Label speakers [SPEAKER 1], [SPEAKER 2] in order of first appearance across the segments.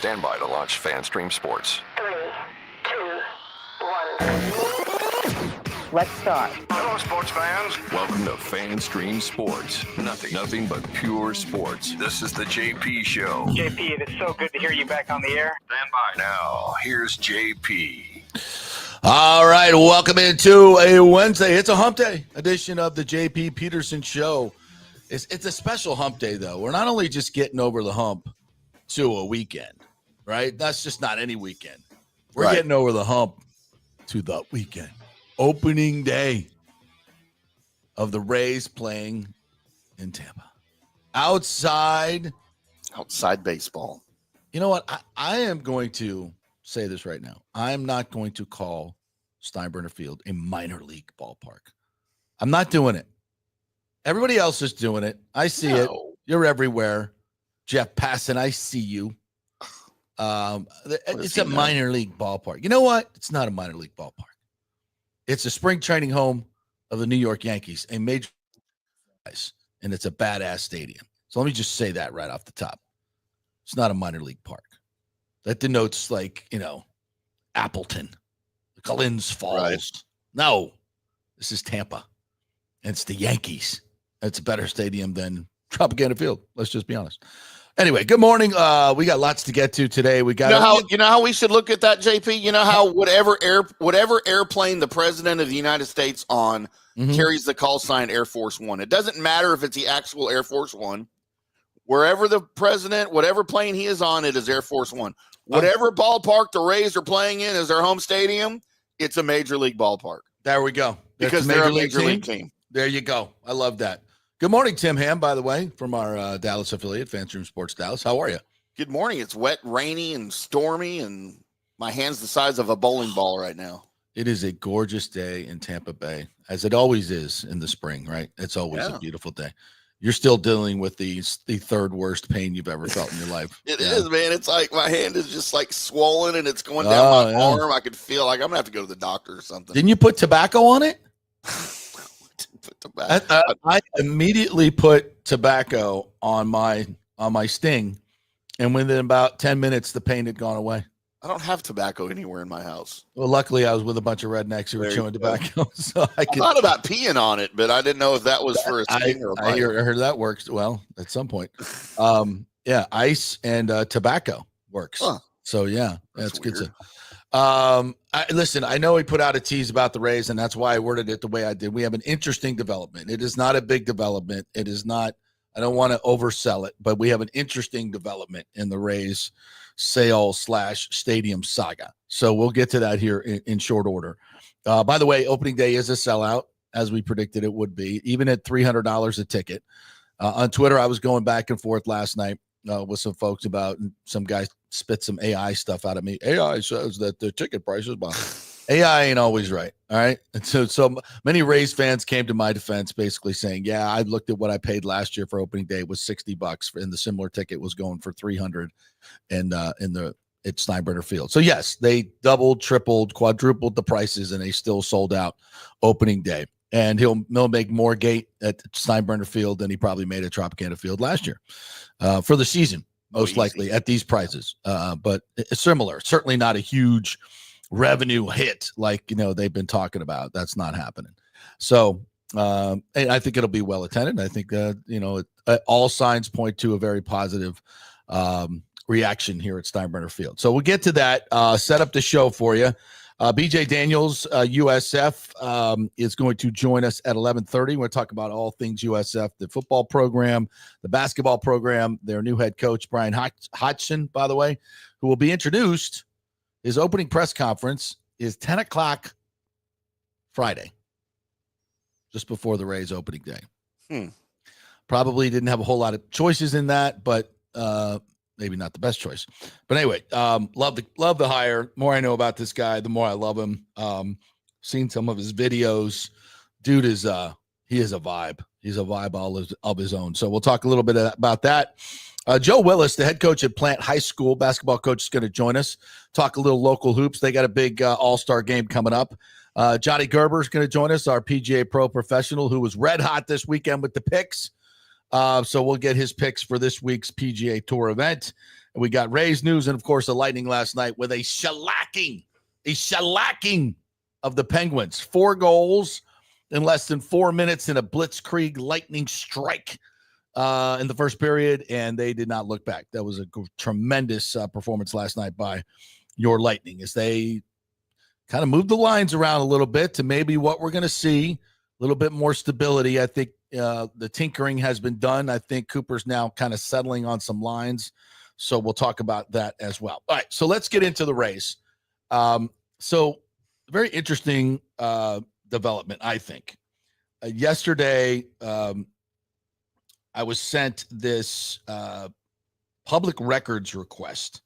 [SPEAKER 1] Stand by to launch FanStream Sports.
[SPEAKER 2] 3, 2, 1. Let's start.
[SPEAKER 1] Hello, sports fans. Welcome to FanStream Sports. Nothing but pure sports. This is the JP Show.
[SPEAKER 3] JP, it is so good to hear you back on the air.
[SPEAKER 1] Stand by. Now, here's JP.
[SPEAKER 4] All right, welcome into a Wednesday. It's a hump day edition of the JP Peterson Show. It's a special hump day, though. We're not only just getting over the hump to a weekend, right? That's just not any weekend. We're getting over the hump to the weekend. Opening day of the Rays playing in Tampa. Outside
[SPEAKER 5] baseball.
[SPEAKER 4] You know what? I am going to say this right now. I'm not going to call Steinbrenner Field a minor league ballpark. I'm not doing it. Everybody else is doing it. I see it. You're everywhere. Jeff Passan, I see you. It's a minor league ballpark. You know what? It's not a minor league ballpark. It's a spring training home of the New York Yankees, a major franchise, and it's a badass stadium. So let me just say that right off the top. It's not a minor league park. That denotes Appleton, Glens Falls. Right. No, this is Tampa. And it's the Yankees. It's a better stadium than Tropicana Field. Let's just be honest. Anyway, good morning. We got lots to get to today. We got
[SPEAKER 5] you know how we should look at that, JP? You know how whatever airplane the president of the United States on carries the call sign Air Force One. It doesn't matter if it's the actual Air Force One. Wherever the president, whatever plane he is on, it is Air Force One. Whatever ballpark the Rays are playing in is their home stadium, it's a major league ballpark.
[SPEAKER 4] There we go.
[SPEAKER 5] Because they're a major league team.
[SPEAKER 4] There you go. I love that. Good morning, Tim Ham, by the way, from our Dallas affiliate, FanStream Sports Dallas. How are you?
[SPEAKER 5] Good morning. It's wet, rainy, and stormy, and my hand's the size of a bowling ball right now.
[SPEAKER 4] It is a gorgeous day in Tampa Bay, as it always is in the spring, right? It's always a beautiful day. You're still dealing with the third worst pain you've ever felt in your life.
[SPEAKER 5] It is, man. It's like my hand is just like swollen and it's going down my arm. I could feel like I'm gonna have to go to the doctor or something.
[SPEAKER 4] Didn't you put tobacco on it?
[SPEAKER 5] Put tobacco.
[SPEAKER 4] I immediately put tobacco on my sting, and within about 10 minutes, the pain had gone away.
[SPEAKER 5] I don't have tobacco anywhere in my house.
[SPEAKER 4] Well, luckily, I was with a bunch of rednecks who were chewing tobacco. So I
[SPEAKER 5] thought about peeing on it, but I didn't know if that was for a sting or a bite.
[SPEAKER 4] I heard that works well at some point. Ice and tobacco works. Huh. So, that's good stuff. Listen, I know he put out a tease about the Rays, and that's why I worded it the way I did. We have an interesting development. It is not a big development. It is not, I don't want to oversell it, but we have an interesting development in the Rays sale/stadium saga. So we'll get to that here in short order. By the way, opening day is a sellout, as we predicted it would be, even at $300 a ticket. On Twitter, I was going back and forth last night with some folks about, and some guy spit some AI stuff out of me. AI says that the ticket price is bought. AI ain't always right. All right. And so many Rays fans came to my defense, basically saying, yeah, I looked at what I paid last year for opening day was $60, and the similar ticket was going for $300 at Steinbrenner Field. So yes, they doubled, tripled, quadrupled the prices, and they still sold out opening day. And he'll make more gate at Steinbrenner Field than he probably made at Tropicana Field last year for the season, most likely at these prices. But it's similar. Certainly not a huge revenue hit like they've been talking about. That's not happening. So I think it'll be well attended. I think all signs point to a very positive reaction here at Steinbrenner Field. So we'll get to that. Set up the show for you. BJ Daniels, USF, is going to join us at 11:30. We're going to talk about all things USF, the football program, the basketball program, their new head coach, Brian Hodgson, by the way, who will be introduced. His opening press conference is 10 o'clock Friday, just before the Rays opening day. Probably didn't have a whole lot of choices in that, but maybe not the best choice. But anyway, love the hire. The more I know about this guy, the more I love him. Seen some of his videos. Dude is he is a vibe. He's a vibe all of his own. So we'll talk a little bit about that. Joe Willis, the head coach at Plant High School, basketball coach, is going to join us. Talk a little local hoops. They got a big all-star game coming up. Johnny Gerber is going to join us, our PGA Pro professional, who was red hot this weekend with the picks. So we'll get his picks for this week's PGA Tour event. And we got Rays news and, of course, the Lightning last night with a shellacking of the Penguins. 4 goals in less than 4 minutes in a blitzkrieg lightning strike in the first period, and they did not look back. That was a tremendous performance last night by your Lightning as they kind of moved the lines around a little bit to maybe what we're going to see, a little bit more stability. I think the tinkering has been done. I think Cooper's now kind of settling on some lines, so we'll talk about that as well. All right, so let's get into the Rays. So very interesting development, I think. Yesterday, I was sent this public records request,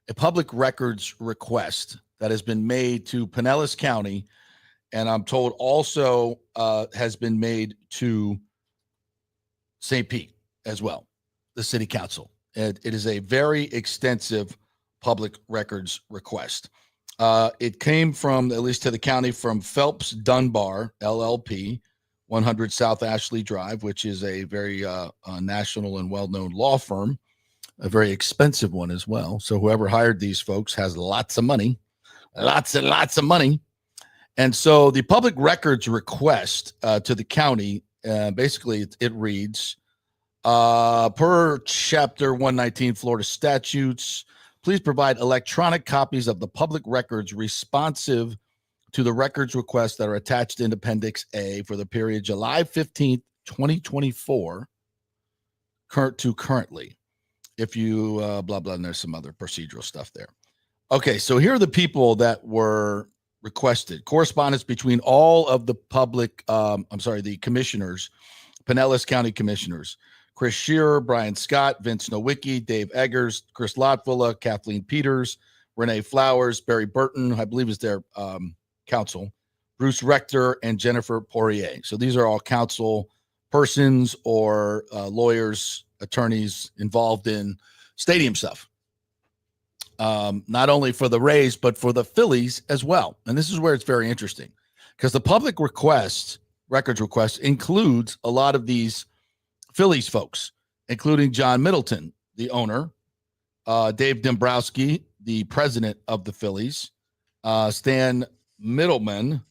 [SPEAKER 4] a public records request that has been made to Pinellas County, and I'm told also has been made to St. Pete as well, the city council. It is a very extensive public records request. It came from, at least to the county, from Phelps Dunbar, LLP, 100 South Ashley Drive, which is a very national and well-known law firm, a very expensive one as well. So whoever hired these folks has lots of money, lots and lots of money. And so the public records request to the county, basically it reads, per Chapter 119 Florida statutes, please provide electronic copies of the public records responsive to the records requests that are attached in Appendix A for the period July 15th, 2024, currently. If you blah, blah, and there's some other procedural stuff there. Okay, so here are the people that were requested. Correspondence between all of the the commissioners, Pinellas County commissioners, Chris Shearer, Brian Scott, Vince Nowicki, Dave Eggers, Chris Lotfula, Kathleen Peters, Renee Flowers, Barry Burton, who I believe is their counsel, Bruce Rector, and Jennifer Poirier. So these are all counsel persons or lawyers, attorneys involved in stadium stuff. Not only for the Rays, but for the Phillies as well. And this is where it's very interesting because the public request, records request, includes a lot of these Phillies folks, including John Middleton, the owner, Dave Dombrowski, the president of the Phillies, Stan Middleman,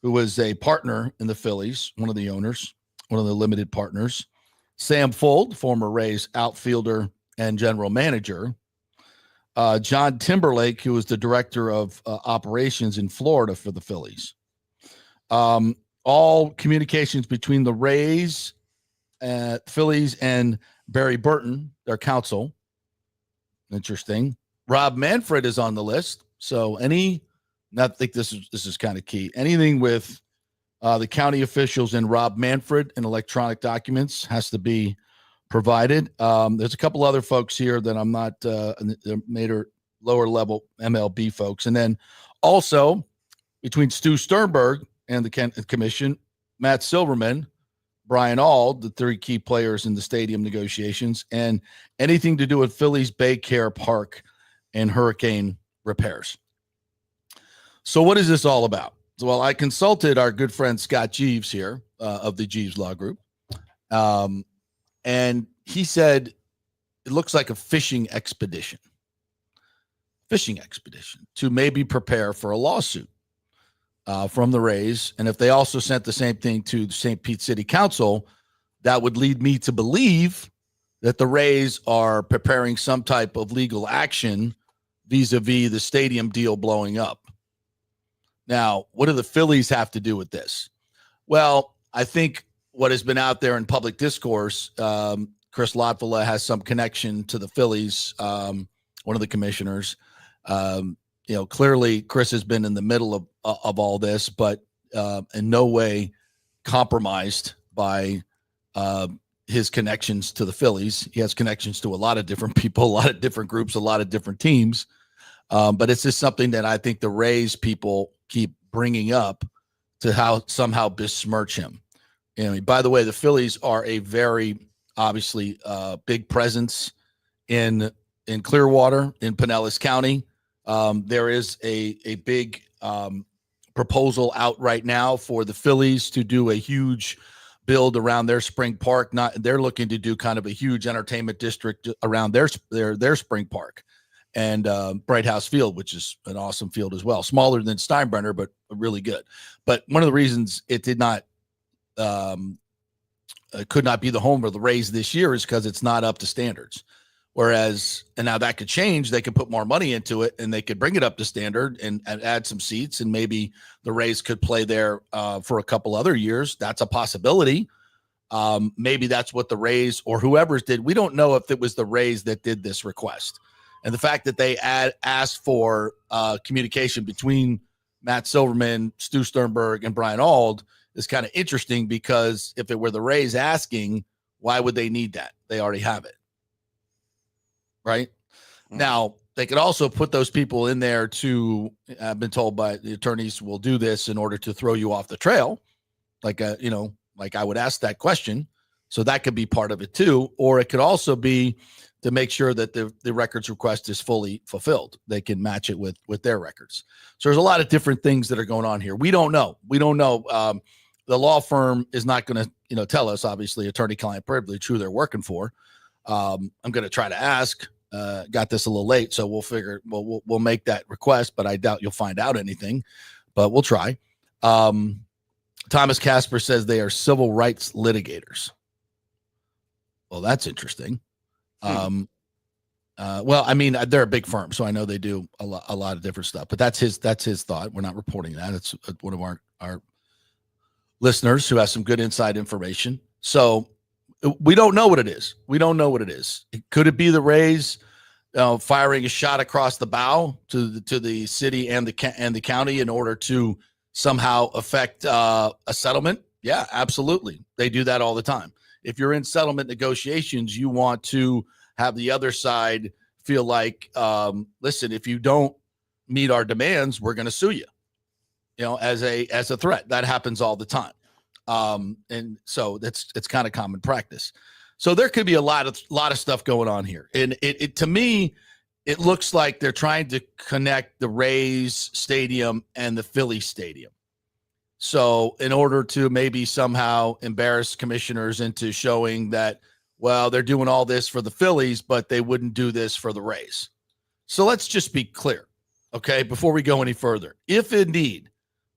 [SPEAKER 4] who was a partner in the Phillies, one of the owners, one of the limited partners, Sam Fuld, former Rays outfielder and general manager, John Timberlake, who was the director of operations in Florida for the Phillies. All communications between the Rays, Phillies, and Barry Burton, their counsel. Interesting. Rob Manfred is on the list. So I think this is kind of key. Anything with the county officials and Rob Manfred and electronic documents has to be provided. There's a couple other folks here that I'm not lower level MLB folks. And then also between Stu Sternberg and the commission, Matt Silverman, Brian Auld, the 3 key players in the stadium negotiations, and anything to do with Phillies Bay Care Park and hurricane repairs. So what is this all about? Well, I consulted our good friend Scott Jeeves here of the Jeeves Law Group. And he said it looks like a fishing expedition to maybe prepare for a lawsuit from the Rays. And if they also sent the same thing to the St. Pete City Council, that would lead me to believe that the Rays are preparing some type of legal action vis-a-vis the stadium deal blowing up. Now, what do the Phillies have to do with this? Well, I think what has been out there in public discourse, Chris Lotfula has some connection to the Phillies, one of the commissioners. Clearly Chris has been in the middle of all this, but in no way compromised by his connections to the Phillies. He has connections to a lot of different people, a lot of different groups, a lot of different teams. But it's just something that I think the Rays people keep bringing up to somehow besmirch him. By the way, the Phillies are a very obviously big presence in Clearwater, in Pinellas County. There is a big proposal out right now for the Phillies to do a huge build around their spring park. They're looking to do kind of a huge entertainment district around their spring park and Bright House Field, which is an awesome field as well. Smaller than Steinbrenner, but really good. But one of the reasons it did not could not be the home of the Rays this year is because it's not up to standards. Whereas, and now that could change, they could put more money into it and they could bring it up to standard and add some seats, and maybe the Rays could play there for a couple other years. That's a possibility. Maybe that's what the Rays or whoever's did. We don't know if it was the Rays that did this request. And the fact that they asked for communication between Matt Silverman, Stu Sternberg, and Brian Auld is kind of interesting, because if it were the Rays asking, why would they need that? They already have it. Right now, they could also put those people in there to, I've been told by the attorneys, will do this in order to throw you off the trail. Like I would ask that question. So that could be part of it too. Or it could also be to make sure that the records request is fully fulfilled. They can match it with their records. So there's a lot of different things that are going on here. We don't know. The law firm is not going to, tell us, obviously, attorney-client privilege, who they're working for. I'm going to try to ask. Got this a little late, so we'll make that request, but I doubt you'll find out anything, but we'll try. Thomas Casper says they are civil rights litigators. Well, that's interesting. Well, I mean, they're a big firm, so I know they do a lot of different stuff, but that's his thought. We're not reporting that. It's one of our listeners who has some good inside information. So we don't know what it is. Could it be the Rays firing a shot across the bow to the city and the county in order to somehow affect a settlement? Yeah, absolutely. They do that all the time. If you're in settlement negotiations, you want to have the other side feel like, listen, if you don't meet our demands, we're going to sue you. As a threat. That happens all the time. And so it's kind of common practice. So there could be a lot of stuff going on here. And it to me, it looks like they're trying to connect the Rays stadium and the Philly stadium. So in order to maybe somehow embarrass commissioners into showing that, well, they're doing all this for the Phillies, but they wouldn't do this for the Rays. So let's just be clear, okay, before we go any further. If indeed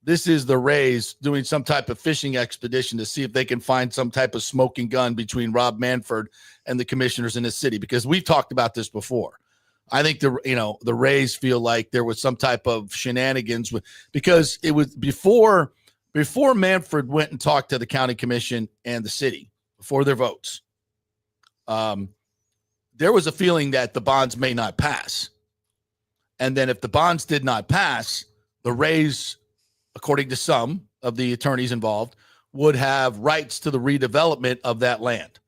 [SPEAKER 4] this is the Rays doing some type of fishing expedition to see if they can find some type of smoking gun between Rob Manfred and the commissioners in the city, because we've talked about this before. I think the Rays feel like there was some type of shenanigans because it was before Manfred went and talked to the county commission and the city before their votes. There was a feeling that the bonds may not pass. And then if the bonds did not pass, the Rays, according to some of the attorneys involved, would have rights to the redevelopment of that land.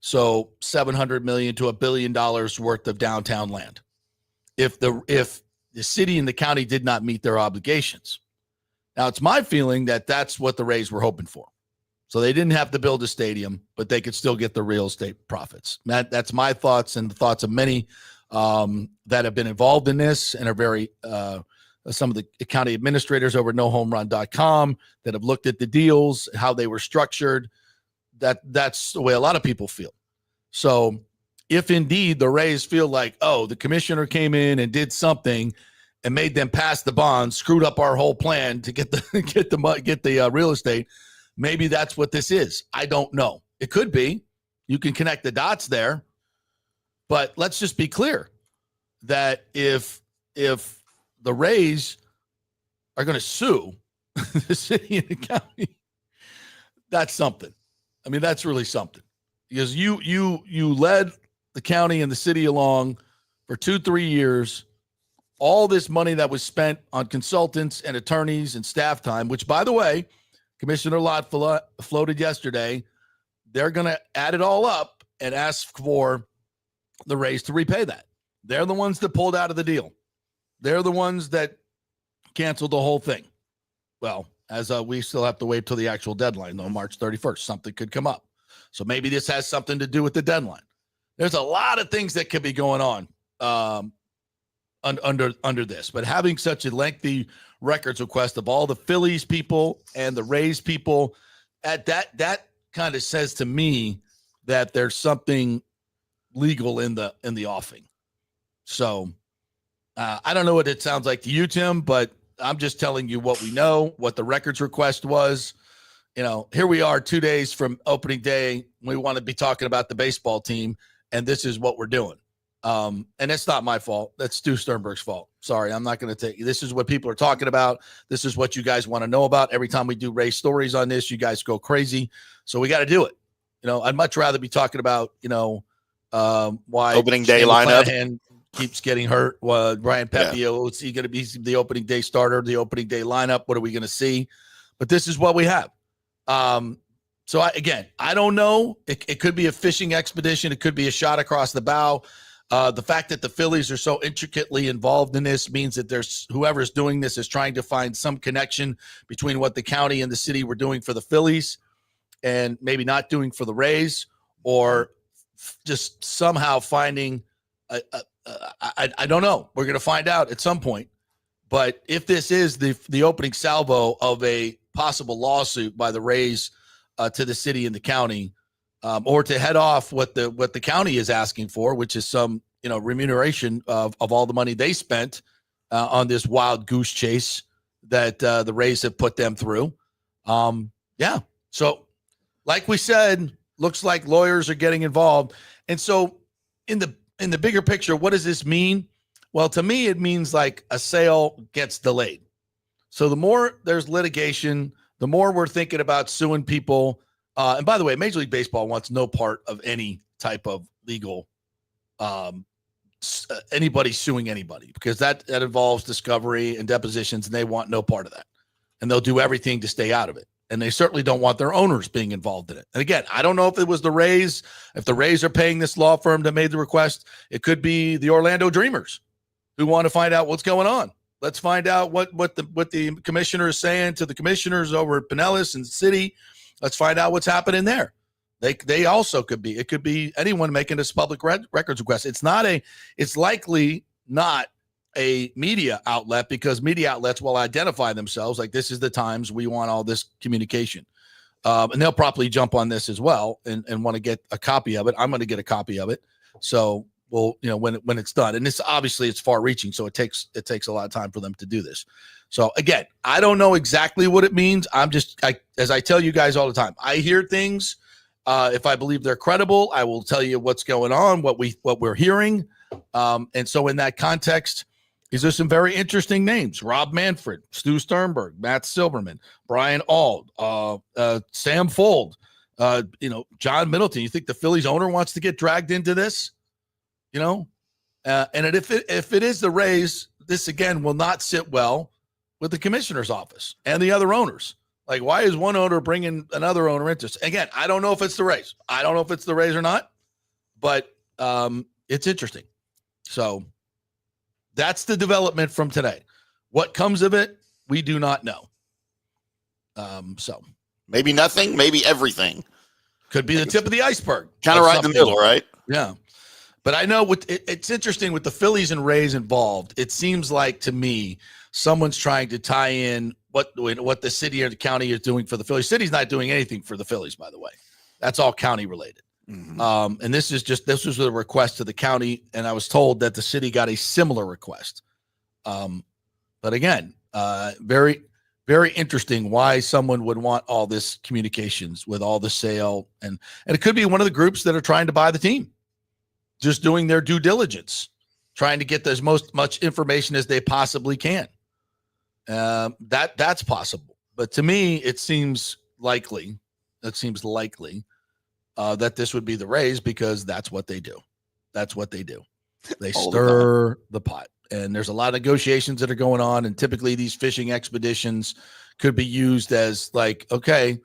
[SPEAKER 4] So $700 million to $1 billion worth of downtown land. If the city and the county did not meet their obligations. Now, it's my feeling that that's what the Rays were hoping for. So they didn't have to build a stadium, but they could still get the real estate profits. That's my thoughts and the thoughts of many that have been involved in this and are very some of the county administrators over at nohomerun.com that have looked at the deals, how they were structured. That's the way a lot of people feel. So if indeed the Rays feel like, oh, the commissioner came in and did something and made them pass the bond, screwed up our whole plan to get the real estate, maybe that's what this is. I don't know. It could be. You can connect the dots there. But let's just be clear that if the Rays are going to sue the city and the county, that's something. I mean, that's really something, because you led the county and the city along for 2-3 years. All this money that was spent on consultants and attorneys and staff time, which, by the way, Commissioner Lott floated yesterday, they're going to add it all up and ask for the Rays to repay that. They're the ones that pulled out of the deal. They're the ones that canceled the whole thing. Well, as we still have to wait till the actual deadline, though, March 31st, something could come up. So maybe this has something to do with the deadline. There's a lot of things that could be going on under this, but having such a lengthy records request of all the Phillies people and the Rays people, at that kind of says to me that there's something legal in the offing. So I don't know what it sounds like to you, Tim, but I'm just telling you what we know, what the records request was. Here we are 2 days from opening day. We want to be talking about the baseball team, and this is what we're doing. And it's not my fault. That's Stu Sternberg's fault. Sorry, I'm not going to take you. This is what people are talking about. This is what you guys want to know about. Every time we do race stories on this, you guys go crazy. So we got to do it. I'd much rather be talking about, why
[SPEAKER 5] opening day
[SPEAKER 4] Shane
[SPEAKER 5] lineup
[SPEAKER 4] McClanahan keeps getting hurt. Brian Pepio, is he going to be the opening day starter, the opening day lineup? What are we going to see? But this is what we have. So I don't know. It could be a fishing expedition. It could be a shot across the bow. The fact that the Phillies are so intricately involved in this means that there's whoever's doing this is trying to find some connection between what the county and the city were doing for the Phillies and maybe not doing for the Rays, or just somehow finding I don't know. We're going to find out at some point. But if this is the opening salvo of a possible lawsuit by the Rays to the city and the county, or to head off what the county is asking for, which is some remuneration of all the money they spent on this wild goose chase that the Rays have put them through. So like we said, looks like lawyers are getting involved. And so in the bigger picture, what does this mean? Well, to me, it means like a sale gets delayed. So the more there's litigation, the more we're thinking about suing people. And by the way, Major League Baseball wants no part of any type of legal, anybody suing anybody, because that involves discovery and depositions, and they want no part of that. And they'll do everything to stay out of it. And they certainly don't want their owners being involved in it. And again, I don't know if it was the Rays, if the Rays are paying this law firm that made the request. It could be the Orlando Dreamers who want to find out what's going on. Let's find out what the commissioner is saying to the commissioners over at Pinellas and the city. Let's find out what's happening there. They also could be. It could be anyone making this public records request. It's likely not a media outlet, because media outlets will identify themselves like, this is the Times, we want all this communication. And they'll probably jump on this as well and want to get a copy of it. I'm going to get a copy of it. So we'll, when it's done, and it's obviously it's far reaching. So it takes a lot of time for them to do this. So again, I don't know exactly what it means. As I tell you guys all the time, I hear things. If I believe they're credible, I will tell you what's going on, what we're hearing. And so in that context, these are some very interesting names: Rob Manfred, Stu Sternberg, Matt Silverman, Brian Auld, Sam Fold, John Middleton. You think the Phillies owner wants to get dragged into this? And if it is the Rays, this again will not sit well with the commissioner's office and the other owners. Like, why is one owner bringing another owner into this? Again, I don't know if it's the Rays. I don't know if it's the Rays or not, but it's interesting. So that's the development from today. What comes of it, we do not know. So
[SPEAKER 5] maybe nothing, maybe everything.
[SPEAKER 4] Could be the tip of the iceberg.
[SPEAKER 5] Kind of right in the middle, right?
[SPEAKER 4] Yeah. But I know it's interesting with the Phillies and Rays involved. It seems like to me someone's trying to tie in what the city or the county is doing for the Phillies. City's not doing anything for the Phillies, by the way. That's all county related. Mm-hmm. And this was a request to the county, and I was told that the city got a similar request. But again, very, very interesting why someone would want all this communications with all the sale, and it could be one of the groups that are trying to buy the team, just doing their due diligence, trying to get as much information as they possibly can. That's possible. But to me, it seems likely. That this would be the Rays, because that's what they do. They stir the pot. And there's a lot of negotiations that are going on. And typically these fishing expeditions could be used as like, okay,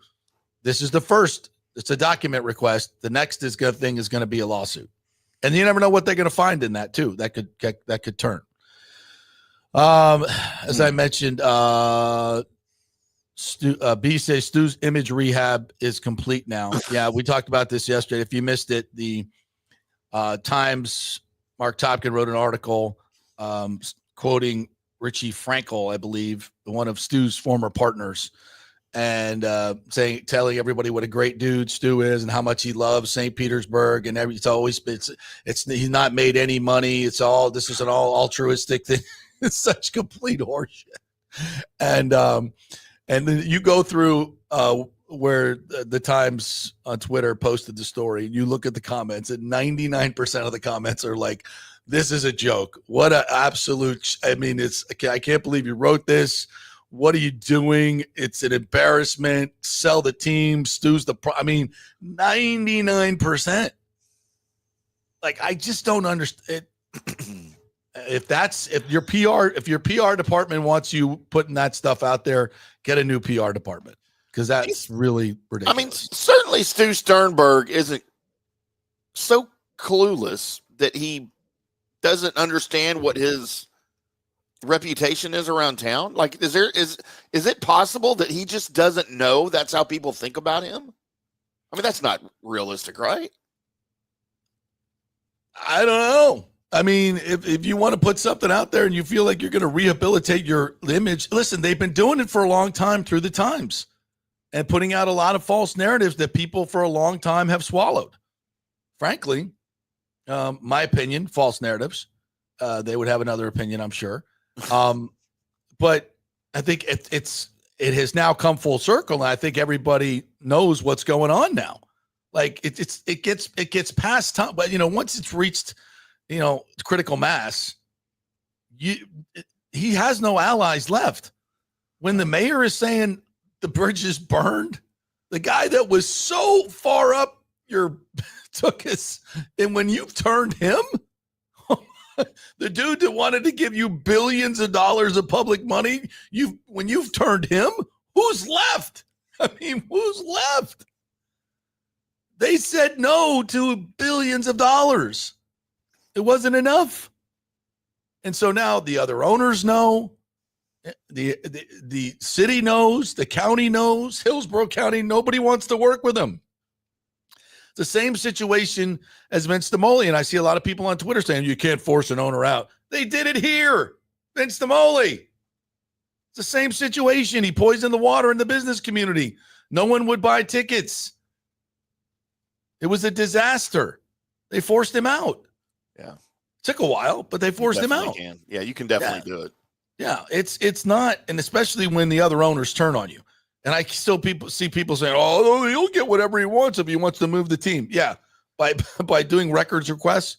[SPEAKER 4] this is the first. It's a document request. The next thing is going to be a lawsuit. And you never know what they're going to find in that too. That could turn. As I mentioned, B says Stu's image rehab is complete now. Yeah, we talked about this yesterday. If you missed it, the Times, Mark Topkin wrote an article quoting Richie Frankel, I believe, one of Stu's former partners, and telling everybody what a great dude Stu is and how much he loves St. Petersburg, and it's he's not made any money. This is an all altruistic thing. It's such complete horseshit. And then you go through where the Times on Twitter posted the story, and you look at the comments, and 99% of the comments are like, "This is a joke. What an absolute! I mean, I can't believe you wrote this. What are you doing? It's an embarrassment. Sell the team. Stu's I mean, 99%. Like, I just don't understand. If your PR department wants you putting that stuff out there, get a new PR department, because that's really ridiculous.
[SPEAKER 5] I mean, certainly Stu Sternberg isn't so clueless that he doesn't understand what his reputation is around town. Like, is it possible that he just doesn't know that's how people think about him? I mean, that's not realistic, right?
[SPEAKER 4] I don't know. I mean, if you want to put something out there and you feel like you're going to rehabilitate your image, listen, they've been doing it for a long time through the Times and putting out a lot of false narratives that people for a long time have swallowed. Frankly, my opinion, false narratives. They would have another opinion, I'm sure. But I think it has now come full circle, and I think everybody knows what's going on now. Like, it gets past time, but once it's reached critical mass, he has no allies left. When the mayor is saying the bridge is burned, the guy that was so far up took us, and when you've turned him, the dude that wanted to give you billions of dollars of public money, when you've turned him, who's left? I mean, who's left? They said no to billions of dollars. It wasn't enough. And so now the other owners know, the city knows, the county knows, Hillsborough County, nobody wants to work with them. The same situation as Vince Damoli, and I see a lot of people on Twitter saying you can't force an owner out. They did it here. Vince Damoli. It's the same situation. He poisoned the water in the business community. No one would buy tickets. It was a disaster. They forced him out. Yeah. Took a while, but they forced him out.
[SPEAKER 5] Yeah, you can definitely do it.
[SPEAKER 4] Yeah, it's not, and especially when the other owners turn on you. And I still see people saying, "Oh, he'll get whatever he wants if he wants to move the team." Yeah, by doing records requests,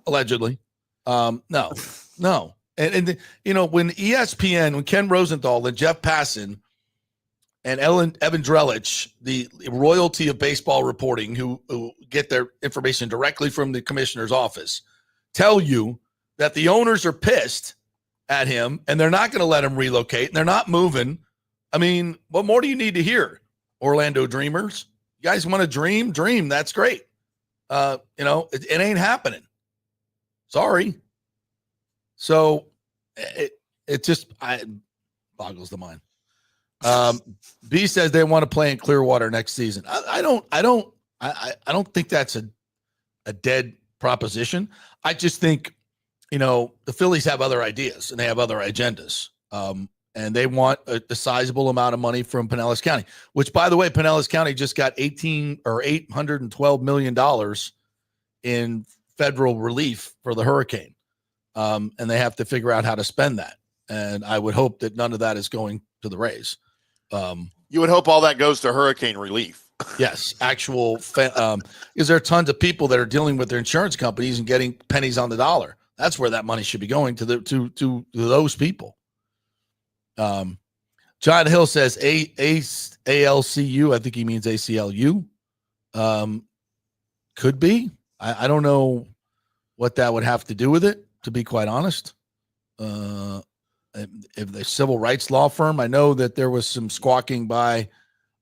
[SPEAKER 4] allegedly. No. And when ESPN, when Ken Rosenthal and Jeff Passan and Evan Drellich, the royalty of baseball reporting, who get their information directly from the commissioner's office, tell you that the owners are pissed at him and they're not going to let him relocate and they're not moving. I mean, what more do you need to hear? Orlando Dreamers, you guys want to dream. That's great. It ain't happening. Sorry. So it just boggles the mind. B says they want to play in Clearwater next season. I don't think that's a dead proposition. I just think, the Phillies have other ideas and they have other agendas. And they want a sizable amount of money from Pinellas County, which, by the way, Pinellas County just got $812 million in federal relief for the hurricane. And they have to figure out how to spend that. And I would hope that none of that is going to the Rays.
[SPEAKER 5] You would hope all that goes to hurricane relief.
[SPEAKER 4] Yes, actual, because there are tons of people that are dealing with their insurance companies and getting pennies on the dollar. That's where that money should be going to those people. John Hill says ALCU. I think he means ACLU. Could be. I don't know what that would have to do with it, to be quite honest. If the civil rights law firm, I know that there was some squawking by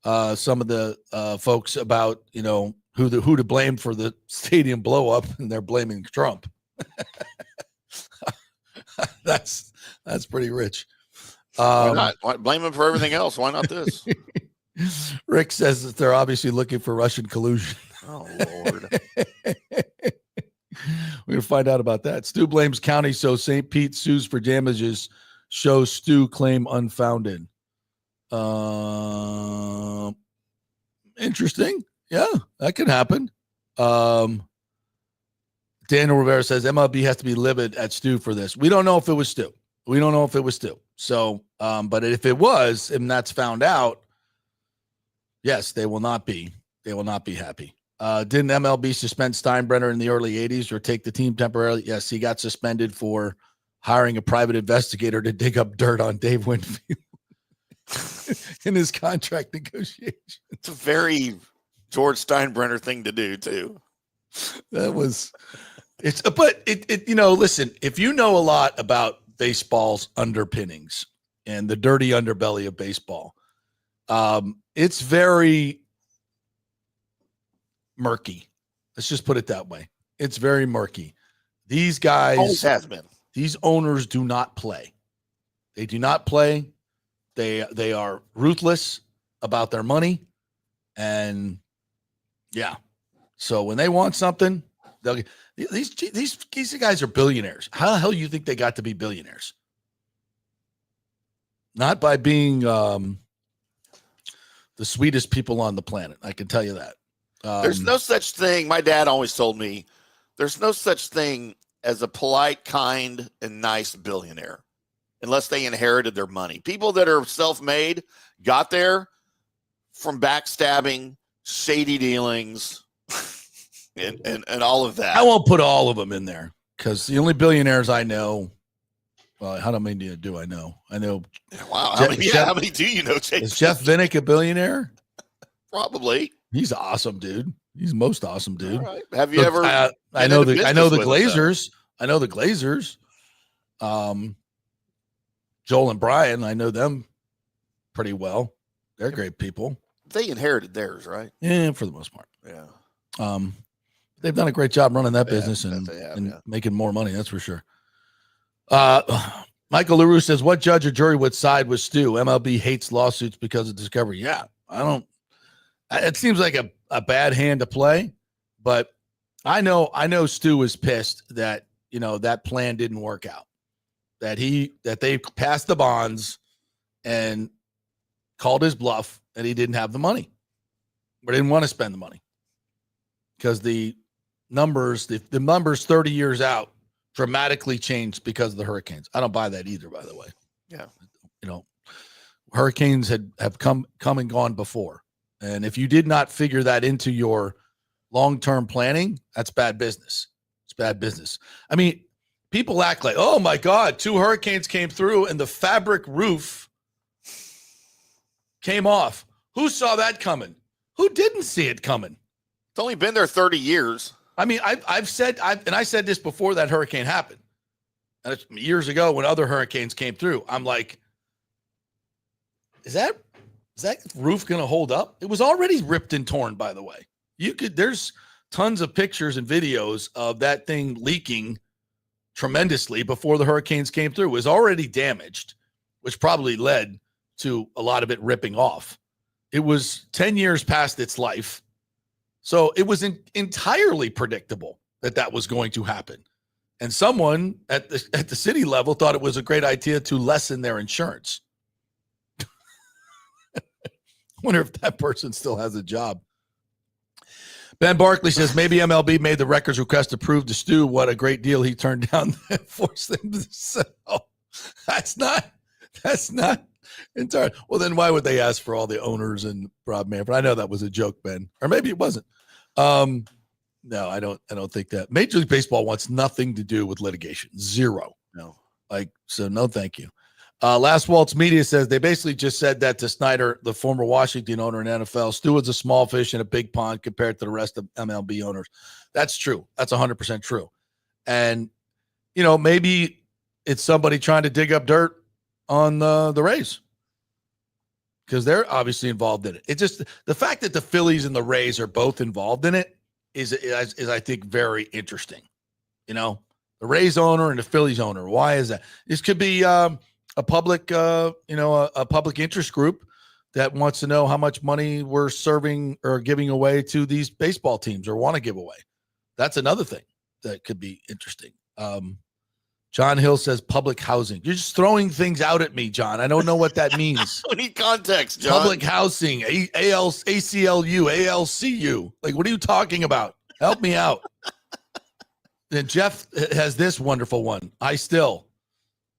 [SPEAKER 4] some of the folks about who to blame for the stadium blow up, and they're blaming Trump. That's pretty rich.
[SPEAKER 5] Why not? Why blame him for everything else? Why not this?
[SPEAKER 4] Rick says that they're obviously looking for Russian collusion.
[SPEAKER 5] Oh, Lord.
[SPEAKER 4] We're going to find out about that. Stu blames county, so St. Pete sues for damages. Shows Stu claim unfounded. Interesting. Yeah, that could happen. Daniel Rivera says MLB has to be livid at Stu for this. We don't know if it was Stu. So, but if it was, and that's found out, yes, they will not be happy. Didn't MLB suspend Steinbrenner in the early 80s or take the team temporarily? Yes, he got suspended for hiring a private investigator to dig up dirt on Dave Winfield in his contract negotiation.
[SPEAKER 5] It's a very George Steinbrenner thing to do, too.
[SPEAKER 4] Listen, if you know a lot about baseball's underpinnings and the dirty underbelly of baseball, it's very murky. Let's just put it that way. It's very murky. These guys,
[SPEAKER 5] always has been.
[SPEAKER 4] These owners do not play. They do not play. They are ruthless about their money, and yeah. So when they want something, these guys are billionaires. How the hell do you think they got to be billionaires? Not by being the sweetest people on the planet. I can tell you that.
[SPEAKER 5] There's no such thing. My dad always told me there's no such thing as a polite, kind, and nice billionaire unless they inherited their money. People that are self-made got there from backstabbing, shady dealings, and all of that.
[SPEAKER 4] I won't put all of them in there because the only billionaires I know, well, how many do I know? I know.
[SPEAKER 5] Wow. How many do you know, Jake?
[SPEAKER 4] Is Jeff Vinnick a billionaire?
[SPEAKER 5] Probably.
[SPEAKER 4] He's awesome, dude. He's the most awesome, dude.
[SPEAKER 5] Right. Have you ever?
[SPEAKER 4] I know the Glazers. I know the Glazers. Joel and Brian, I know them pretty well. They're great people.
[SPEAKER 5] They inherited theirs, right?
[SPEAKER 4] Yeah, for the most part.
[SPEAKER 5] Yeah.
[SPEAKER 4] They've done a great job running that business and making more money. That's for sure. Michael LaRue says, what judge or jury would side with Stu? MLB hates lawsuits because of discovery. Yeah, it seems like a bad hand to play, but I know Stu is pissed that, that plan didn't work out, that they passed the bonds and called his bluff and he didn't have the money or didn't want to spend the money because the numbers 30 years out dramatically changed because of the hurricanes. I don't buy that either, by the way.
[SPEAKER 5] Yeah.
[SPEAKER 4] Hurricanes have come and gone before. And if you did not figure that into your long-term planning, that's bad business. It's bad business. I mean, people act like, oh my God, 2 hurricanes came through and the fabric roof came off. Who saw that coming? Who didn't see it coming?
[SPEAKER 5] It's only been there 30 years.
[SPEAKER 4] I mean, I said this before that hurricane happened. And it's years ago when other hurricanes came through. I'm like, is that roof going to hold up? It was already ripped and torn, by the way. There's tons of pictures and videos of that thing leaking tremendously before the hurricanes came through. It was already damaged, which probably led to a lot of it ripping off. It was 10 years past its life. So it was entirely predictable that was going to happen. And someone at the city level thought it was a great idea to lessen their insurance. I wonder if that person still has a job. Ben Barkley says maybe MLB made the records request to prove to Stu what a great deal he turned down and forced them to sell. That's not entirely. Well, then why would they ask for all the owners and Rob Manfred? I know that was a joke, Ben, or maybe it wasn't. No, I don't think that. Major League Baseball wants nothing to do with litigation. Zero. No. So no, thank you. Last Waltz Media says they basically just said that to Snyder, the former Washington owner in NFL. Stu is a small fish in a big pond compared to the rest of MLB owners. That's true. That's 100% true. And, maybe it's somebody trying to dig up dirt on the Rays because they're obviously involved in it. It's just the fact that the Phillies and the Rays are both involved in it is I think, very interesting. The Rays owner and the Phillies owner. Why is that? This could be a public, a public interest group that wants to know how much money we're serving or giving away to these baseball teams or want to give away. That's another thing that could be interesting. John Hill says public housing. You're just throwing things out at me, John. I don't know what that means.
[SPEAKER 5] We need context, John.
[SPEAKER 4] Public housing, ACLU, ALCU. Like, what are you talking about? Help me out. And Jeff has this wonderful one.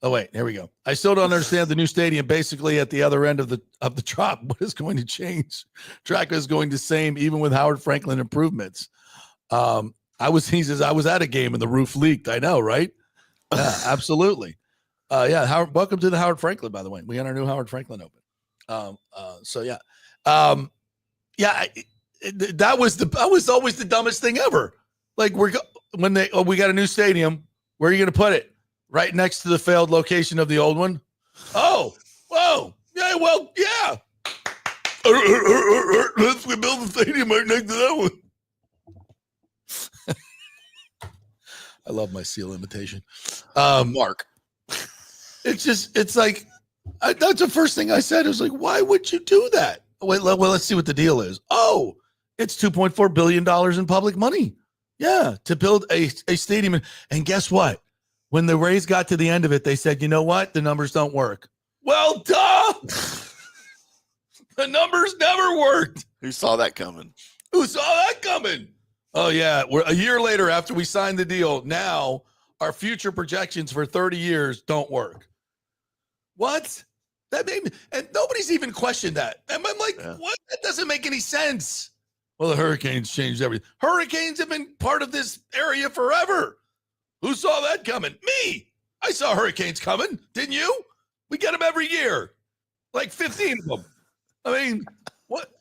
[SPEAKER 4] Oh wait, here we go. I still don't understand the new stadium. Basically, at the other end of the drop, what is going to change? Track is going the same, even with Howard Franklin improvements. He says I was at a game and the roof leaked. I know, right? Yeah, absolutely. Howard, welcome to the Howard Franklin, by the way. We got our new Howard Franklin open. That was always the dumbest thing ever. Like we got a new stadium. Where are you going to put it? Right next to the failed location of the old one? Oh, whoa. Yeah, well, yeah. Let's build the stadium right next to that one. I love my seal imitation.
[SPEAKER 5] Mark.
[SPEAKER 4] It's like, that's the first thing I said. It was like, why would you do that? Wait, well, let's see what the deal is. Oh, it's $2.4 billion in public money. Yeah, to build a stadium. And guess what? When the Rays got to the end of it, they said, you know what? The numbers don't work. Well, duh. The numbers never worked.
[SPEAKER 5] Who saw that coming?
[SPEAKER 4] Oh, yeah. We're a year later after we signed the deal. Now our future projections for 30 years don't work. What? That made me, and nobody's even questioned that. And I'm like, What? That doesn't make any sense. Well, the hurricanes changed everything. Hurricanes have been part of this area forever. Who saw that coming? Me. I saw hurricanes coming. Didn't you? We get them every year. Like 15 of them. I mean, what?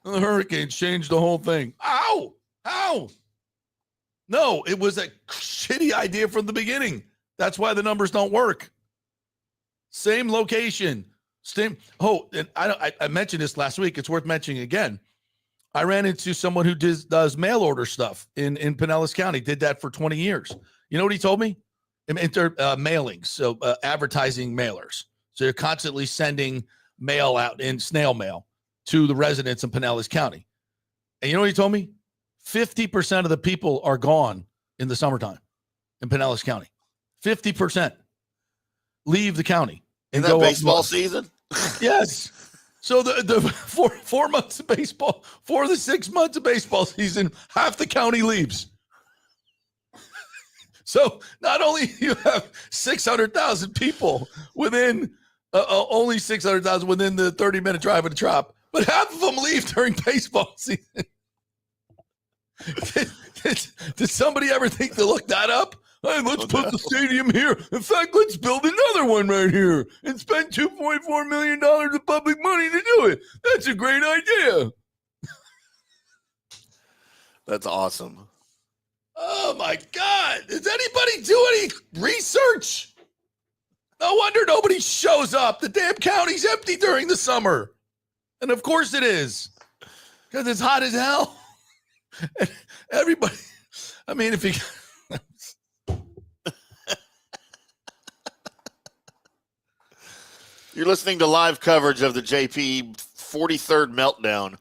[SPEAKER 4] The hurricanes changed the whole thing. Ow! How? No, it was a shitty idea from the beginning. That's why the numbers don't work. Same location. Same. Oh, and I mentioned this last week. It's worth mentioning again. I ran into someone who does mail order stuff in Pinellas County. Did that for 20 years. You know what he told me? Mailings, so advertising mailers. So you're constantly sending mail out in snail mail to the residents in Pinellas County. And you know what he told me? 50% of the people are gone in the summertime in Pinellas County. 50% leave the county.
[SPEAKER 5] In that baseball season?
[SPEAKER 4] Yes. So the 4 months of baseball, 4 of the 6 months of baseball season, half the county leaves. So not only you have 600,000 people within only 600,000 within the 30-minute drive of the Trop, but half of them leave during baseball season. Did somebody ever think to look that up? Hey, let's put the stadium here. In fact, let's build another one right here and spend $2.4 million of public money to do it. That's a great idea.
[SPEAKER 5] That's awesome.
[SPEAKER 4] Oh, my God. Does anybody do any research? No wonder nobody shows up. The damn county's empty during the summer. And, of course, it is because it's hot as hell. And everybody, I mean, if you...
[SPEAKER 5] You're listening to live coverage of the JP 43rd meltdown.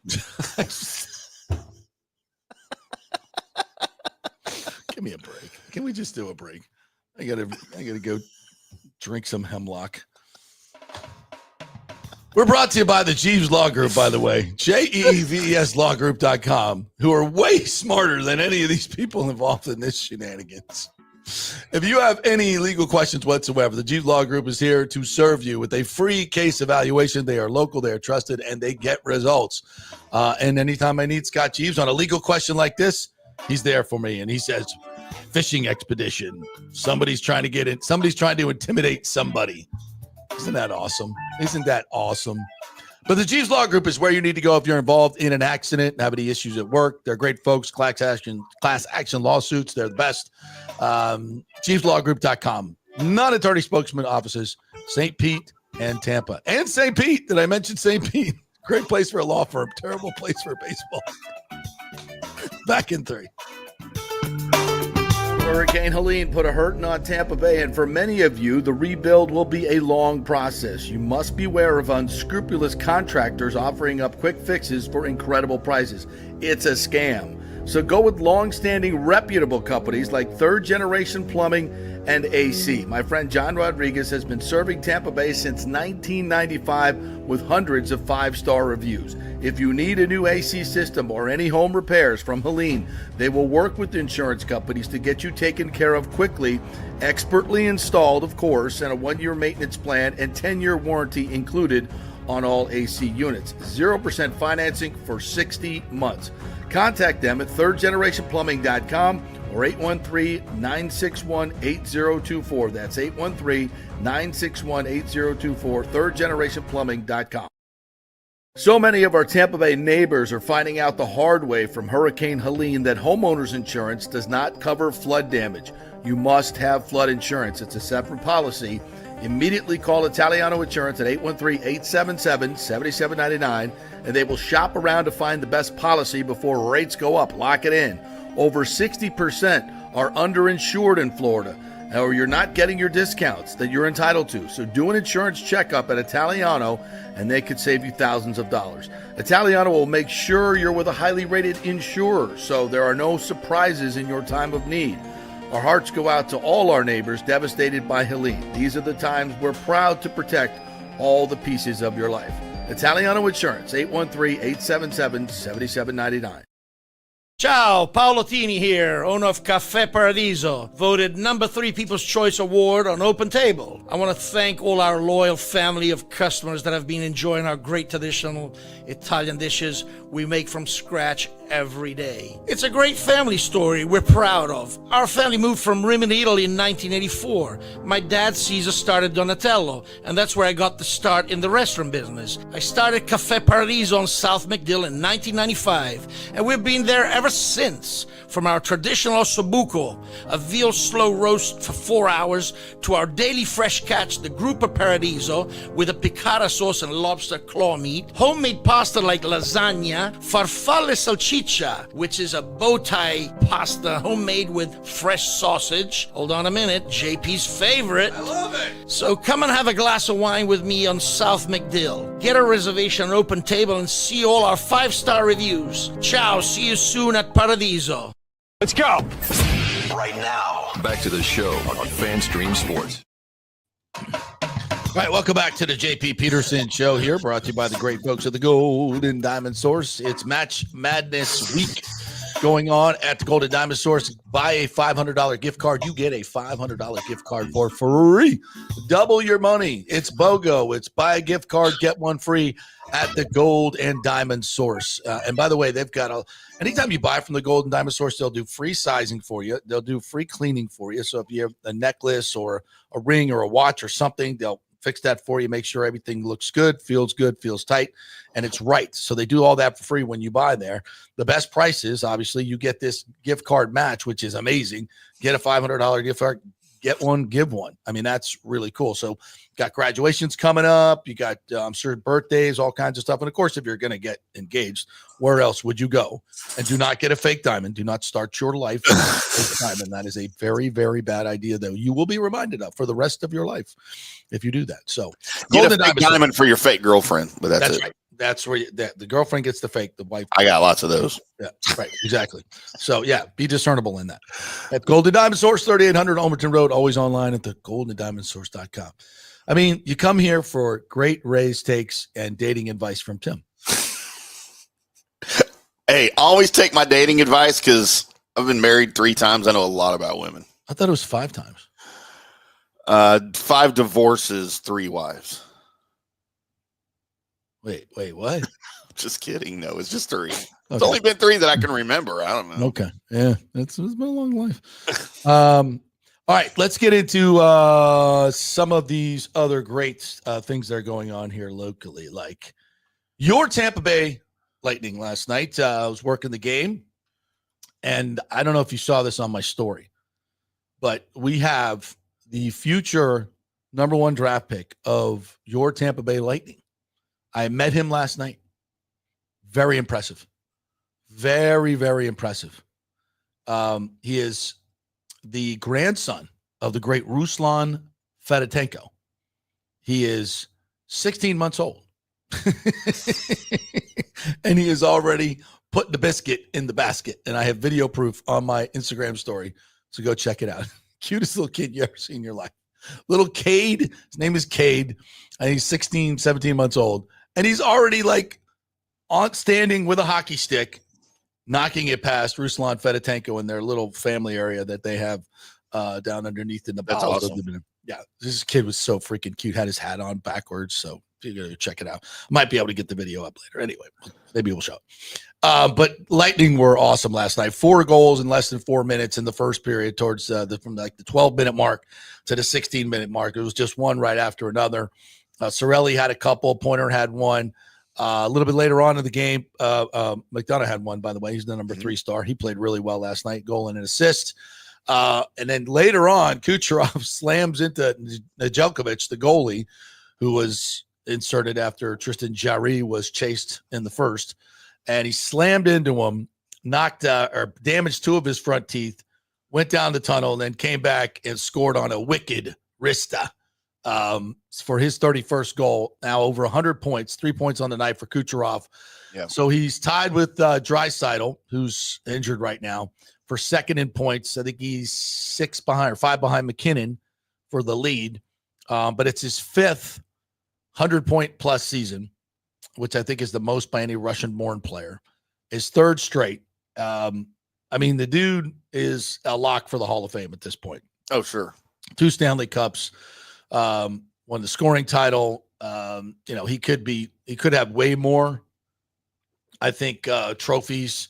[SPEAKER 4] Give me a break. Can we just do a break? I gotta go drink some hemlock. We're brought to you by the Jeeves Law Group, by the way. JEVSLawGroup.com, who are way smarter than any of these people involved in this shenanigans. If you have any legal questions whatsoever, the Jeeves Law Group is here to serve you with a free case evaluation. They are local, they are trusted, and they get results. And anytime I need Scott Jeeves on a legal question like this, he's there for me. And he says, fishing expedition. Somebody's trying to get in. Somebody's trying to intimidate somebody. Isn't that awesome? Isn't that awesome? But the Jeeves Law Group is where you need to go if you're involved in an accident and have any issues at work. They're great folks. Class action lawsuits. They're the best. JeevesLawGroup.com. Non-attorney spokesman offices, St. Pete and Tampa. And St. Pete. Did I mention St. Pete? Great place for a law firm. Terrible place for baseball. Back in 3. Hurricane Helene put a hurting on Tampa Bay, and for many of you, the rebuild will be a long process. You must beware of unscrupulous contractors offering up quick fixes for incredible prices. It's a scam. So go with long-standing, reputable companies like Third Generation Plumbing and AC. My friend John Rodriguez has been serving Tampa Bay since 1995 with hundreds of 5-star reviews. If you need a new AC system or any home repairs from Helene, they will work with insurance companies to get you taken care of quickly, expertly installed, of course, and a 1-year maintenance plan and 10-year warranty included on all AC units. 0% financing for 60 months. Contact them at thirdgenerationplumbing.com or 813-961-8024. That's 813-961-8024, thirdgenerationplumbing.com. So many of our Tampa Bay neighbors are finding out the hard way from Hurricane Helene that homeowners insurance does not cover flood damage. You must have flood insurance. It's a separate policy. Immediately call Italiano Insurance at 813-877-7799, and they will shop around to find the best policy before rates go up. Lock it in. Over 60% are underinsured in Florida, or you're not getting your discounts that you're entitled to. So do an insurance checkup at Italiano, and they could save you thousands of dollars. Italiano will make sure you're with a highly rated insurer, so there are no surprises in your time of need. Our hearts go out to all our neighbors devastated by Helene. These are the times we're proud to protect all the pieces of your life. Italiano Insurance, 813-877-7799.
[SPEAKER 6] Ciao, Paolo Tini here, owner of Caffè Paradiso, voted number 3 People's Choice Award on Open Table. I want to thank all our loyal family of customers that have been enjoying our great traditional Italian dishes we make from scratch every day. It's a great family story we're proud of. Our family moved from Rimini, Italy in 1984. My dad, Caesar, started Donatello, and that's where I got the start in the restaurant business. I started Caffè Paradiso on South McDill in 1995, and we've been there ever since. From our traditional ossobuco, a veal slow roast for 4 hours, to our daily fresh catch, the Gruppo Paradiso, with a piccata sauce and lobster claw meat, homemade pasta like lasagna, farfalle salchicha, which is a bow tie pasta homemade with fresh sausage. Hold on a minute, JP's favorite. I love it. So come and have a glass of wine with me on South McDill. Get a reservation on Open Table and see all our 5-star reviews. Ciao, see you soon at Paradiso.
[SPEAKER 3] Let's go.
[SPEAKER 1] Right now, back to the show on FanStream Sports.
[SPEAKER 4] All right, welcome back to the JP Peterson Show here, brought to you by the great folks at the Golden Diamond Source. It's Match Madness Week going on at the Golden Diamond Source. Buy a $500 gift card. You get a $500 gift card for free. Double your money. It's BOGO. It's buy a gift card, get one free at the Gold and Diamond Source. And by the way, they've got anytime you buy from the Gold and Diamond Source, they'll do free sizing for you. They'll do free cleaning for you. So if you have a necklace or a ring or a watch or something, they'll fix that for you, make sure everything looks good, feels tight, and it's right. So they do all that for free when you buy there. The best prices, obviously, you get this gift card match, which is amazing. Get a $500 gift card, get one, give one. I mean, that's really cool. So got graduations coming up. You got, I'm sure, birthdays, all kinds of stuff. And of course, if you're going to get engaged, where else would you go? And do not get a fake diamond. Do not start your life with a fake diamond. That is a very, very bad idea that you will be reminded of for the rest of your life if you do that. So
[SPEAKER 5] get a fake diamond for your fake girlfriend, but that's it.
[SPEAKER 4] Right. That's where the girlfriend gets the fake, the wife.
[SPEAKER 5] I got lots of those.
[SPEAKER 4] Yeah, right. Exactly. So yeah, be discernible in that. At Golden Diamond Source, 3800 Almerton Road, always online at the goldendiamondsource.com. I mean, you come here for great Rays takes and dating advice from Tim.
[SPEAKER 5] Hey, always take my dating advice because I've been married 3 times. I know a lot about women.
[SPEAKER 4] I thought it was 5 times.
[SPEAKER 5] 5 divorces, 3 wives.
[SPEAKER 4] Wait, what?
[SPEAKER 5] Just kidding. No, it's just 3.
[SPEAKER 4] Okay.
[SPEAKER 5] It's only been 3 that I can remember. I don't know.
[SPEAKER 4] Okay. Yeah, it's been a long life. All right, let's get into some of these other great things that are going on here locally. Like your Tampa Bay Lightning last night. I was working the game, and I don't know if you saw this on my story, but we have the future number 1 draft pick of your Tampa Bay Lightning. I met him last night. Very impressive. Very, very impressive. He is the grandson of the great Ruslan Fedotenko. He is 16 months old. And he is already putting the biscuit in the basket. And I have video proof on my Instagram story. So go check it out. Cutest little kid you ever seen in your life. Little Cade. His name is Cade. And he's 16, 17 months old. And he's already like standing with a hockey stick, knocking it past Ruslan Fedotenko in their little family area that they have down underneath in the
[SPEAKER 5] That's
[SPEAKER 4] bowels
[SPEAKER 5] awesome.
[SPEAKER 4] of the. Yeah, this kid was so freaking cute. Had his hat on backwards, so you gotta check it out. Might be able to get the video up later. Anyway, maybe we'll show it. But Lightning were awesome last night. 4 goals in less than 4 minutes in the first period, towards from like the 12-minute mark to the 16-minute mark. It was just one right after another. Cirelli had a couple. Pointer had one. A little bit later on in the game, McDonough had one, by the way. He's the number 3 star. He played really well last night, goal and an assist. And then later on, Kucherov slams into Nedeljkovic, the goalie, who was inserted after Tristan Jarry was chased in the first. And he slammed into him, knocked or damaged 2 of his front teeth, went down the tunnel, and then came back and scored on a wicked wrista for his 31st goal. Now over 100 points, 3 points on the night for Kucherov.
[SPEAKER 5] Yeah.
[SPEAKER 4] So he's tied with Draisaitl, who's injured right now, for second in points. I think he's 5 behind McKinnon for the lead. But it's his 5th 100-point plus season, which I think is the most by any Russian-born player. His 3rd straight. I mean, the dude is a lock for the Hall of Fame at this point.
[SPEAKER 5] Oh, sure.
[SPEAKER 4] 2 Stanley Cups, won the scoring title. He could have way more, I think, trophies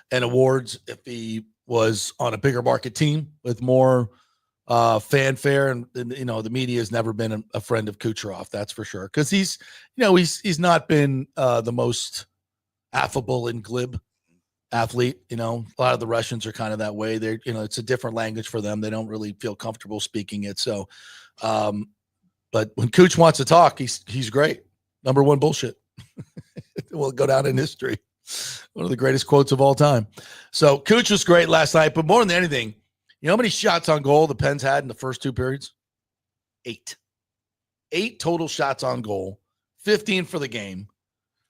[SPEAKER 4] and awards if he was on a bigger market team with more fanfare. And the media has never been a friend of Kucherov, that's for sure. Because he's not been the most affable and glib athlete. A lot of the Russians are kind of that way. They're, it's a different language for them. They don't really feel comfortable speaking it. So, but when Kuch wants to talk, he's great. Number 1 bullshit. Will go down in history. One of the greatest quotes of all time. So Kuch was great last night, but more than anything, you know how many shots on goal the Pens had in the first 2 periods? 8. 8 total shots on goal, 15 for the game.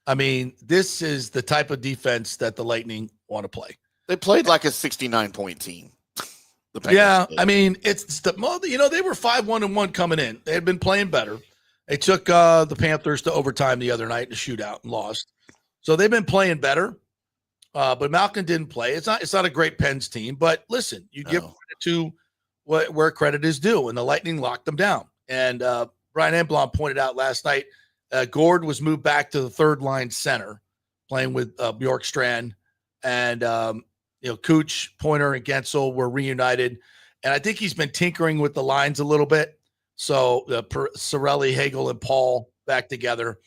[SPEAKER 4] I mean, this is the type of defense that the Lightning want to play.
[SPEAKER 5] They played like a 69-point team.
[SPEAKER 4] Yeah, I mean, they were 5-1-1 coming in. They had been playing better. They took the Panthers to overtime the other night in a shootout and lost. So they've been playing better. But Malkin didn't play. It's not a great Pens team, but listen, you give credit to where credit is due, and the Lightning locked them down. And Brian Emblom pointed out last night, Gord was moved back to the 3rd line center, playing with Bjorkstrand, and Kuch, Pointer, and Gensel were reunited. And I think he's been tinkering with the lines a little bit. So Cirelli, Hagel, and Paul back together.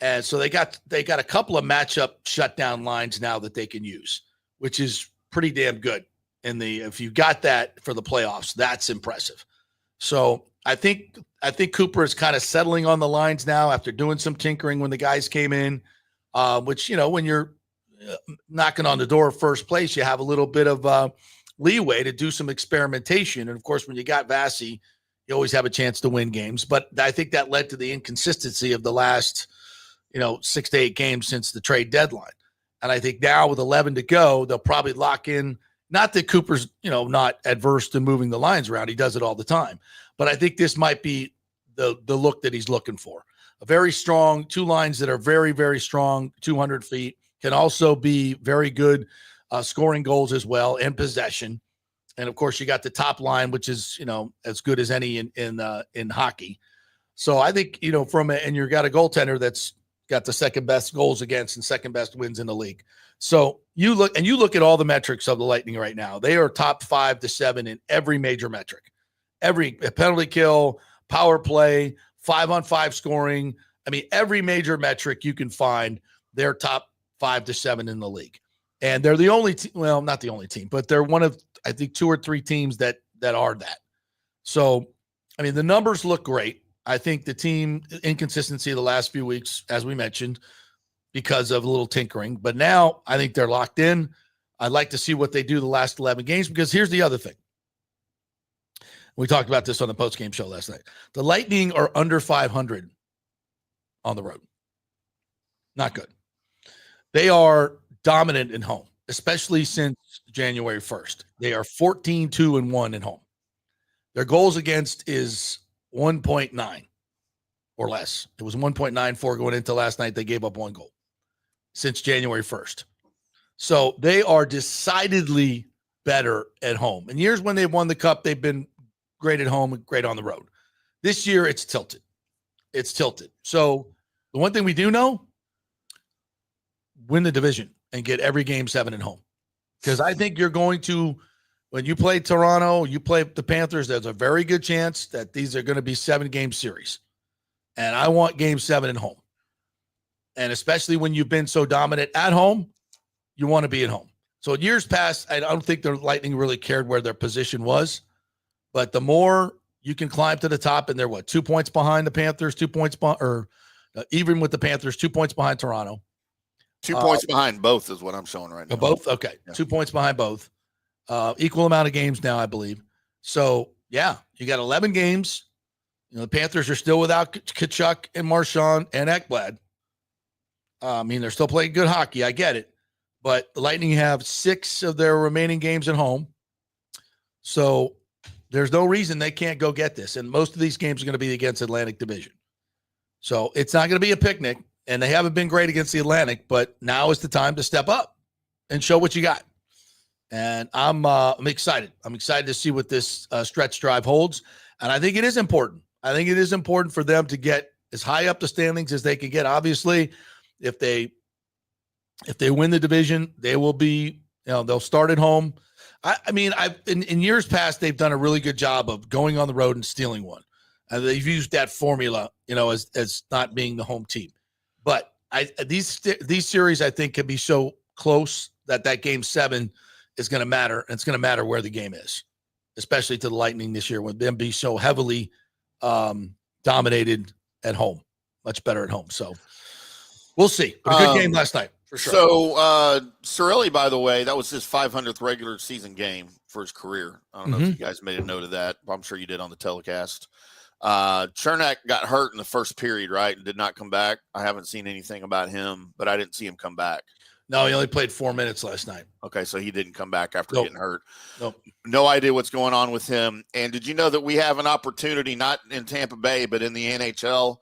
[SPEAKER 4] And so they got a couple of matchup shutdown lines now that they can use, which is pretty damn good. If you got that for the playoffs, that's impressive. So I think Cooper is kind of settling on the lines now after doing some tinkering when the guys came in, which, when you're knocking on the door of first place, you have a little bit of leeway to do some experimentation. And of course, when you got Vasi, you always have a chance to win games. But I think that led to the inconsistency of the last 6 to 8 games since the trade deadline. And I think now with 11 to go, they'll probably lock in. Not that Cooper's, not adverse to moving the lines around. He does it all the time. But I think this might be the look that he's looking for. A very strong 2 lines that are very, very strong, 200 feet, can also be very good scoring goals as well and possession. And of course, you got the top line, which is, as good as any in hockey. So I think, and you got a goaltender that's got the second best goals against and second best wins in the league. So you look at all the metrics of the Lightning right now. They are top 5 to 7 in every major metric, every penalty kill, power play, 5-on-5 scoring. I mean, every major metric you can find, they're top 5 to 7 in the league. And they're the only not the only team, but they're one of, I think, 2 or 3 teams that are that. So, I mean, the numbers look great. I think the team inconsistency the last few weeks, as we mentioned, because of a little tinkering. But now I think they're locked in. I'd like to see what they do the last 11 games, because here's the other thing. We talked about this on the postgame show last night. The Lightning are under 500 on the road. Not good. They are dominant in home, especially since January 1st. They are 14-2-1 at home. Their goals against is 1.9 or less. It was 1.94 going into last night. They gave up 1 goal since January 1st. So they are decidedly better at home. In years when they've won the cup, they've been great at home and great on the road. This year, it's tilted. It's tilted. So the one thing we do know, win the division and get every game 7 at home. Because I think you're going to, when you play Toronto, you play the Panthers, there's a very good chance that these are going to be 7-game series. And I want game 7 at home. And especially when you've been so dominant at home, you want to be at home. So in years past, I don't think the Lightning really cared where their position was. But the more you can climb to the top, and they're 2 points behind the Panthers, 2 points even with the Panthers, 2 points behind Toronto.
[SPEAKER 5] 2 points behind both is what I'm showing right now.
[SPEAKER 4] Both? Okay. Yeah. 2 points behind both. Equal amount of games now, I believe. So, yeah, you got 11 games. The Panthers are still without Tkachuk and Marchand and Ekblad. They're still playing good hockey. I get it. But the Lightning have 6 of their remaining games at home. So there's no reason they can't go get this. And most of these games are going to be against Atlantic Division. So it's not going to be a picnic. And they haven't been great against the Atlantic, but now is the time to step up and show what you got. And I'm excited. I'm excited to see what this stretch drive holds. And I think it is important. I think it is important for them to get as high up the standings as they can get. Obviously, if they win the division, they will be, they'll start at home. In years past, they've done a really good job of going on the road and stealing one. And they've used that formula, as not being the home team. But these series, I think, can be so close that game 7 is going to matter. And it's going to matter where the game is, especially to the Lightning this year, with them be so heavily dominated at home, much better at home. So we'll see. But a good game last night, for sure.
[SPEAKER 5] So Cirelli, by the way, that was his 500th regular season game for his career. I don't know if you guys made a note of that. I'm sure you did on the telecast. Chernak got hurt in the first period, right, and did not come back. I haven't seen anything about him, but I didn't see him come back.
[SPEAKER 4] No, he only played 4 minutes last night.
[SPEAKER 5] Okay, so he didn't come back after getting hurt.
[SPEAKER 4] Nope.
[SPEAKER 5] No idea what's going on with him. And did you know that we have an opportunity, not in Tampa Bay, but in the NHL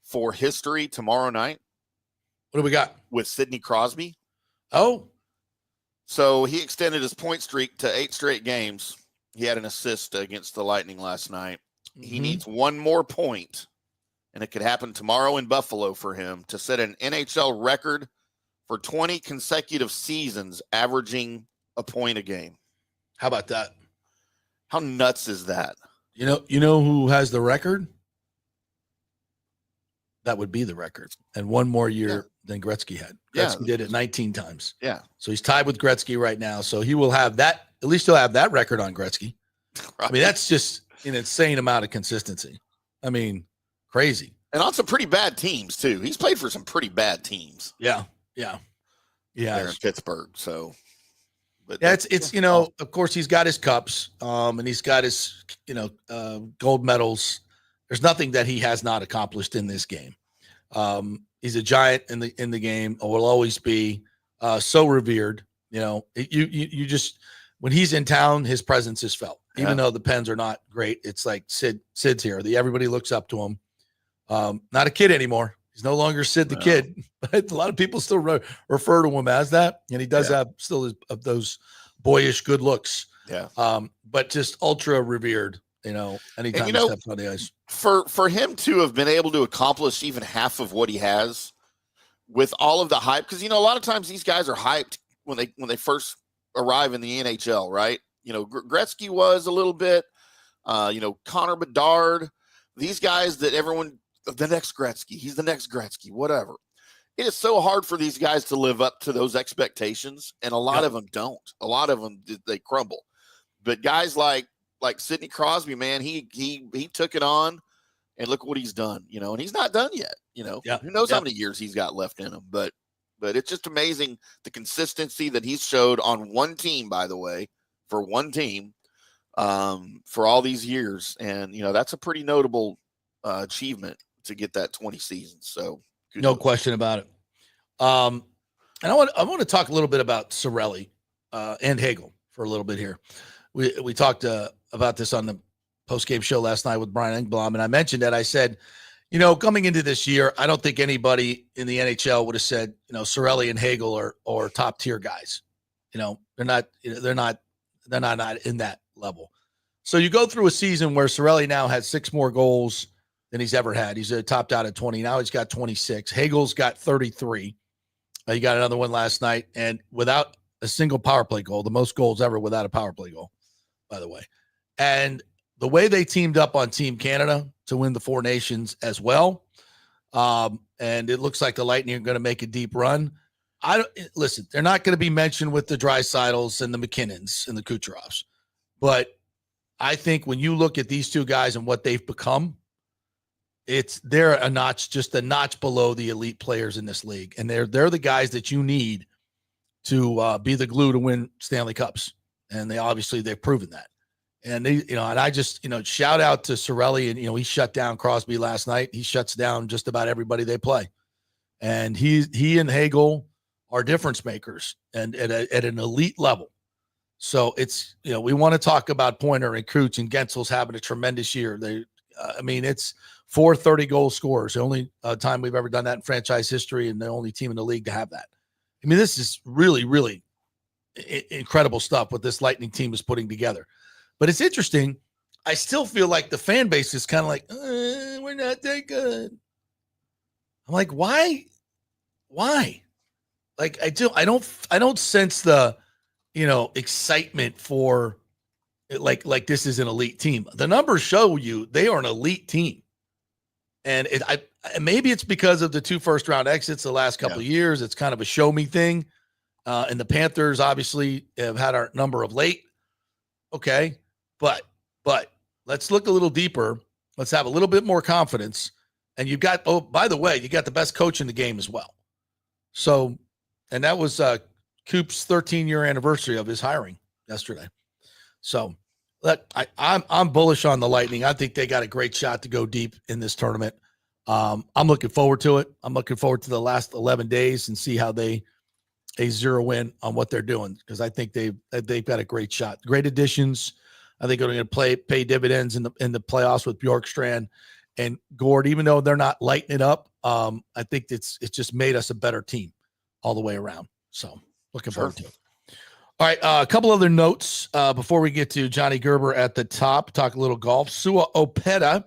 [SPEAKER 5] for history tomorrow night?
[SPEAKER 4] What do we got? With
[SPEAKER 5] Sidney Crosby.
[SPEAKER 4] Oh.
[SPEAKER 5] So he extended his point streak to 8 straight games. He had an assist against the Lightning last night. He needs 1 more point, and it could happen tomorrow in Buffalo for him to set an NHL record for 20 consecutive seasons, averaging a point a game.
[SPEAKER 4] How about that?
[SPEAKER 5] How nuts is that?
[SPEAKER 4] You know who has the record? That would be the record. And 1 more year than Gretzky had. Gretzky did it 19 times.
[SPEAKER 5] Yeah.
[SPEAKER 4] So he's tied with Gretzky right now. So he will have that. At least he'll have that record on Gretzky. Right. That's just an insane amount of consistency. Crazy.
[SPEAKER 5] And on some pretty bad teams, too. He's played for some pretty bad teams.
[SPEAKER 4] Yeah.
[SPEAKER 5] There in Pittsburgh. So, but
[SPEAKER 4] it's of course he's got his cups, and he's got his gold medals. There's nothing that he has not accomplished in this game. He's a giant in the game. Will always be so revered. You just, when he's in town, his presence is felt. Even though the Pens are not great, it's like Sid's here. Everybody looks up to him. Not a kid anymore. He's no longer Sid the Kid, but a lot of people still refer to him as that, and he does have still those boyish good looks.
[SPEAKER 5] Yeah.
[SPEAKER 4] But just ultra revered. Anytime he steps on the ice.
[SPEAKER 5] For him to have been able to accomplish even half of what he has with all of the hype, because a lot of times these guys are hyped when they first arrive in the NHL, right? Gretzky was a little bit, Connor Bedard, these guys that everyone, the next Gretzky, he's the next Gretzky, whatever. It is so hard for these guys to live up to those expectations, and a lot of them don't. A lot of them, they crumble. But guys like Sidney Crosby, man, he took it on, and look what he's done, and he's not done yet, Who knows how many years he's got left in him, but it's just amazing the consistency that he's showed on one team, by the way, for one team, for all these years. And, that's a pretty notable achievement to get that 20 seasons. So
[SPEAKER 4] no question about it. And I want to talk a little bit about Cirelli and Hagel for a little bit here. We talked about this on the post-game show last night with Brian Engblom, and I mentioned that. I said, coming into this year, I don't think anybody in the NHL would have said, Cirelli and Hagel are top tier guys. They're not in that level. So you go through a season where Cirelli now has 6 more goals than he's ever had. He's topped out at 20. Now he's got 26. Hagel's got 33. He got another one last night, and without a single power play goal, the most goals ever without a power play goal, by the way. And the way they teamed up on Team Canada to win the Four Nations as well, and it looks like the Lightning are going to make a deep run. Listen, they're not going to be mentioned with the Dreisaitl's and the McKinnons and the Kucherovs, but I think when you look at these two guys and what they've become, they're just a notch below the elite players in this league, and they're the guys that you need to be the glue to win Stanley Cups, and they've proven that. And and I just, shout out to Cirelli, and he shut down Crosby last night. He shuts down just about everybody they play, and he and Hagel are difference makers and at an elite level. So it's we want to talk about Pointer and Cooch, and Gensel's having a tremendous year. It's 4 30-goal scorers. The only time we've ever done that in franchise history, and the only team in the league to have that. This is really, really incredible stuff what this Lightning team is putting together. But it's interesting. I still feel like the fan base is kind of like, we're not that good. I'm like, why? Like, I don't sense the, excitement for like this is an elite team. The numbers show you they are an elite team. And maybe it's because of the 2 first-round exits the last couple of years. It's kind of a show me thing. And the Panthers obviously have had our number of late. Okay. But let's look a little deeper. Let's have a little bit more confidence. And you got the best coach in the game as well. So, and that was Coop's 13-year anniversary of his hiring yesterday. So I'm bullish on the Lightning. I think they got a great shot to go deep in this tournament. I'm looking forward to it. I'm looking forward to the last 11 days and see how they zero in on what they're doing, because I think they've got a great shot. Great additions. I think they're going to pay dividends in the playoffs with Bjorkstrand and Gord. Even though they're not lighting it up, I think it's just made us a better team all the way around. So looking forward to it. All right, a couple other notes before we get to Johnny Gerber at the top. Talk a little golf. Sua Opeta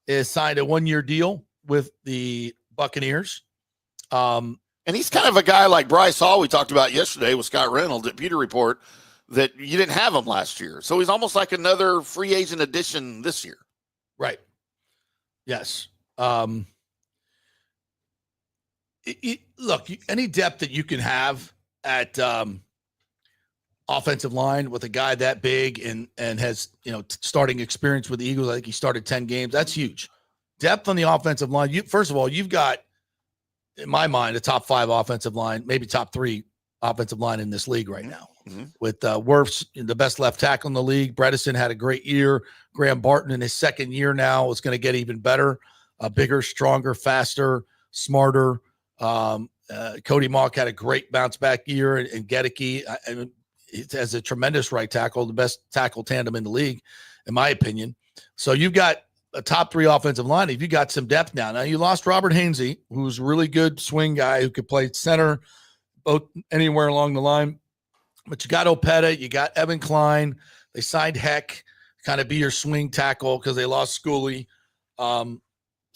[SPEAKER 4] is signed a 1-year deal with the Buccaneers.
[SPEAKER 5] And he's kind of a guy like Bryce Hall we talked about yesterday with Scott Reynolds at Pewter Report, that you didn't have him last year. So he's almost like another free agent addition this year.
[SPEAKER 4] Right. Yes. Look, any depth that you can have at offensive line with a guy that big and has, starting experience with the Eagles. I think he started 10 games. That's huge. Depth on the offensive line. First of all, you've got, in my mind, a top 5 offensive line, maybe top 3 offensive line in this league right now. Mm-hmm. With Wirfs, the best left tackle in the league. Bredesen had a great year. Graham Barton in his second year now is going to get even better, bigger, stronger, faster, smarter. Cody Mauch had a great bounce back year, and Gedeke has a tremendous right tackle, the best tackle tandem in the league, in my opinion. So you've got a top 3 offensive line. If you got some depth now. Now you lost Robert Hainsey, who's a really good swing guy who could play center, both anywhere along the line. But you got Opeta, you got Evan Klein. They signed Heck, kind of be your swing tackle because they lost Schooley. So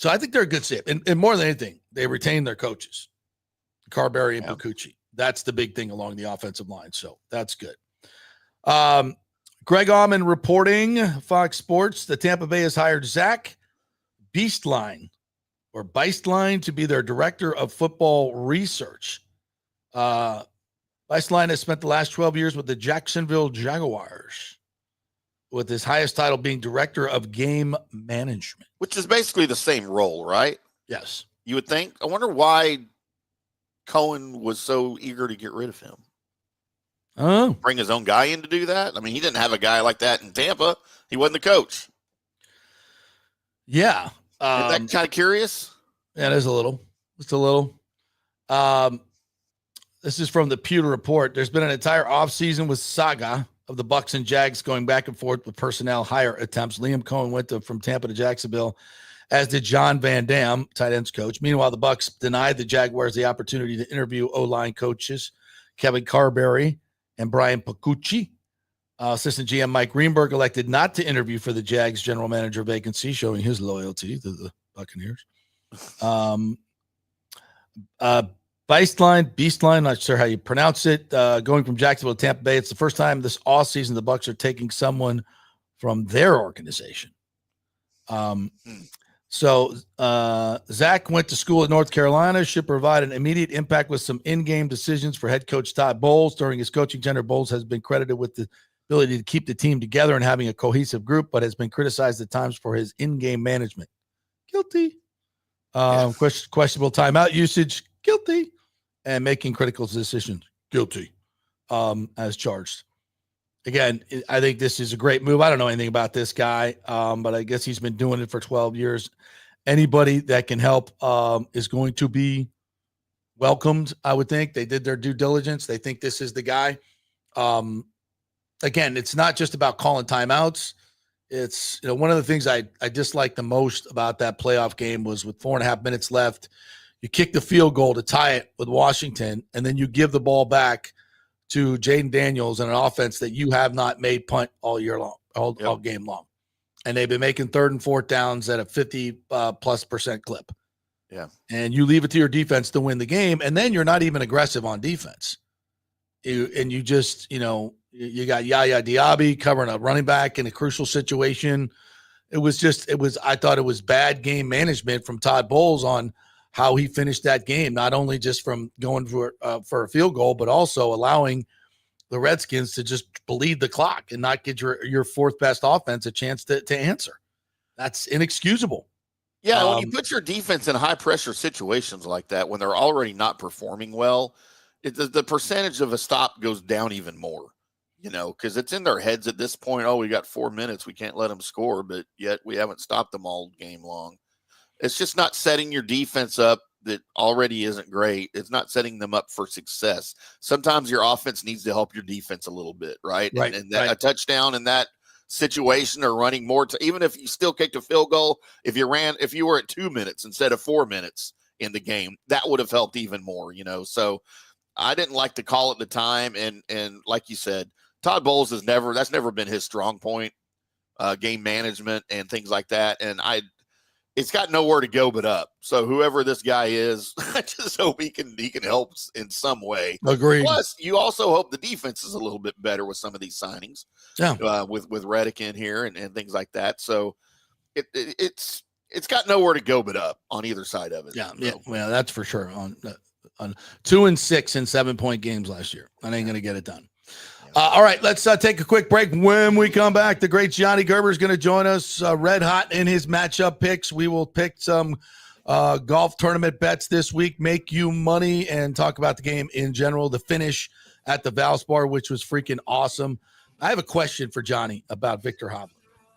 [SPEAKER 4] I think they're a good shape. And more than anything, they retained their coaches, Carberry and Bucucci. That's the big thing along the offensive line. So that's good. Greg Auman reporting, Fox Sports, the Tampa Bay has hired Zach Beistline to be their director of football research. Beistline has spent the last 12 years with the Jacksonville Jaguars, with his highest title being director of game management.
[SPEAKER 5] Which is basically the same role, right?
[SPEAKER 4] Yes.
[SPEAKER 5] You would think. I wonder why Cohen was so eager to get rid of him.
[SPEAKER 4] Oh.
[SPEAKER 5] Bring his own guy in to do that? I mean, he didn't have a guy like that in Tampa. He wasn't the coach.
[SPEAKER 4] Yeah.
[SPEAKER 5] Isn't that kind of curious?
[SPEAKER 4] Yeah, it is a little. It's a little. This is from the Pewter Report. There's been an entire offseason with saga of the Bucs and Jags going back and forth with personnel hire attempts. Liam Cohen went from Tampa to Jacksonville, as did John Van Dam, tight ends coach. Meanwhile, the Bucs denied the Jaguars the opportunity to interview O-line coaches Kevin Carberry and Brian Pacucci. Assistant GM Mike Greenberg elected not to interview for the Jags general manager vacancy, showing his loyalty to the Buccaneers. Beastline, not sure how you pronounce it, going from Jacksonville to Tampa Bay. It's the first time this offseason the Bucs are taking someone from their organization. So Zach went to school at North Carolina, should provide an immediate impact with some in-game decisions for head coach Todd Bowles. During his coaching tenure, Bowles has been credited with the ability to keep the team together and having a cohesive group, but has been criticized at times for his in-game management. Guilty. Questionable timeout usage. Guilty. And making critical decisions. Guilty. As charged. Again, I think this is a great move. I don't know anything about this guy, but I guess he's been doing it for 12 years. Anybody that can help is going to be welcomed, I would think. They did their due diligence. They think this is the guy. Again, it's not just about calling timeouts. It's, one of the things I disliked the most about that playoff game was with 4.5 minutes left, you kick the field goal to tie it with Washington, and then you give the ball back to Jaden Daniels and an offense that you have not made punt all year long, all game long. And they've been making 3rd and 4th downs at a 50+% clip.
[SPEAKER 5] Yeah.
[SPEAKER 4] And you leave it to your defense to win the game, and then you're not even aggressive on defense. You just, you got Yaya Diaby covering a running back in a crucial situation. I thought it was bad game management from Todd Bowles on how he finished that game, not only just from going for a field goal, but also allowing the Redskins to just bleed the clock and not get your 4th best offense a chance to answer. That's inexcusable.
[SPEAKER 5] Yeah, when you put your defense in high pressure situations like that, when they're already not performing well, the percentage of a stop goes down even more, because it's in their heads at this point. Oh, we got 4 minutes. We can't let them score, but yet we haven't stopped them all game long. It's just not setting your defense up that already isn't great. It's not setting them up for success. Sometimes your offense needs to help your defense a little bit, right?
[SPEAKER 4] Right.
[SPEAKER 5] And a touchdown in that situation or running more, even if you still kicked a field goal, if you were at 2 minutes instead of 4 minutes in the game, that would have helped even more, So I didn't like the call at the time. And like you said, Todd Bowles that's never been his strong point, game management and things like that. And it's got nowhere to go but up. So whoever this guy is, I just hope he can help in some way.
[SPEAKER 4] Agreed.
[SPEAKER 5] Plus, you also hope the defense is a little bit better with some of these signings.
[SPEAKER 4] Yeah.
[SPEAKER 5] With Reddick in here and things like that. So it's got nowhere to go but up on either side of it.
[SPEAKER 4] Yeah. Well, that's for sure. On 2-6 in 7-point games last year, I ain't going to get it done. All right, let's take a quick break. When we come back, the great Johnny Gerber is going to join us red hot in his matchup picks. We will pick some golf tournament bets this week, make you money, and talk about the game in general, the finish at the Valspar, which was freaking awesome. I have a question for Johnny about Victor Hovland.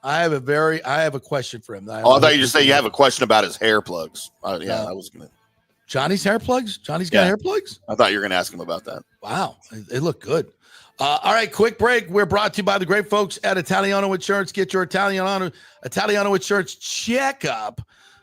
[SPEAKER 4] I have a question for him.
[SPEAKER 5] I thought you just say you have a question about his hair plugs. I was going to.
[SPEAKER 4] Johnny's hair plugs? Johnny's got hair plugs?
[SPEAKER 5] I thought you were going to ask him about that.
[SPEAKER 4] Wow, they look good. All right, quick break. We're brought to you by the great folks at Italiano Insurance. Get your Italiano Insurance checkup.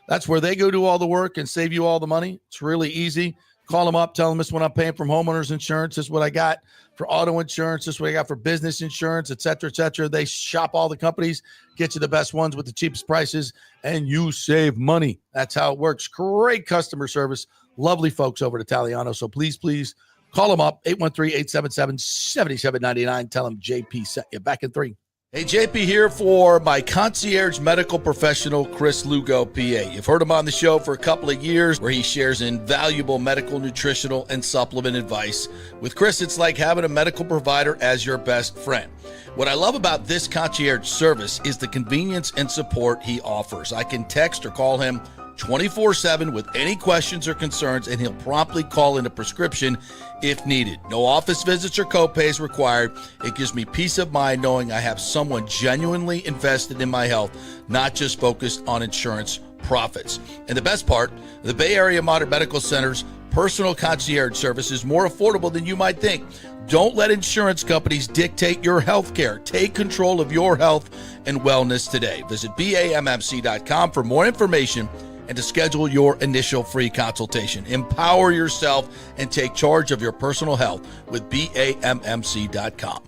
[SPEAKER 4] That's where they go do all the work and save you all the money. It's really easy. Call them up. Tell them this is what I'm paying from homeowners insurance. This is what I got for auto insurance. This is what I got for business insurance, et cetera, et cetera. They shop all the companies, get you the best ones with the cheapest prices, and you save money. That's how it works. Great customer service. Lovely folks over at Italiano. So please, call them up, 813-877-7799. Tell them JP sent you. Back in 3. Hey, JP here for my concierge medical professional, Chris Lugo, PA. You've heard him on the show for a couple of years where he shares invaluable medical, nutritional, and supplement advice. With Chris, it's like having a medical provider as your best friend. What I love about this concierge service is the convenience and support he offers. I can text or call him 24/7 with any questions or concerns, and he'll promptly call in a prescription if needed. No office visits or copays required. It gives me peace of mind knowing I have someone genuinely invested in my health, not just focused on insurance profits. And the best part, the Bay Area Modern Medical Center's personal concierge service is more affordable than you might think. Don't let insurance companies dictate your health care. Take control of your health and wellness today. Visit BAMMC.com for more information and to schedule your initial free consultation. Empower yourself and take charge of your personal health with BAMMC.com.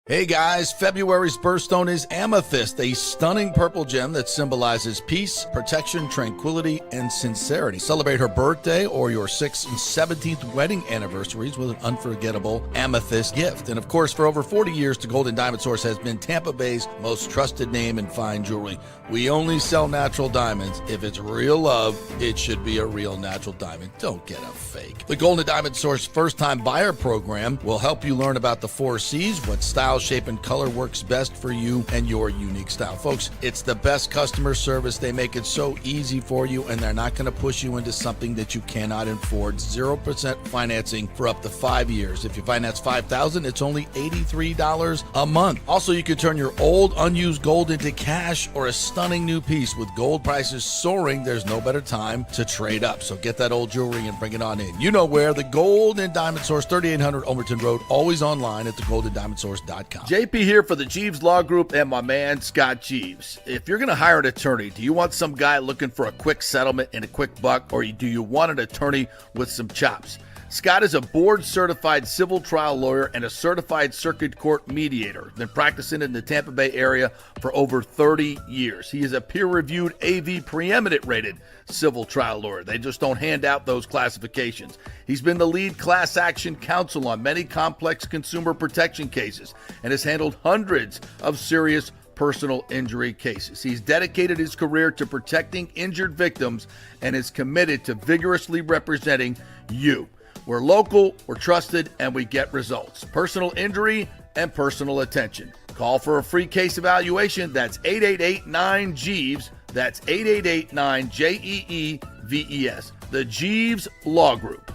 [SPEAKER 4] Hey guys, February's birthstone is amethyst, a stunning purple gem that symbolizes peace, protection, tranquility, and sincerity. Celebrate her birthday or your 6th and 17th wedding anniversaries with an unforgettable amethyst gift. And of course, for over 40 years, the Gold and Diamond Source has been Tampa Bay's most trusted name in fine jewelry. We only sell natural diamonds. If it's real love, it should be a real natural diamond. Don't get a fake. The Gold and Diamond Source first-time buyer program will help you learn about the 4 C's, what style, shape, and color works best for you and your unique style. Folks, it's the best customer service. They make it so easy for you, and they're not going to push you into something that you cannot afford. 0% financing for up to 5 years. If you finance $5,000, it's only $83 a month. Also, you can turn your old, unused gold into cash or a stunning new piece. With gold prices soaring, there's no better time to trade up. So get that old jewelry and bring it on in. You know where, the Gold and Diamond Source, 3800 Omerton Road, always online at thegoldendiamondsource.com. JP here for the Jeeves Law Group and my man Scott Jeeves. If you're going to hire an attorney, do you want some guy looking for a quick settlement and a quick buck, or do you want an attorney with some chops? Scott is a board-certified civil trial lawyer and a certified circuit court mediator. Been practicing in the Tampa Bay area for over 30 years. He is a peer-reviewed AV preeminent rated civil trial lawyer. They just don't hand out those classifications. He's been the lead class action counsel on many complex consumer protection cases and has handled hundreds of serious personal injury cases. He's dedicated his career to protecting injured victims and is committed to vigorously representing you. We're local, we're trusted, and we get results. Personal injury and personal attention. Call for a free case evaluation. That's 888-9-JEEVES. That's 888-9-JEEVES. The Jeeves Law Group.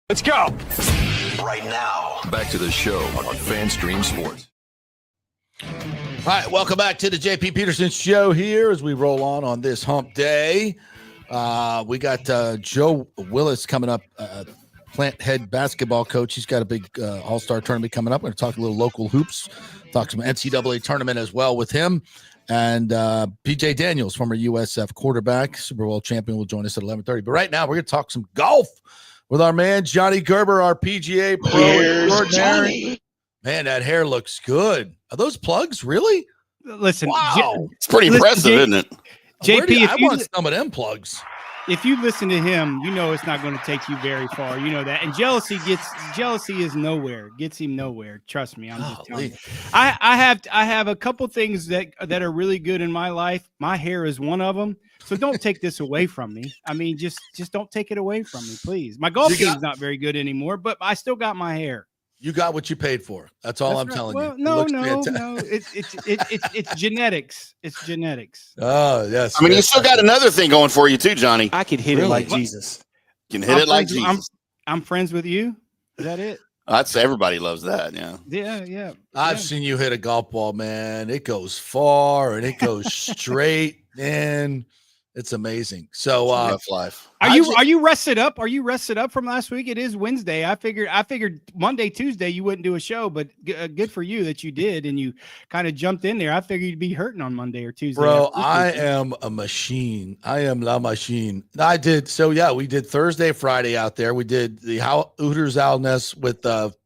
[SPEAKER 3] Let's go.
[SPEAKER 1] Right now, back to the show on FanStream Sports.
[SPEAKER 4] All right, welcome back to the JP Peterson Show here as we roll on this hump day. We got Joe Willis coming up, Plant head basketball coach. He's got a big all-star tournament coming up. We're going to talk a little local hoops, talk some NCAA tournament as well with him. And PJ Daniels, former USF quarterback, Super Bowl champion, will join us at 11:30. But right now, we're going to talk some golf with our man, Johnny Gerber, our PGA pro extraordinary. Man, that hair looks good. Are those plugs, really?
[SPEAKER 7] Listen,
[SPEAKER 4] wow.
[SPEAKER 5] It's pretty impressive, isn't it?
[SPEAKER 7] JP,
[SPEAKER 4] I want some of them plugs.
[SPEAKER 7] If you listen to him, you know it's not going to take you very far. You know that. And jealousy is nowhere. Gets him nowhere. Trust me. I'm just telling you. I have a couple things that are really good in my life. My hair is one of them. So don't take this away from me. I mean, just don't take it away from me, please. My golf game's not very good anymore, but I still got my hair.
[SPEAKER 4] You got what you paid for. That's all I'm telling you.
[SPEAKER 7] No. It's genetics. It's genetics.
[SPEAKER 4] Oh, yes.
[SPEAKER 5] I mean, you still got another thing going for you too, Johnny.
[SPEAKER 8] I could hit it like Jesus.
[SPEAKER 5] You can hit it like Jesus.
[SPEAKER 7] I'm friends with you. Is that it?
[SPEAKER 5] I'd say everybody loves that. Yeah.
[SPEAKER 7] Yeah.
[SPEAKER 4] I've seen you hit a golf ball, man. It goes far and it goes straight in. It's amazing. So,
[SPEAKER 5] rough life.
[SPEAKER 7] Are you rested up? Are you rested up from last week? It is Wednesday. I figured Monday, Tuesday you wouldn't do a show, but good for you that you did and you kind of jumped in there. I figured you'd be hurting on Monday or Tuesday.
[SPEAKER 4] Bro, I am a machine. I am la machine. I did. So yeah, we did Thursday, Friday out there. We did the Hooters Alness with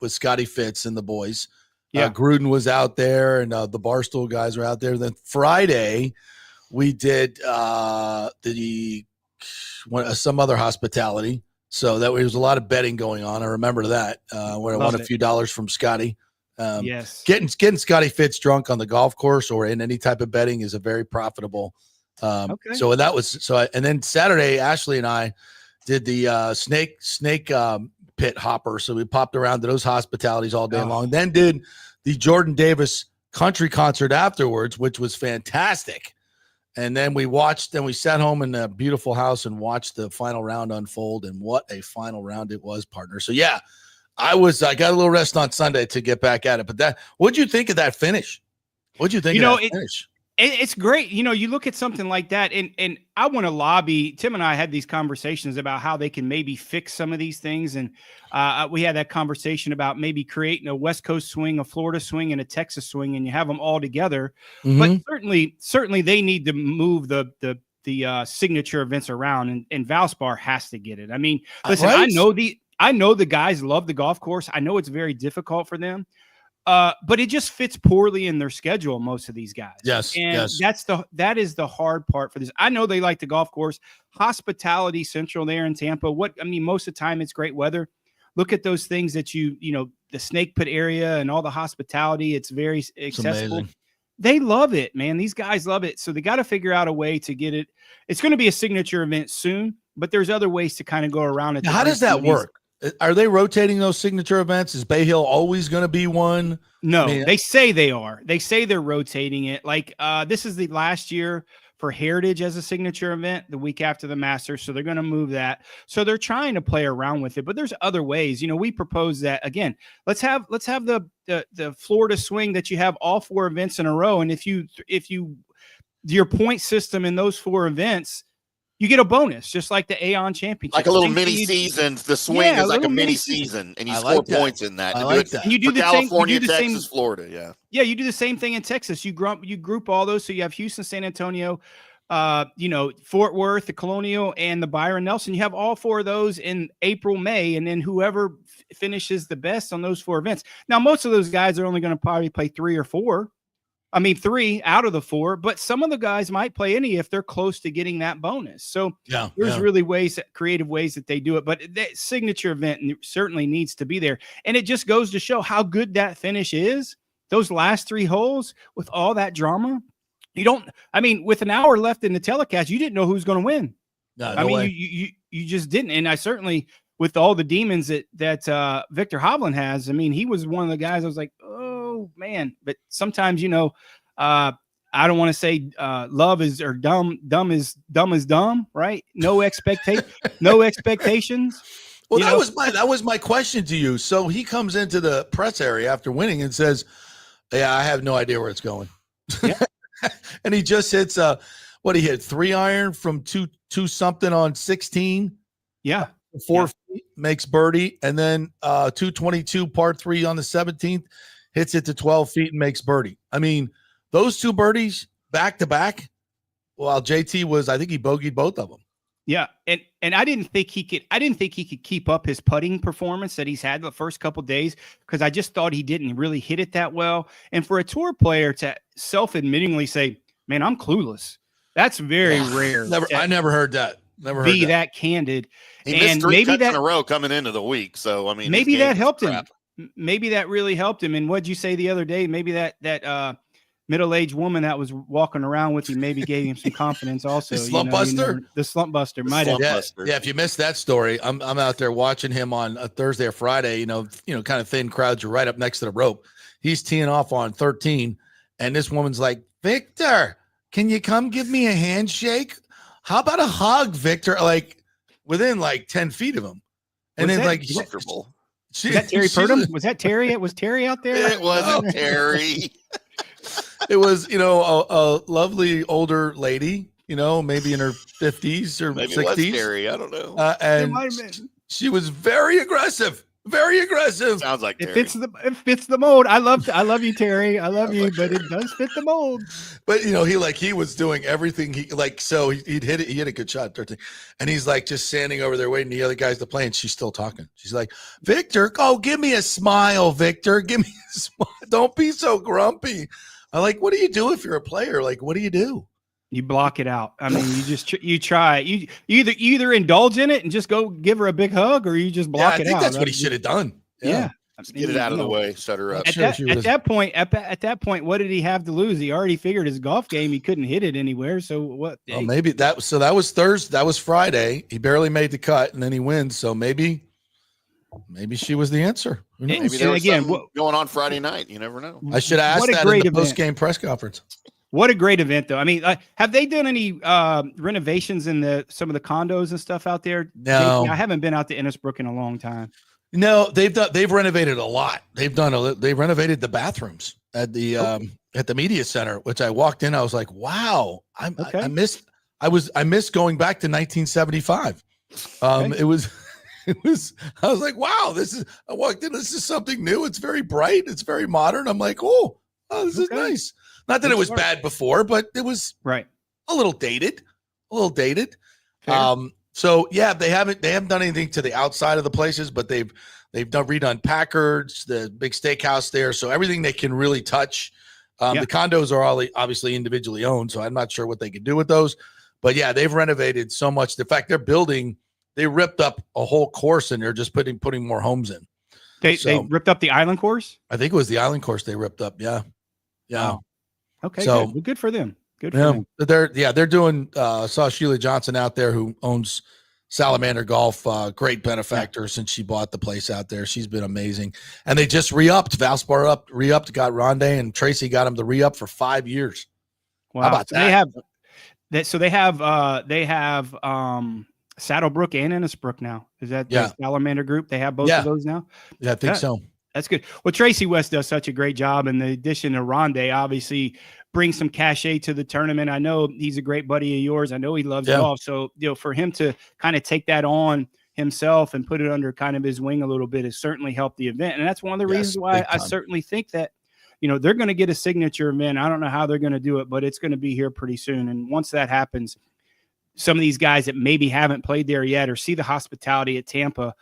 [SPEAKER 4] Scotty Fitz and the boys. Yeah, Gruden was out there and the Barstool guys were out there. Then Friday, we did some other hospitality. So that was a lot of betting going on. I remember that where I won a few dollars from Scotty.
[SPEAKER 7] Yes.
[SPEAKER 4] Getting Scotty Fitz drunk on the golf course or in any type of betting is a very profitable. Okay. So that was and then Saturday, Ashley and I did the snake pit hopper. So we popped around to those hospitalities all day long. Then did the Jordan Davis country concert afterwards, which was fantastic. And then we sat home in a beautiful house and watched the final round unfold. And what a final round it was, partner. So yeah, I got a little rest on Sunday to get back at it. But what'd you think of that finish? What'd you think of that finish?
[SPEAKER 7] It's great. You know, you look at something like that, and I want to lobby. Tim and I had these conversations about how they can maybe fix some of these things. And we had that conversation about maybe creating a West Coast swing, a Florida swing, and a Texas swing, and you have them all together. But certainly they need to move the signature events around, and Valspar has to get it. I mean, listen,
[SPEAKER 4] Right?
[SPEAKER 7] I know the guys love the golf course. I know it's very difficult for them. But it just fits poorly in their schedule, most of these guys.
[SPEAKER 4] Yes,
[SPEAKER 7] and
[SPEAKER 4] yes.
[SPEAKER 7] that is the hard part for this. I know they like the golf course, hospitality central there in Tampa. Most of the time it's great weather. Look at those things that the snake pit area and all the hospitality. It's very accessible.
[SPEAKER 4] Amazing.
[SPEAKER 7] They love it, man. These guys love it. So they got to figure out a way to get it. It's going to be a signature event soon, but there's other ways to kind of go around it.
[SPEAKER 4] Now, how does that work? Are they rotating those signature events? Is Bay Hill always going to be one?
[SPEAKER 7] No, they say they are. They say they're rotating it. Like this is the last year for Heritage as a signature event, the week after the Masters. So they're going to move that. So they're trying to play around with it, but there's other ways. We propose that again. Let's have the Florida swing that you have all 4 events in a row, and if your point system in those 4 events, you get a bonus, just like the Aon Championship.
[SPEAKER 5] Like a little mini season. The swing is like a mini season, and you score points in that.
[SPEAKER 4] I like that.
[SPEAKER 7] And you do the
[SPEAKER 5] California,
[SPEAKER 7] same.
[SPEAKER 5] Texas, Florida. Yeah.
[SPEAKER 7] Yeah, you do the same thing in Texas. You group all those. So you have Houston, San Antonio, Fort Worth, the Colonial, and the Byron Nelson. You have all 4 of those in April, May, and then whoever finishes the best on those 4 events. Now, most of those guys are only going to probably play 3 or 4. 3 out of the 4, but some of the guys might play any if they're close to getting that bonus. So there's really creative ways that they do it, but that signature event certainly needs to be there. And it just goes to show how good that finish is. Those last 3 holes with all that drama, with an hour left in the telecast, you didn't know who's going to win.
[SPEAKER 4] No way.
[SPEAKER 7] You just didn't. And I certainly, with all the demons that Victor Hovland has, he was one of the guys I was like, oh man. But sometimes, I don't want to say love is or dumb is dumb, right? No expectations.
[SPEAKER 4] Well, that was my question to you. So he comes into the press area after winning and says, "Yeah, I have no idea where it's going."
[SPEAKER 7] Yeah.
[SPEAKER 4] And he just hits he hit 3 iron from two something on 16.
[SPEAKER 7] Yeah.
[SPEAKER 4] 4 feet, makes birdie, and then 222 par 3 on the 17th, hits it to 12 feet and makes birdie. Those 2 birdies back to back. While JT I think he bogeyed both of them.
[SPEAKER 7] Yeah, and I didn't think he could keep up his putting performance that he's had the first couple of days, because I just thought he didn't really hit it that well. And for a tour player to self-admittingly say, "Man, I'm clueless," that's very rare.
[SPEAKER 4] I never heard that. Never
[SPEAKER 7] be that candid.
[SPEAKER 5] He missed 3 cuts in a row coming into the week. So
[SPEAKER 7] maybe that helped him. Maybe that really helped him. And what'd you say the other day? Maybe that middle-aged woman that was walking around with him maybe gave him some confidence also.
[SPEAKER 4] The slump buster?
[SPEAKER 7] The slump buster might have.
[SPEAKER 4] Yeah, if you missed that story, I'm out there watching him on a Thursday or Friday, kind of thin crowds. You're right up next to the rope. He's teeing off on 13, and this woman's like, "Victor, can you come give me a handshake? How about a hug, Victor?" Like within 10 feet of him. And then
[SPEAKER 5] comfortable.
[SPEAKER 7] Was that Terry Purdom? Was that Terry? Was Terry out there?
[SPEAKER 5] It wasn't Terry.
[SPEAKER 4] It was, a lovely older lady, maybe in her 50s or
[SPEAKER 5] maybe
[SPEAKER 4] 60s.
[SPEAKER 5] It was Terry. I don't know.
[SPEAKER 4] And she was very aggressive. Very aggressive.
[SPEAKER 5] Sounds like Terry.
[SPEAKER 7] It fits the mold. I love you, Terry. I love you, but it does fit the mold.
[SPEAKER 4] But he was doing everything so he'd hit it. He hit a good shot, 13, and he's just standing over there waiting the other guys to play, and she's still talking. She's like, "Victor, give me a smile, Victor. Give me a smile. Don't be so grumpy." I'm like, "What do you do if you're a player? What do you do?"
[SPEAKER 7] You block it out. You try. You either indulge in it and just go give her a big hug, or you just block it out.
[SPEAKER 4] I think that's what he should have done.
[SPEAKER 7] Yeah.
[SPEAKER 5] Get it out of the way. Shut her up.
[SPEAKER 7] At that point, what did he have to lose? He already figured his golf game. He couldn't hit it anywhere. So what?
[SPEAKER 4] Well, maybe that was Thursday. That was Friday. He barely made the cut, and then he wins. So maybe she was the answer.
[SPEAKER 5] Maybe there was something going on Friday night. You never know.
[SPEAKER 4] I should have asked that in the post-game press conference.
[SPEAKER 7] What a great event, though. Have they done any renovations in some of the condos and stuff out there?
[SPEAKER 4] No,
[SPEAKER 7] I haven't been out to Innisbrook in a long time.
[SPEAKER 4] No, they've renovated a lot. They've renovated the bathrooms. at the media center, which I walked in. I was like, wow, I missed going back to 1975. It was I was like, wow, I walked in, this is something new. It's very bright. It's very modern. I'm like, oh, this is nice. Not that it was bad before, but it was a little dated. So yeah, they haven't done anything to the outside of the places, but they've redone Packard's, the big steakhouse there. So everything they can really touch. The condos are all obviously individually owned, so I'm not sure what they can do with those. But yeah, they've renovated so much. The fact they ripped up a whole course and they're just putting more homes in.
[SPEAKER 7] They ripped up the island course?
[SPEAKER 4] I think it was the island course they ripped up. Yeah. Yeah.
[SPEAKER 7] Wow. Okay.
[SPEAKER 4] So
[SPEAKER 7] good. Well, good for them. Good for them.
[SPEAKER 4] They're doing saw Sheila Johnson out there, who owns Salamander Golf, great benefactor since she bought the place out there. She's been amazing. And they just re-upped. Valspar re-upped, got Rondé and Tracy got him to re-up for 5 years.
[SPEAKER 7] Wow.
[SPEAKER 4] How about that?
[SPEAKER 7] They have Saddlebrook and Innisbrook now. Is that the Salamander group? They have both of those now?
[SPEAKER 4] Yeah, I think so.
[SPEAKER 7] That's good. Well, Tracy West does such a great job, and the addition of Rondé obviously brings some cachet to the tournament. I know he's a great buddy of yours. I know he loves golf. So, for him to kind of take that on himself and put it under kind of his wing a little bit has certainly helped the event. And that's one of the reasons why I certainly think that, they're going to get a signature event. I don't know how they're going to do it, but it's going to be here pretty soon. And once that happens, some of these guys that maybe haven't played there yet or see the hospitality at Tampa,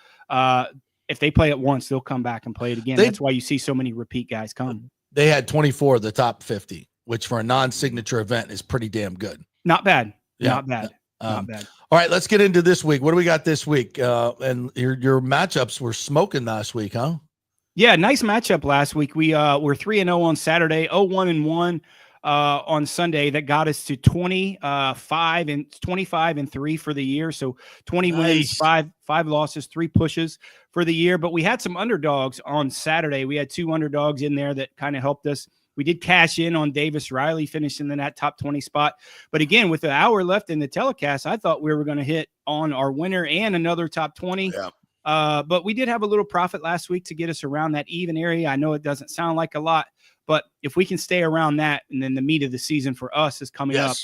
[SPEAKER 7] if they play it once, they'll come back and play it again. That's why you see so many repeat guys come.
[SPEAKER 4] They had 24 of the top 50, which for a non-signature event is pretty damn good.
[SPEAKER 7] Not bad.
[SPEAKER 4] Yeah.
[SPEAKER 7] Not bad. Not bad.
[SPEAKER 4] All right, let's get into this week. What do we got this week? And your matchups were smoking last week, huh?
[SPEAKER 7] Yeah, nice matchup last week. We were 3-0 on Saturday, 0-1-1 on Sunday. That got us to 25 and 3 for the year. So 20 wins, five losses, 3 pushes for the year. But we had some underdogs on Saturday. We had 2 underdogs in there that kind of helped us. We did cash in on Davis Riley, finishing in that top 20 spot. But again, with an hour left in the telecast, I thought we were going to hit on our winner and another top 20. Yeah. But we did have a little profit last week to get us around that even area. I know it doesn't sound like a lot, but if we can stay around that, and then the meat of the season for us is coming up,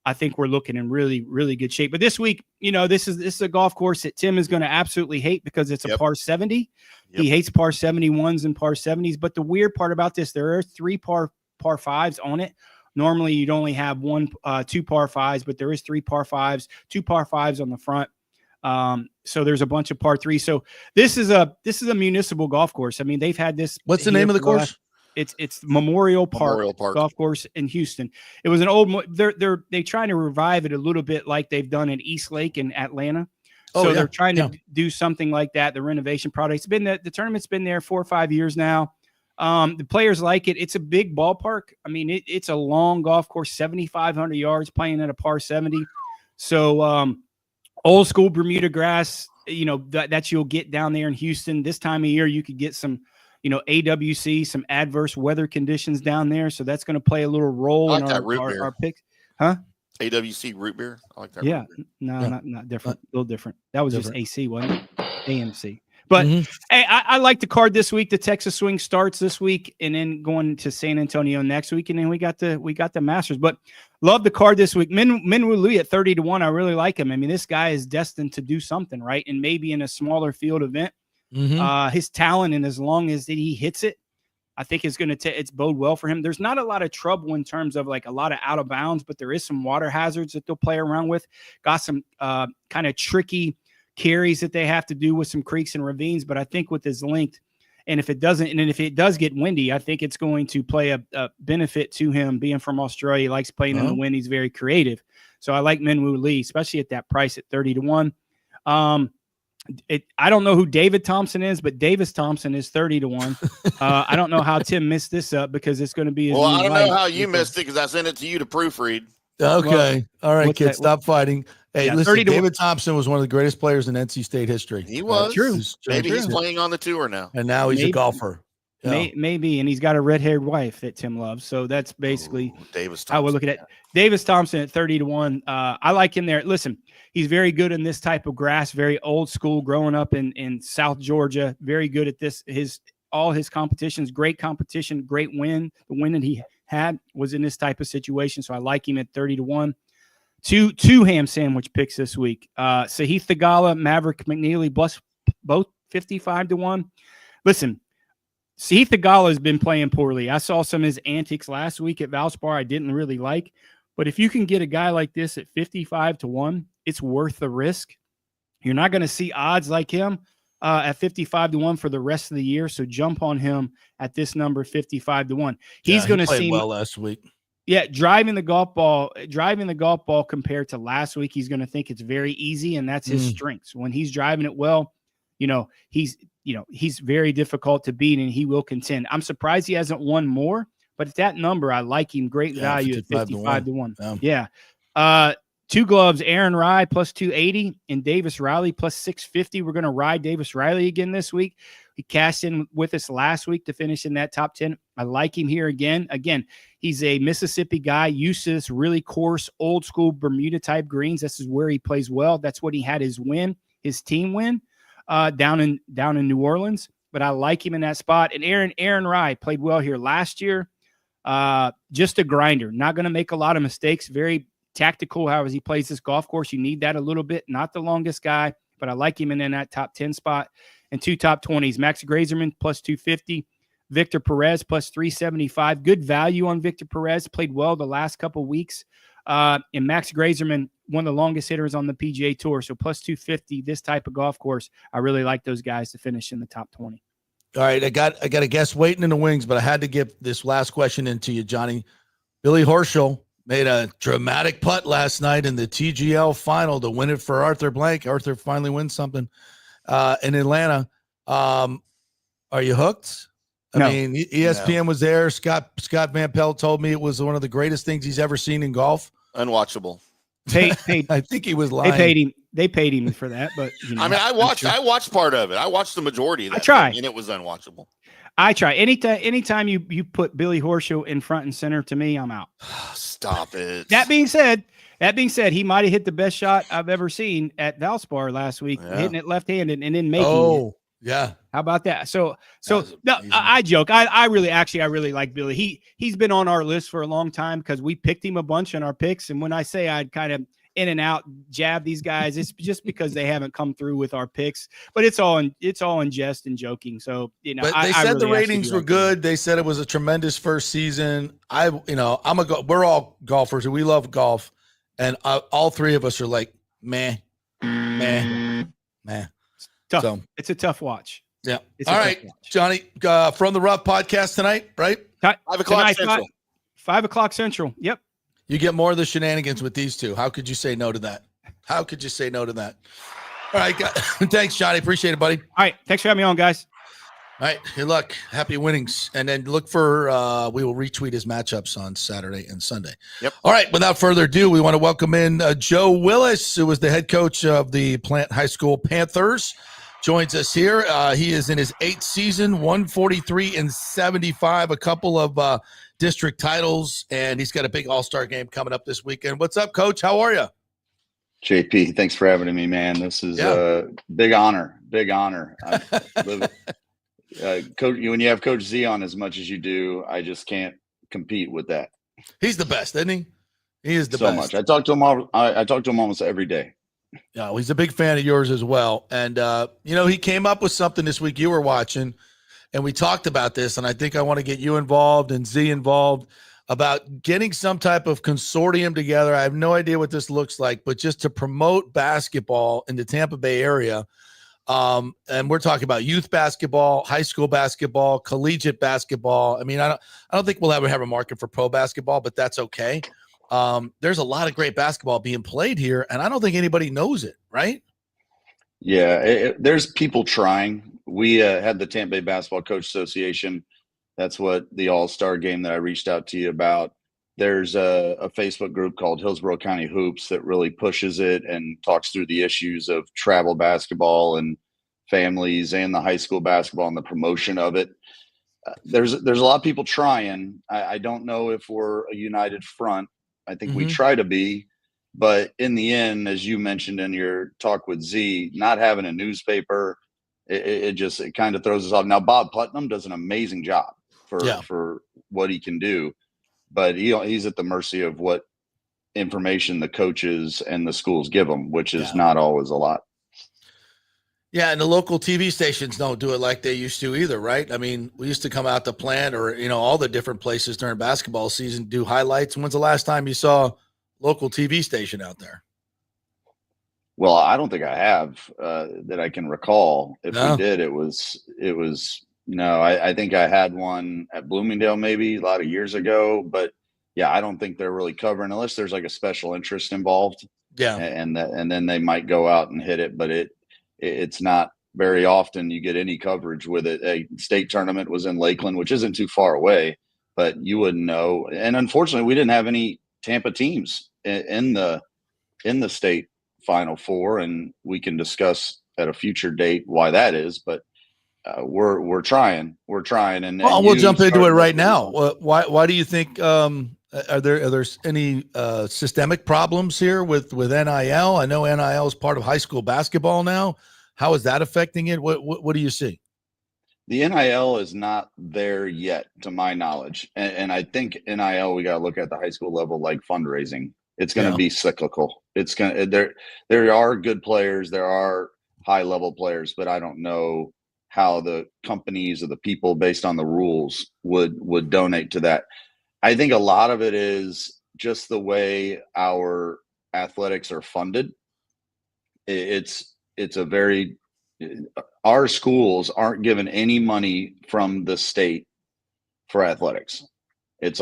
[SPEAKER 7] I think we're looking in really, really good shape. But this week, this is a golf course that Tim is going to absolutely hate because it's a par 70. He hates par 71s and par 70s. But the weird part about this, there are 3 par 5s on it. Normally, you'd only have 2 par 5s, but there is 3 par 5s, 2 par 5s on the front. So there's a bunch of par 3s. So this is a municipal golf course. I mean, they've had this.
[SPEAKER 4] What's the name of the course?
[SPEAKER 7] It's Memorial Park Golf Course in Houston. It was an old. They trying to revive it a little bit like they've done in East Lake in Atlanta. So they're trying to do something like that. The renovation project. It's been the tournament's been there 4 or 5 years now. The players like it. It's a big ballpark. I mean, it's a long golf course, 7,500 yards, playing at a par 70. So old school Bermuda grass. That you'll get down there in Houston this time of year. You could get some. AWC, some adverse weather conditions down there. So that's going to play a little role in our pick. Huh?
[SPEAKER 5] AWC root beer. I like that.
[SPEAKER 7] Yeah. Not different. A little different. That was just AC, wasn't it? AMC. But hey, I like the card this week. The Texas Swing starts this week and then going to San Antonio next week. And then we got the Masters. But love the card this week. Minwoo Lee at 30-1. I really like him. I mean, this guy is destined to do something, right? And maybe in a smaller field event. His talent, and as long as he hits it, I think it's going to it's bode well for him. There's not a lot of trouble in terms of like a lot of out of bounds, but there is some water hazards that they'll play around with. Got some kind of tricky carries that they have to do with some creeks and ravines. But I think with his length, and if it does get windy, I think it's going to play a benefit to him. Being from Australia, he likes playing in the wind. He's very creative. So I like Minwoo Lee, especially at that price at 30-1. I don't know who David Thompson is, but Davis Thompson is 30-1. I don't know how Tim missed this up because it's going to be.
[SPEAKER 5] I don't know how you missed it because I sent it to you to proofread.
[SPEAKER 4] Okay. All right, kids, stop fighting. Hey, listen, David Thompson was one of the greatest players in NC State history.
[SPEAKER 5] He was.
[SPEAKER 7] True.
[SPEAKER 5] Maybe he's playing on the tour now.
[SPEAKER 4] And now he's a golfer.
[SPEAKER 7] Maybe, and he's got a red-haired wife that Tim loves. So that's basically
[SPEAKER 5] Davis Thompson.
[SPEAKER 7] how we're looking at Davis Thompson at 30-1. I like him there. Listen, he's very good in this type of grass, very old school, growing up in South Georgia, very good at this. His all his competitions. Great competition, great win. The win that he had was in this type of situation, so I like him at 30-1. Two ham sandwich picks this week. Sahith Theegala, Maverick McNeely, both 55-1. Listen, Sahith Theegala has been playing poorly. I saw some of his antics last week at Valspar I didn't really like. But if you can get a guy like this at 55-1, it's worth the risk. You're not going to see odds like him at 55-1 for the rest of the year. So jump on him at this number, 55-1. He's going to seem
[SPEAKER 4] well last week.
[SPEAKER 7] Yeah, driving the golf ball compared to last week, he's going to think it's very easy, and that's his strengths. When he's driving it well, he's very difficult to beat, and he will contend. I'm surprised he hasn't won more, but at that number, I like him. Great value at 55-1. Yeah. Two gloves, Aaron Rye plus 280 and Davis Riley plus 650. We're going to ride Davis Riley again this week. He cashed in with us last week to finish in that top 10. I like him here again. Again, he's a Mississippi guy, used to this really coarse, old school Bermuda type greens. This is where he plays well. That's what he had his team win down in New Orleans. But I like him in that spot. And Aaron Rye played well here last year. Just a grinder, not going to make a lot of mistakes. Very tactical. How as he plays this golf course, you need that a little bit. Not the longest guy, but I like him in that top 10 spot. And two top 20s, Max Grazerman plus 250, Victor Perez plus 375. Good value on Victor Perez. Played well the last couple weeks. And Max Grazerman, one of the longest hitters on the PGA Tour. So plus 250, this type of golf course. I really like those guys to finish in the top 20.
[SPEAKER 4] All right, I got a guest waiting in the wings, but I had to get this last question into you, Johnny. Billy Horschel made a dramatic putt last night in the TGL final to win it for Arthur Blank. Arthur finally wins something in Atlanta. Are you hooked? I mean, ESPN was there. Scott Van Pelt told me it was one of the greatest things he's ever seen in golf.
[SPEAKER 5] Unwatchable.
[SPEAKER 7] Paid.
[SPEAKER 4] I think he was lying.
[SPEAKER 7] They paid him for that, but
[SPEAKER 5] I mean, I watched part of it. I watched the majority of that.
[SPEAKER 7] I tried,
[SPEAKER 5] and it was unwatchable.
[SPEAKER 7] I try. Anytime you put Billy Horschel in front and center, to me, I'm out.
[SPEAKER 5] Stop it.
[SPEAKER 7] That being said, he might have hit the best shot I've ever seen at Valspar last week, hitting it left-handed and then making it.
[SPEAKER 4] Yeah.
[SPEAKER 7] How about that? I joke. I really like Billy. He's been on our list for a long time because we picked him a bunch in our picks. And when I say I'd kind of in and out jab these guys, it's just because they haven't come through with our picks. But it's all in jest and joking. So
[SPEAKER 4] but they said the ratings were good. They said it was a tremendous first season. We're all golfers and we love golf, and all three of us are like meh.
[SPEAKER 7] Tough.
[SPEAKER 4] So,
[SPEAKER 7] it's a tough watch.
[SPEAKER 4] Yeah. All right, Johnny, From the Rough podcast tonight, right?
[SPEAKER 5] 5 o'clock Central.
[SPEAKER 7] 5 o'clock Central. Yep.
[SPEAKER 4] You get more of the shenanigans with these two. How could you say no to that? All right, thanks, Johnny. Appreciate it, buddy.
[SPEAKER 7] All right. Thanks for having me on, guys.
[SPEAKER 4] All right. Good luck. Happy winnings. And then look for, we will retweet his matchups on Saturday and Sunday.
[SPEAKER 5] Yep.
[SPEAKER 4] All right. Without further ado, we want to welcome in Joe Willis, who was the head coach of the Plant High School Panthers. Joins us here. He is in his 8th season, 143-75, a couple of district titles, and he's got a big all-star game coming up this weekend. What's up, Coach? How are you?
[SPEAKER 8] JP, thanks for having me, man. This is a big honor. Coach, when you have Coach Z on as much as you do, I just can't compete with that.
[SPEAKER 4] He's the best, isn't he? He is the
[SPEAKER 8] best. So much. I talk to him almost every day.
[SPEAKER 4] Yeah, he's a big fan of yours as well. And, he came up with something this week you were watching, and we talked about this, and I think I want to get you involved and Z involved about getting some type of consortium together. I have no idea what this looks like, but just to promote basketball in the Tampa Bay area. And we're talking about youth basketball, high school basketball, collegiate basketball. I mean, I don't think we'll ever have a market for pro basketball, but that's okay. There's a lot of great basketball being played here, and I don't think anybody knows it, right?
[SPEAKER 8] Yeah, there's people trying. We had the Tampa Bay Basketball Coach Association. That's what the all-star game that I reached out to you about. There's a Facebook group called Hillsborough County Hoops that really pushes it and talks through the issues of travel basketball and families and the high school basketball and the promotion of it. There's a lot of people trying. I don't know if we're a united front. I think we try to be, but in the end, as you mentioned in your talk with Z, not having a newspaper it kind of throws us off. Now, Bob Putnam does an amazing job for what he can do, but he's at the mercy of what information the coaches and the schools give him, which is not always a lot.
[SPEAKER 4] Yeah, and the local TV stations don't do it like they used to either, right? I mean, we used to come out to Plant or, all the different places during basketball season, do highlights. When's the last time you saw local TV station out there?
[SPEAKER 8] Well, I don't think I have that I can recall. If we did, it was I think I had one at Bloomingdale maybe a lot of years ago, but yeah, I don't think they're really covering unless there's like a special interest involved.
[SPEAKER 4] Yeah.
[SPEAKER 8] And then they might go out and hit it, but it's not very often you get any coverage with it. A state tournament was in Lakeland, which isn't too far away, but you wouldn't know. And unfortunately, we didn't have any Tampa teams in the state Final Four, and we can discuss at a future date why that is. But we're trying, and
[SPEAKER 4] we'll jump into it right now. Why do you think? Are there any systemic problems here with NIL? I know NIL is part of high school basketball now. How is that affecting it? What do you see?
[SPEAKER 8] The NIL is not there yet, to my knowledge, and I think NIL we got to look at the high school level like fundraising. It's going to be cyclical. It's going to there are good players, there are high level players, but I don't know how the companies or the people based on the rules would donate to that. I think a lot of it is just the way our athletics are funded. Our schools aren't given any money from the state for athletics. It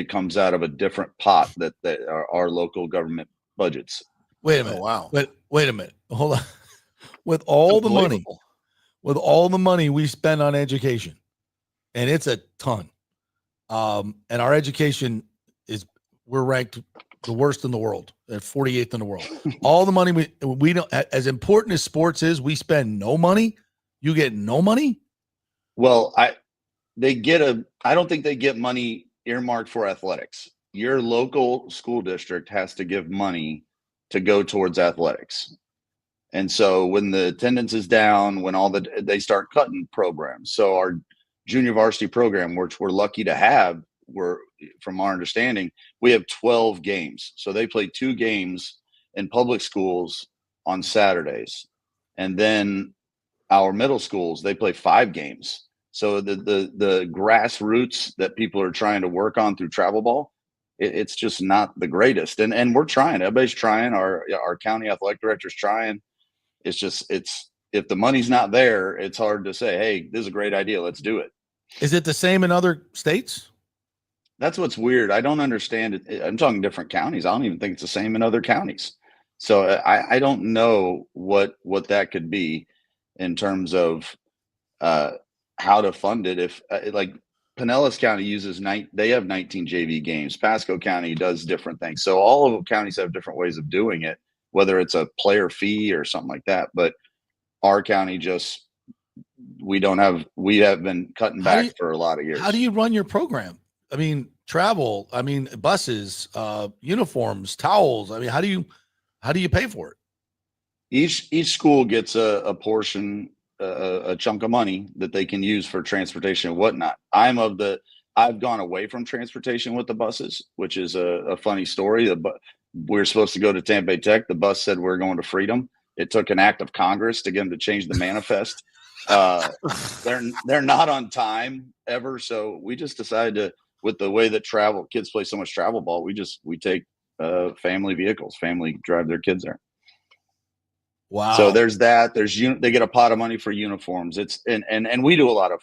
[SPEAKER 8] comes out of a different pot that are our local government budgets.
[SPEAKER 4] Wait a minute. Oh, wow. Wait a minute. Hold on. With all the money we spend on education, and it's a ton. And our education we're ranked the worst in the world, at 48th in the world. All the money we don't, as important as sports is, we spend no money. You get no money.
[SPEAKER 8] Well, I don't think they get money earmarked for athletics. Your local school district has to give money to go towards athletics. And so when the attendance is down, when they start cutting programs. So our junior varsity program, which we're lucky to have, from our understanding, we have 12 games. So they play 2 games in public schools on Saturdays. And then our middle schools, they play 5 games. So the grassroots that people are trying to work on through travel ball, it's just not the greatest. And we're trying. Everybody's trying. Our county athletic director's trying. It's just if the money's not there, it's hard to say, hey, this is a great idea. Let's do it.
[SPEAKER 4] Is it the same in other states?
[SPEAKER 8] That's what's weird. I don't understand it. I'm talking different counties. I don't even think it's the same in other counties. So I don't know what that could be in terms of how to fund it. If like Pinellas County they have 19 JV games. Pasco County does different things. So all of the counties have different ways of doing it, whether it's a player fee or something like that. But our county we have been cutting back for a lot of years.
[SPEAKER 4] How do you run your program? I mean, travel, buses, uniforms, towels. I mean, how do you pay for it?
[SPEAKER 8] Each school gets a portion, a chunk of money that they can use for transportation and whatnot. I've gone away from transportation with the buses, which is a funny story. We're supposed to go to Tampa Bay Tech. The bus said we're going to Freedom. It took an act of Congress to get them to change the manifest. They're not on time ever. So we just decided to, with the way that kids play so much travel ball, we take family vehicles. Family drive their kids there.
[SPEAKER 4] Wow.
[SPEAKER 8] So there's that. They get a pot of money for uniforms. And we do a lot of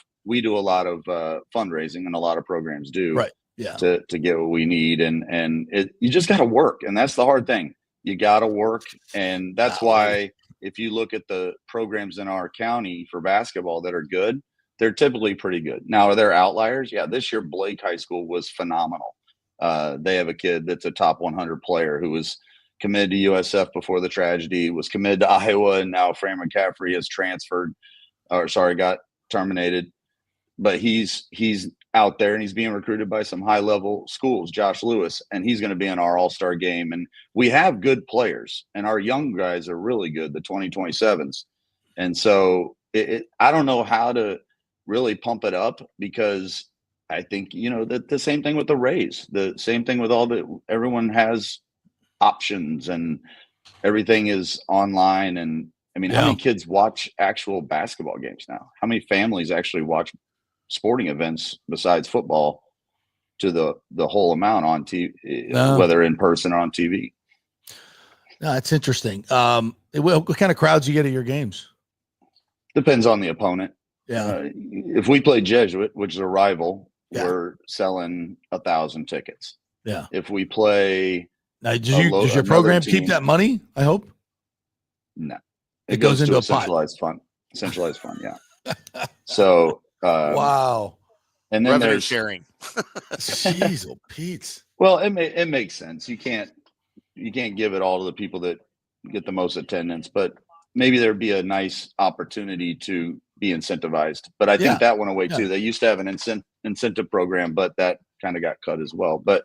[SPEAKER 8] fundraising, and a lot of programs do.
[SPEAKER 4] Right. Yeah.
[SPEAKER 8] To get what we need, you just got to work, and that's the hard thing. You got to work, and that's why if you look at the programs in our county for basketball that are good, they're typically pretty good. Now, are there outliers? Yeah, this year Blake High School was phenomenal. They have a kid that's a top 100 player who was committed to USF before the tragedy, was committed to Iowa, and now Fran McCaffrey has got terminated. But he's out there and he's being recruited by some high-level schools, Josh Lewis, and he's going to be in our all-star game. And we have good players, and our young guys are really good, the 2027s. And so I don't know how to really pump it up, because I think, the same thing with the Rays, the same thing with everyone has options and everything is online. And I mean, how many kids watch actual basketball games now? How many families actually watch sporting events besides football to the whole amount on TV, whether in person or on TV?
[SPEAKER 4] No, it's interesting. What kind of crowds you get at your games?
[SPEAKER 8] Depends on the opponent.
[SPEAKER 4] Yeah.
[SPEAKER 8] If we play Jesuit, which is a rival, we're selling 1,000 tickets.
[SPEAKER 4] Yeah.
[SPEAKER 8] If we play,
[SPEAKER 4] now, does your program keep that money? I hope.
[SPEAKER 8] No,
[SPEAKER 4] it goes into a
[SPEAKER 8] centralized fund. Centralized fund, yeah. So
[SPEAKER 4] wow.
[SPEAKER 8] And then
[SPEAKER 5] revenue
[SPEAKER 8] there's
[SPEAKER 5] sharing.
[SPEAKER 4] Jeez, oh Pete.
[SPEAKER 8] Well, it makes sense. You can't give it all to the people that get the most attendance, but maybe there'd be a nice opportunity to be incentivized. But I think that went away too. They used to have an incentive program, but that kind of got cut as well. But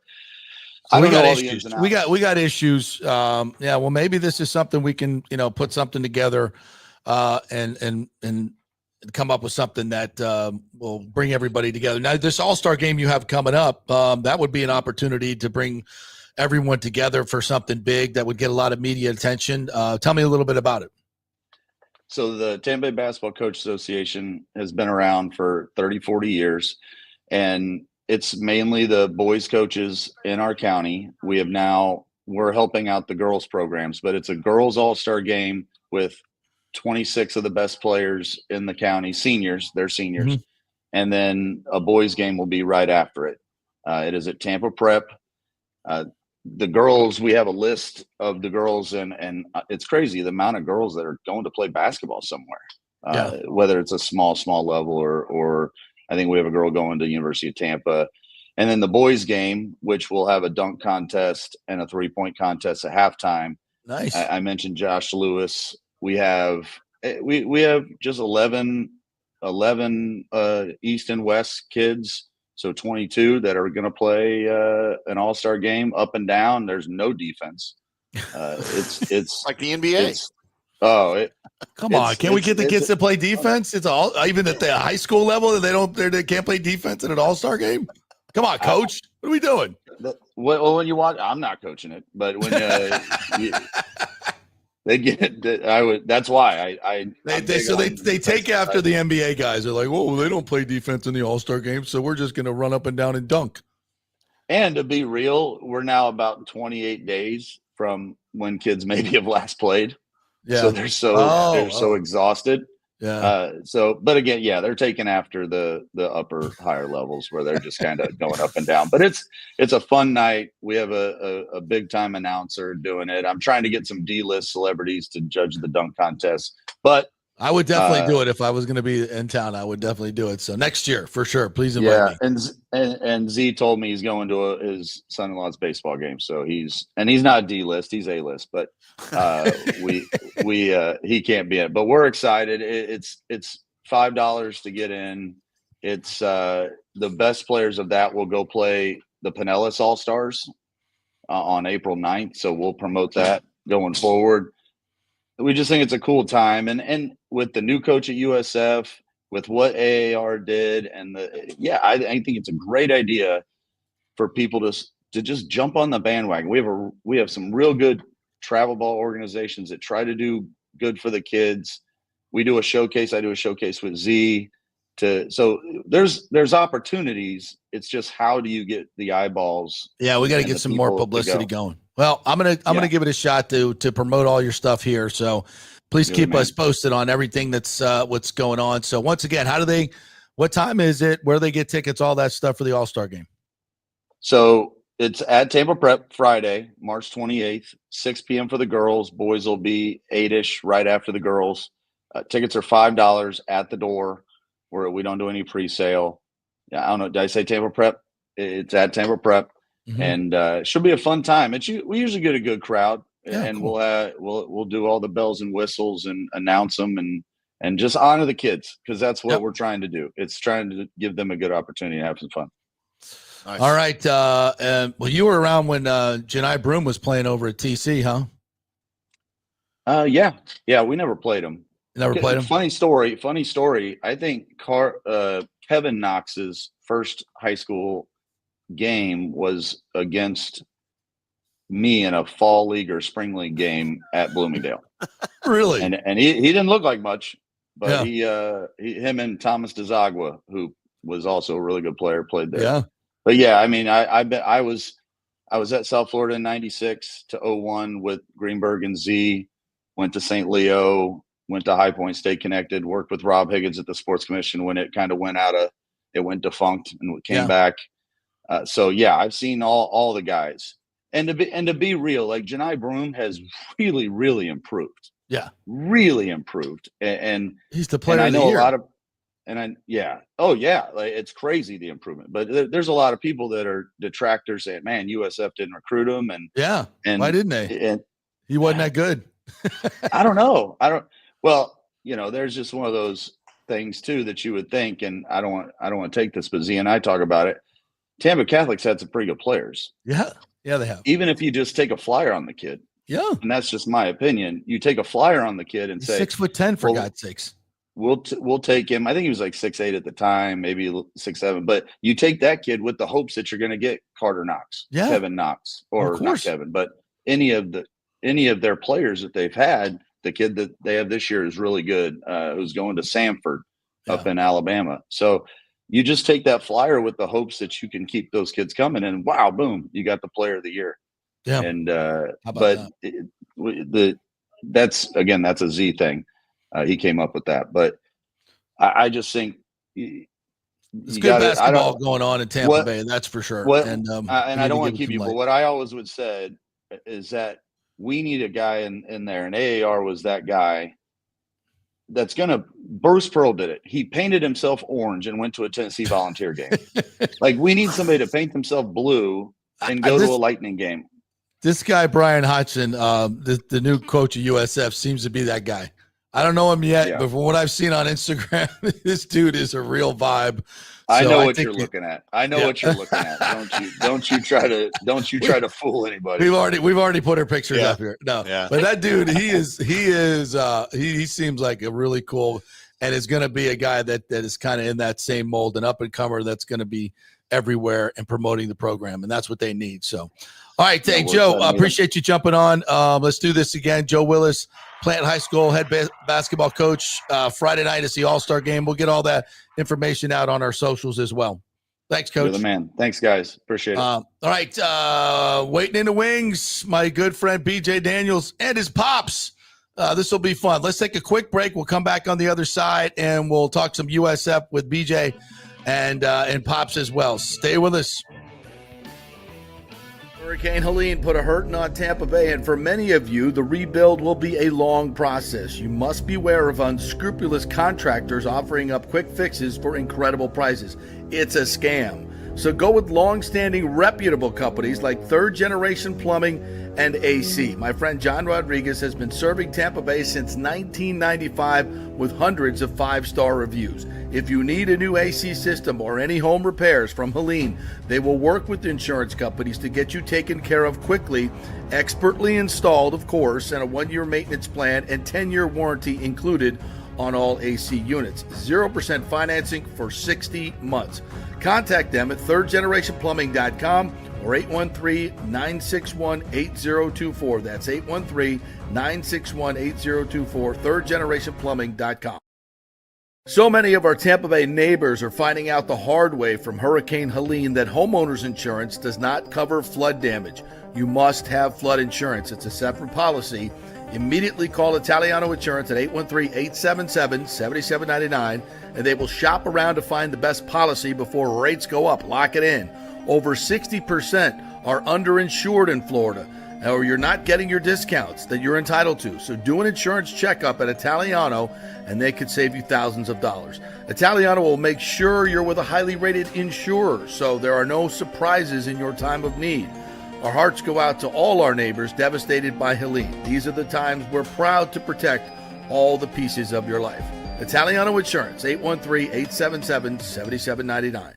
[SPEAKER 4] so we got issues. We got issues. Well, maybe this is something we can, put something together, and come up with something that will bring everybody together. Now, this All-Star game you have coming up, that would be an opportunity to bring everyone together for something big that would get a lot of media attention. Tell me a little bit about it.
[SPEAKER 8] So the Tampa Bay Basketball Coach Association has been around for 30, 40 years, and it's mainly the boys coaches in our county. We're helping out the girls programs, but it's a girls all-star game with 26 of the best players in the county, seniors, they're seniors. Mm-hmm. And then a boys game will be right after it. It is at Tampa Prep. The girls, we have a list of the girls, and it's crazy the amount of girls that are going to play basketball somewhere, whether it's a small level or I think we have a girl going to University of Tampa. And then the boys game, which will have a dunk contest and a 3-point contest at halftime.
[SPEAKER 4] Nice.
[SPEAKER 8] I mentioned Josh Lewis. We have just 11 East and West kids. So 22 that are going to play an all-star game up and down. There's no defense. It's
[SPEAKER 5] like the NBA.
[SPEAKER 4] Come on, can we get the kids to play defense? It's all even at the high school level they can't play defense in an all-star game. Come on, coach, what are we doing?
[SPEAKER 8] Well, when you watch, I'm not coaching it, but when they get, that's why
[SPEAKER 4] they take after the NBA guys. They're like, whoa, they don't play defense in the All-Star game, so we're just going to run up and down and dunk.
[SPEAKER 8] And to be real, we're now about 28 days from when kids maybe have last played. Yeah. So they're so exhausted.
[SPEAKER 4] Yeah.
[SPEAKER 8] But again, they're taking after the higher levels where they're just kind of going up and down. But it's a fun night. We have a big time announcer doing it. I'm trying to get some D-list celebrities to judge the dunk contest. But
[SPEAKER 4] I would definitely do it if I was going to be in town. I would definitely do it. So next year for sure. Please invite me.
[SPEAKER 8] And Z told me he's going to his son-in-law's baseball game. So he's not D-list, he's A-list, but he can't be it. But we're excited. It's $5 to get in. It's the best players of that will go play the Pinellas All-Stars on April 9th. So we'll promote that going forward. We just think it's a cool time, and with the new coach at USF, with what AAR did, and I think it's a great idea for people to just jump on the bandwagon. We have some real good travel ball organizations that try to do good for the kids. We do a showcase. I do a showcase with Z. So there's opportunities. It's just how do you get the eyeballs?
[SPEAKER 4] Yeah, we got to get some more publicity going. Well, I'm gonna give it a shot to promote all your stuff here. So please keep us posted on everything that's what's going on. So once again, what time is it? Where do they get tickets? All that stuff for the All-Star game.
[SPEAKER 8] So it's at Tampa Prep Friday, March 28th, 6 p.m. for the girls. Boys will be 8-ish right after the girls. Tickets are $5 at the door. We don't do any pre-sale. I don't know. Did I say Tampa Prep? It's at Tampa Prep. Mm-hmm. And it should be a fun time. We usually get a good crowd, and cool. we'll do all the bells and whistles and announce them and just honor the kids, because that's what we're trying to do. It's trying to give them a good opportunity to have some fun.
[SPEAKER 4] Nice. All right. Well, you were around when Janai Broom was playing over at TC, huh?
[SPEAKER 8] Yeah. We never played them.
[SPEAKER 4] Never played him?
[SPEAKER 8] Funny story. I think Kevin Knox's first high school game was against me in a fall league or spring league game at Bloomingdale.
[SPEAKER 4] Really?
[SPEAKER 8] And he didn't look like much, but him and Thomas DeZagua, who was also a really good player, played there.
[SPEAKER 4] Yeah.
[SPEAKER 8] But yeah, I mean, I was at South Florida in 96 to 01 with Greenberg and Z, went to St. Leo, went to High Point, stayed connected, worked with Rob Higgins at the Sports Commission when it kind of went defunct and came back. So yeah, I've seen all the guys. And to be real, like Janai Broom has really, really improved.
[SPEAKER 4] Yeah.
[SPEAKER 8] Really improved. And
[SPEAKER 4] he's the player
[SPEAKER 8] I
[SPEAKER 4] of the
[SPEAKER 8] know
[SPEAKER 4] year.
[SPEAKER 8] Like it's crazy, the improvement. But there's a lot of people that are detractors saying, man, USF didn't recruit him. And
[SPEAKER 4] why didn't they?
[SPEAKER 8] And
[SPEAKER 4] he wasn't that good.
[SPEAKER 8] I don't know. There's just one of those things too that you would think, and I don't want to take this, but Z and I talk about it. Tampa Catholic's had some pretty good players.
[SPEAKER 4] Yeah. Yeah, they have.
[SPEAKER 8] Even if you just take a flyer on the kid.
[SPEAKER 4] Yeah.
[SPEAKER 8] And that's just my opinion. You take a flyer on the kid and
[SPEAKER 4] He's
[SPEAKER 8] say
[SPEAKER 4] 6'10" for God's sakes.
[SPEAKER 8] We'll take him. I think he was like 6'8" at the time, maybe 6'7". But you take that kid with the hopes that you're going to get Carter Knox, Kevin Knox, or not Kevin, but any of their players that they've had. The kid that they have this year is really good, who's going to Samford up in Alabama. So you just take that flyer with the hopes that you can keep those kids coming, and wow, boom, you got the player of the year.
[SPEAKER 4] Yeah.
[SPEAKER 8] And that's a Z thing. He came up with that, but I just think
[SPEAKER 4] it's good basketball going on in Tampa Bay, that's for sure. And
[SPEAKER 8] I don't want to keep you, but what I always would say is that we need a guy in there, and AAR was that guy that's going to – Bruce Pearl did it. He painted himself orange and went to a Tennessee Volunteer game. Like, we need somebody to paint themselves blue and go to a Lightning game.
[SPEAKER 4] This guy, Brian Hodgson, the new coach of USF, seems to be that guy. I don't know him yet, but from what I've seen on Instagram, this dude is a real vibe.
[SPEAKER 8] I know what you're looking at. Don't you try to fool anybody.
[SPEAKER 4] We've already put our pictures up here. No, but that dude, he seems like a really cool, and is going to be a guy that is kind of in that same mold, an up and comer that's going to be everywhere and promoting the program, and that's what they need. So, all right, hey Joe, I appreciate you jumping on. Let's do this again. Joe Willis, Plant High School head basketball coach. Friday night is the All-Star game. We'll get all that information out on our socials as well. Thanks, Coach.
[SPEAKER 8] You're the man. Thanks, guys. Appreciate it.
[SPEAKER 4] All right, waiting in the wings, my good friend BJ Daniels and his pops. This will be fun. Let's take a quick break. We'll come back on the other side, and we'll talk some USF with BJ and pops as well. Stay with us. Hurricane Helene put a hurting on Tampa Bay, and for many of you, the rebuild will be a long process. You must beware of unscrupulous contractors offering up quick fixes for incredible prices. It's a scam. So go with long-standing reputable companies like Third Generation Plumbing and AC. My friend John Rodriguez has been serving Tampa Bay since 1995 with hundreds of 5-star reviews. If you need a new AC system or any home repairs from Helene, they will work with insurance companies to get you taken care of quickly, expertly installed, of course, and a 1-year maintenance plan and 10-year warranty included on all AC units. 0% financing for 60 months. Contact them at thirdgenerationplumbing.com or 813-961-8024. That's 813-961-8024, thirdgenerationplumbing.com. So many of our Tampa Bay neighbors are finding out the hard way from Hurricane Helene that homeowners insurance does not cover flood damage. You must have flood insurance. It's a separate policy. Immediately call Italiano Insurance at 813-877-7799, and they will shop around to find the best policy before rates go up. Lock it in. Over 60% are underinsured in Florida, or you're not getting your discounts that you're entitled to. So do an insurance checkup at Italiano, and they could save you thousands of dollars. Italiano will make sure you're with a highly rated insurer, so there are no surprises in your time of need. Our hearts go out to all our neighbors devastated by Helene. These are the times we're proud to protect all the pieces of your life. Italiano Insurance, 813-877-7799.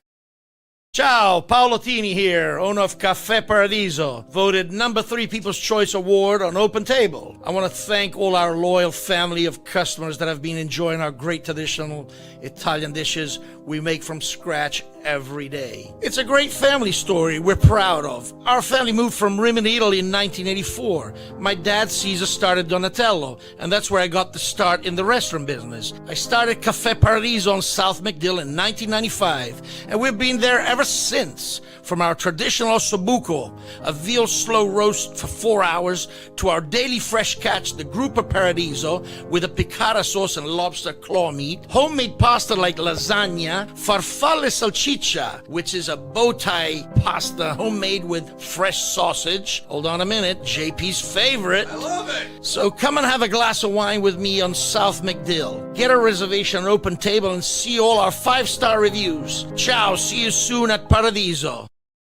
[SPEAKER 6] Ciao, Paolo Tini here, owner of Caffè Paradiso, voted number 3 People's Choice Award on Open Table. I want to thank all our loyal family of customers that have been enjoying our great traditional Italian dishes we make from scratch every day. It's a great family story we're proud of. Our family moved from Rimini, Italy in 1984. My dad, Caesar, started Donatello, and that's where I got the start in the restaurant business. I started Caffè Paradiso on South McDill in 1995, and we've been there ever since. From our traditional ossobuco, a veal slow roast for 4 hours, to our daily fresh catch, the Gruppo Paradiso, with a piccata sauce and lobster claw meat, homemade pasta like lasagna, farfalle salchicha, which is a bow tie pasta homemade with fresh sausage. Hold on a minute, JP's favorite.
[SPEAKER 4] I love it.
[SPEAKER 6] So come and have a glass of wine with me on South McDill. Get a reservation on Open Table and see all our 5-star reviews. Ciao, see you soon at Paradiso.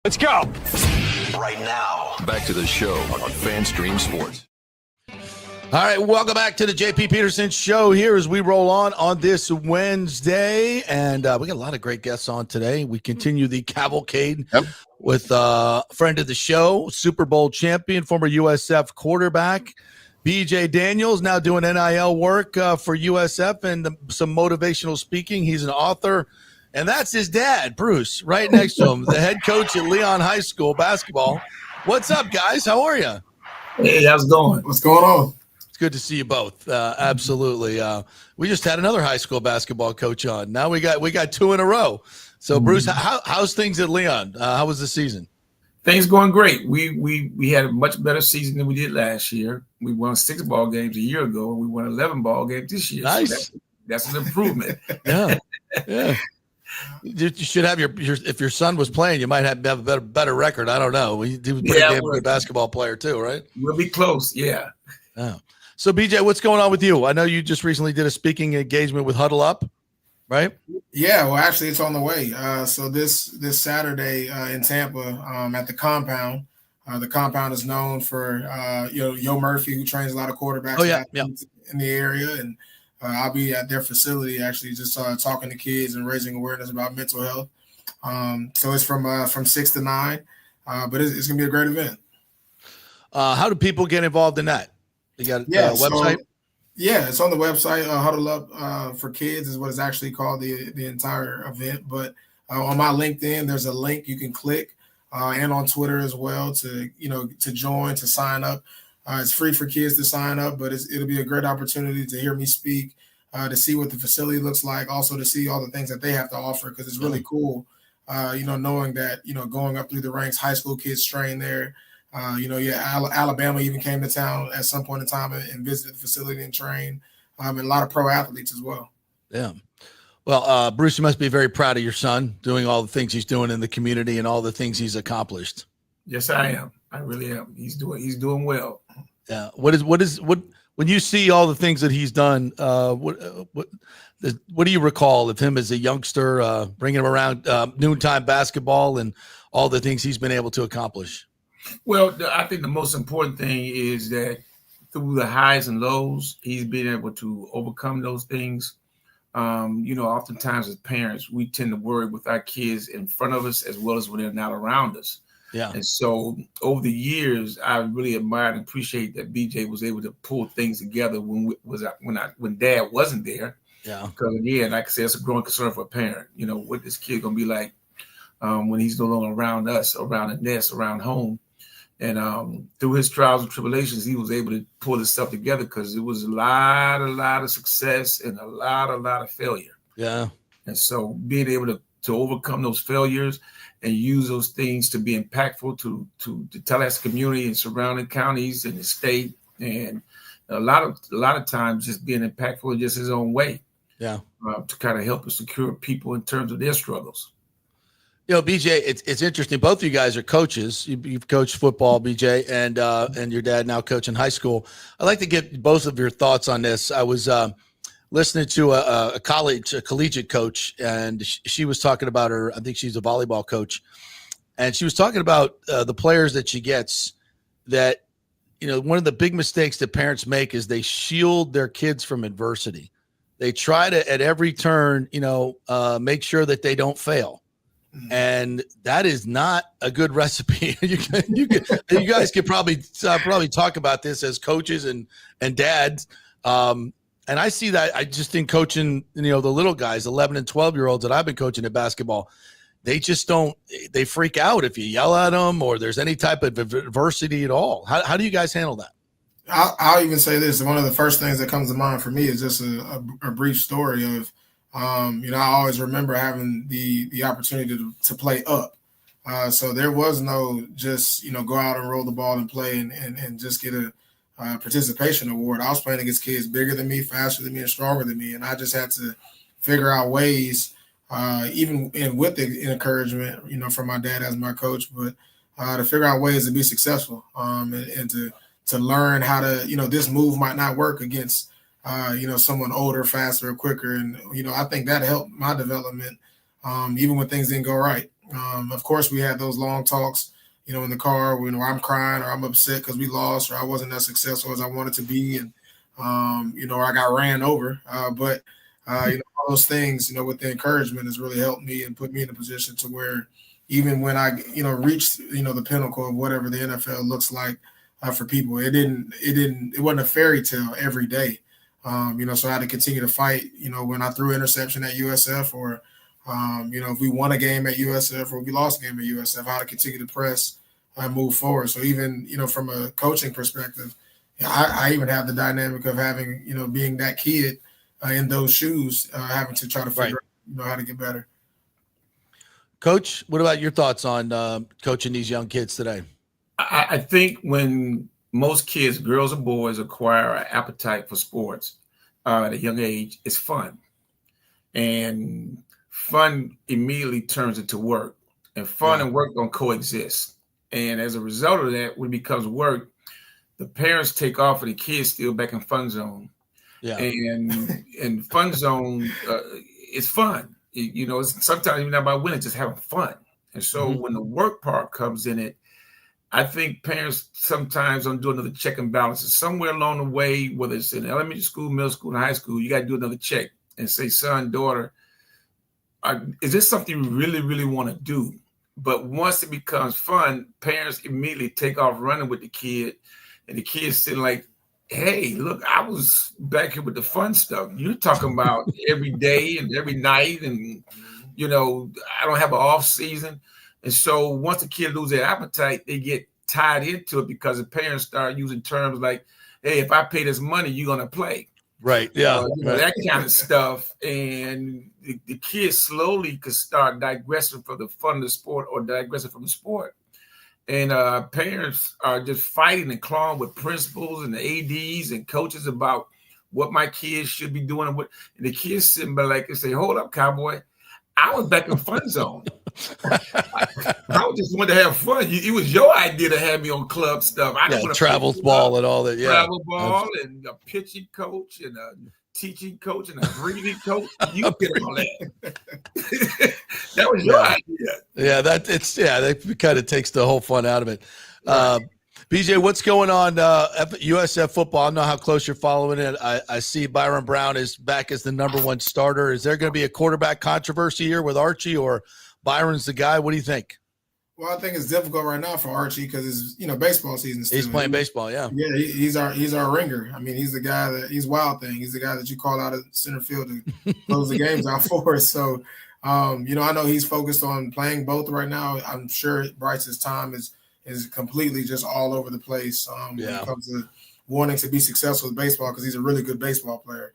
[SPEAKER 3] Let's go.
[SPEAKER 1] Right now, back to the show on FanStream Sports.
[SPEAKER 4] All right, welcome back to the JP Peterson Show here as we roll on this Wednesday. And we got a lot of great guests on today. We continue the cavalcade with a friend of the show, Super Bowl champion, former USF quarterback, BJ Daniels, now doing NIL work for USF and some motivational speaking. He's an author. And that's his dad, Bruce, right next to him, the head coach at Leon High School basketball. What's up, guys? How are you?
[SPEAKER 9] Hey, how's it going? What's going on?
[SPEAKER 4] It's good to see you both. Absolutely. We just had another high school basketball coach on. Now we got 2 in a row. So, Bruce, how's things at Leon? How was the season?
[SPEAKER 9] Things going great. We had a much better season than we did last year. We won 6 ball games a year ago, and we won 11 ball games this year.
[SPEAKER 4] Nice.
[SPEAKER 9] So that's an improvement.
[SPEAKER 4] Yeah. You should have your if your son was playing, you might have a better record. I don't know. He was a pretty damn good basketball player too, right?
[SPEAKER 9] We'll be close. Yeah.
[SPEAKER 4] Oh. So BJ, what's going on with you? I know you just recently did a speaking engagement with Huddle Up, right?
[SPEAKER 10] Yeah, well, actually, it's on the way. So this Saturday in Tampa at the compound. The compound is known for Yo Murphy, who trains a lot of quarterbacks in the area, and I'll be at their facility actually just talking to kids and raising awareness about mental health. So it's from 6 to 9, but it's gonna be a great event.
[SPEAKER 4] How do people get involved in that? You got a website?
[SPEAKER 10] It's on the website. Huddle Up for Kids is what it's actually called, the entire event. But on my LinkedIn, there's a link you can click, and on Twitter as well to join, to sign up. It's free for kids to sign up, but it'll be a great opportunity to hear me speak, to see what the facility looks like, also to see all the things that they have to offer, because it's really cool, knowing that, going up through the ranks, high school kids train there. Alabama even came to town at some point in time and visited the facility and trained, and a lot of pro athletes as well.
[SPEAKER 4] Yeah. Well, Bruce, you must be very proud of your son doing all the things he's doing in the community and all the things he's accomplished.
[SPEAKER 9] Yes, I am. I really am. He's doing well.
[SPEAKER 4] Yeah. What when you see all the things that he's done, what do you recall of him as a youngster, bringing him around noontime basketball and all the things he's been able to accomplish?
[SPEAKER 9] Well, I think the most important thing is that through the highs and lows, he's been able to overcome those things. Oftentimes as parents, we tend to worry with our kids in front of us as well as when they're not around us.
[SPEAKER 4] Yeah.
[SPEAKER 9] And so over the years, I really admired and appreciate that BJ was able to pull things together when Dad wasn't there.
[SPEAKER 4] Yeah.
[SPEAKER 9] Because again, like I said, it's a growing concern for a parent. What this kid gonna be like when he's no longer around us, around the nest, around home. And through his trials and tribulations, he was able to pull this stuff together because it was a lot of success and a lot of failure.
[SPEAKER 4] Yeah.
[SPEAKER 9] And so being able to overcome those failures and use those things to be impactful to Tallahassee community and surrounding counties and the state, and a lot of times just being impactful in just his own way.
[SPEAKER 4] Yeah.
[SPEAKER 9] To kind of help us secure people in terms of their struggles.
[SPEAKER 4] BJ, it's interesting. Both of you guys are coaches. You've coached football, BJ, and your dad now coaching high school. I'd like to get both of your thoughts on this. I was listening to a collegiate coach, and she was talking about her. I think she's a volleyball coach, and she was talking about the players that she gets. That one of the big mistakes that parents make is they shield their kids from adversity. They try to at every turn, make sure that they don't fail. And that is not a good recipe. you guys could probably talk about this as coaches and dads. And I see that. I just think coaching, the little guys, 11 and 12-year-olds that I've been coaching at basketball, they just they freak out if you yell at them or there's any type of adversity at all. How do you guys handle that?
[SPEAKER 10] I'll even say this. One of the first things that comes to mind for me is just a brief story of, I always remember having the opportunity to play up. So there was no just, go out and roll the ball and play and just get a participation award. I was playing against kids bigger than me, faster than me, and stronger than me. And I just had to figure out ways, even with the encouragement, from my dad as my coach, but to figure out ways to be successful and to learn how to, this move might not work against, someone older, faster, or quicker. And, I think that helped my development, even when things didn't go right. Of course, we had those long talks, in the car, where I'm crying or I'm upset because we lost or I wasn't as successful as I wanted to be. And, or I got ran over. But all those things, with the encouragement has really helped me and put me in a position to where even when I, reached, the pinnacle of whatever the NFL looks like for people, it wasn't a fairy tale every day. So I had to continue to fight, when I threw interception at USF or, if we won a game at USF or we lost a game at USF, how to continue to press and move forward. So even, from a coaching perspective, I even have the dynamic of having, being that kid in those shoes, having to try to figure out, how to get better.
[SPEAKER 4] Coach, what about your thoughts on coaching these young kids today?
[SPEAKER 9] I think when most kids, girls or boys, acquire an appetite for sports at a young age, it's fun. And fun immediately turns into work. And fun and work don't coexist. And as a result of that, when it becomes work, the parents take off and the kids still back in fun zone. Yeah. And fun zone is fun. It's sometimes you're not about winning, just having fun. And so when the work part comes in it, I think parents sometimes don't do another check and balances. Somewhere along the way, whether it's in elementary school, middle school, and high school, you got to do another check and say, son, daughter, is this something you really, really want to do? But once it becomes fun, parents immediately take off running with the kid, and the kid's sitting like, hey, look, I was back here with the fun stuff. You're talking about every day and every night, and, I don't have an off season. And so once the kid loses their appetite, they get tied into it because the parents start using terms like, hey, if I pay this money, you're going to play.
[SPEAKER 4] Right. Yeah.
[SPEAKER 9] That kind of stuff. And the kids slowly could start digressing from the fun of the sport or digressing from the sport. And parents are just fighting and clawing with principals and the ADs and coaches about what my kids should be doing. And the kids sitting back like and say, hold up, cowboy. I was back in fun zone. I just wanted to have fun. It was your idea to have me on club stuff. I didn't want to
[SPEAKER 4] travel ball and all that. Yeah,
[SPEAKER 9] travel ball and a pitching coach and a teaching coach and a breathing coach. You did all that. That was your idea.
[SPEAKER 4] Yeah, that kind of takes the whole fun out of it. Right. BJ, what's going on USF football? I don't know how close you're following it. I see Byron Brown is back as the number one starter. Is there going to be a quarterback controversy here with Archie, or Byron's the guy? What do you think?
[SPEAKER 10] Well, I think it's difficult right now for Archie because it's baseball season. Still.
[SPEAKER 4] He's playing baseball, yeah.
[SPEAKER 10] Yeah, he's our ringer. I mean, he's the guy he's Wild Thing. He's the guy that you call out at center field to close the games out for us. So, I know he's focused on playing both right now. I'm sure Bryce's time is completely just all over the place when it comes to wanting to be successful with baseball because he's a really good baseball player.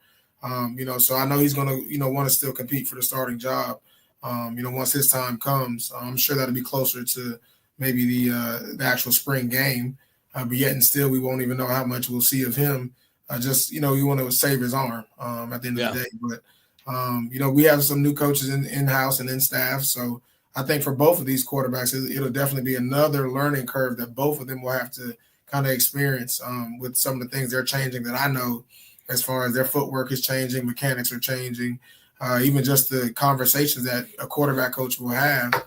[SPEAKER 10] So I know he's going to, want to still compete for the starting job. Once his time comes, I'm sure that'll be closer to maybe the actual spring game. But yet and still, we won't even know how much we'll see of him. We want to save his arm at the end of the day. But, we have some new coaches in-house and in staff. So I think for both of these quarterbacks, it'll definitely be another learning curve that both of them will have to kind of experience with some of the things they're changing that I know as far as their footwork is changing, mechanics are changing, even just the conversations that a quarterback coach will have.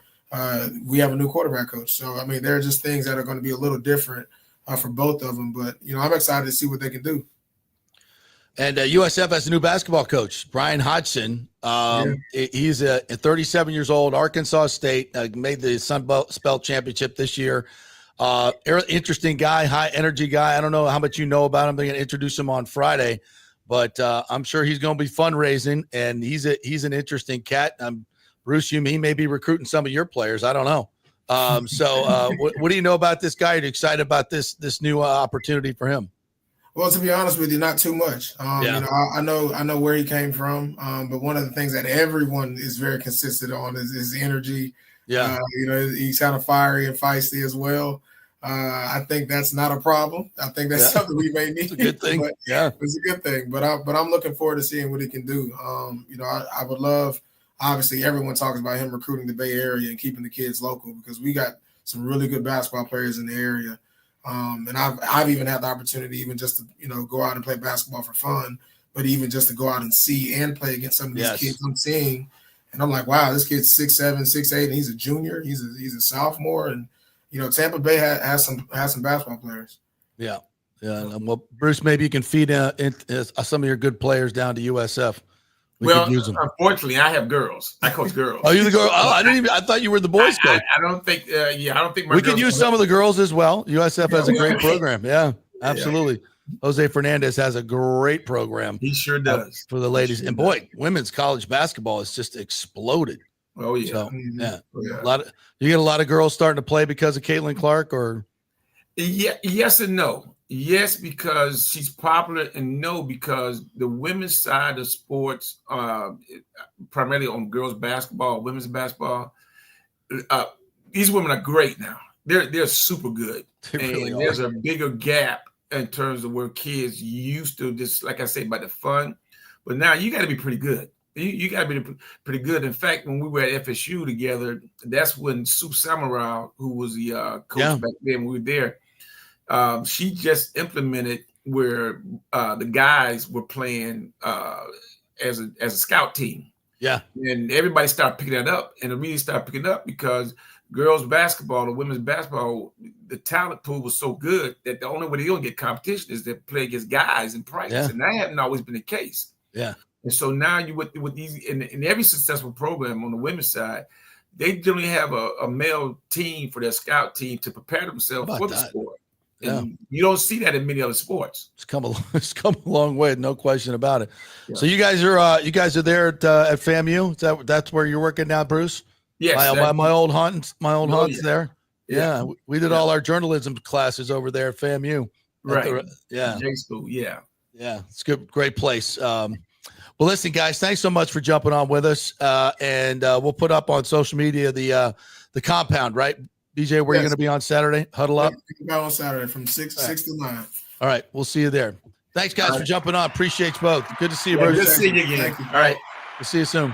[SPEAKER 10] We have a new quarterback coach. So, I mean, there are just things that are going to be a little different for both of them. But, I'm excited to see what they can do.
[SPEAKER 4] And USF has a new basketball coach, Brian Hodgson. He's 37 years old, Arkansas State, made the Sun Belt Championship this year. Interesting guy, high energy guy. I don't know how much you know about him. They're going to introduce him on Friday, but I'm sure he's going to be fundraising, and he's an interesting cat. Bruce, he may be recruiting some of your players. I don't know. What do you know about this guy? Are you excited about this new opportunity for him?
[SPEAKER 10] Well, to be honest with you, not too much. You know, I know where he came from, but one of the things that everyone is very consistent on is his energy. Yeah, you know, he's kind of fiery and feisty as well. I think that's not a problem. I think that's something we may need.
[SPEAKER 4] It's a good thing.
[SPEAKER 10] But, it's a good thing. But I'm looking forward to seeing what he can do. You know, I would love. Obviously, everyone talks about him recruiting the Bay Area and keeping the kids local because we got some really good basketball players in the area. And I've even had the opportunity even just to, you know, go out and play basketball for fun, but even just to go out and see and play against some of these kids I'm seeing. And I'm like, wow, this kid's 6'7", 6'8", and he's a junior. He's a sophomore. And, you know, Tampa Bay has some basketball players. Yeah. Well, Bruce, maybe you can feed some of your good players down to USF.
[SPEAKER 9] Well, unfortunately, I have girls. I coach girls.
[SPEAKER 4] Oh, you're the girl. Oh, I thought you were the boys coach.
[SPEAKER 9] I don't think. I don't think
[SPEAKER 4] we could use some of the girls as well. USF has a great program. Yeah, absolutely. Yeah. Jose Fernandez has a great program.
[SPEAKER 9] He sure does
[SPEAKER 4] for the ladies. And boy, women's college basketball has just exploded.
[SPEAKER 9] Oh yeah.
[SPEAKER 4] So, you get a lot of girls starting to play because of Caitlin Clark, or
[SPEAKER 9] yes and no. Yes, because she's popular, and no, because the women's side of sports, primarily on girls basketball, women's basketball, these women are great now. They're super good. And there's a bigger gap in terms of where kids used to just, like I say, by the fun. But now you got to be pretty good. You got to be pretty good. In fact, when we were at FSU together, that's when Sue Samaral, who was the coach back then, when we were there. She just implemented where the guys were playing as a scout team.
[SPEAKER 4] Yeah.
[SPEAKER 9] And everybody started picking that up. And it really started picking up because girls basketball or women's basketball, the talent pool was so good that the only way they're going to get competition is to play against guys in practice. Yeah. And that hadn't always been the case.
[SPEAKER 4] Yeah.
[SPEAKER 9] And so now you with these in every successful program on the women's side, they generally have a male team for their scout team to prepare themselves for the sport. And you don't see that in many other sports.
[SPEAKER 4] It's come a long way, no question about it. Yeah. So you guys are there at FAMU. That's where you're working now, Bruce?
[SPEAKER 9] Yes.
[SPEAKER 4] My old haunts there. Yeah. We did all our journalism classes over there at FAMU.
[SPEAKER 9] Right.
[SPEAKER 4] J
[SPEAKER 9] school. Yeah.
[SPEAKER 4] Yeah. It's good. Great place. Well, listen, guys, thanks so much for jumping on with us. And we'll put up on social media the compound, right? BJ, where are you going to be on Saturday? Huddle up?
[SPEAKER 10] On Saturday from 6 to 9.
[SPEAKER 4] All right. We'll see you there. Thanks, guys, for jumping on. Appreciate you both. Good to see you, Bruce.
[SPEAKER 9] Good to see you again. All right.
[SPEAKER 4] We'll see you soon.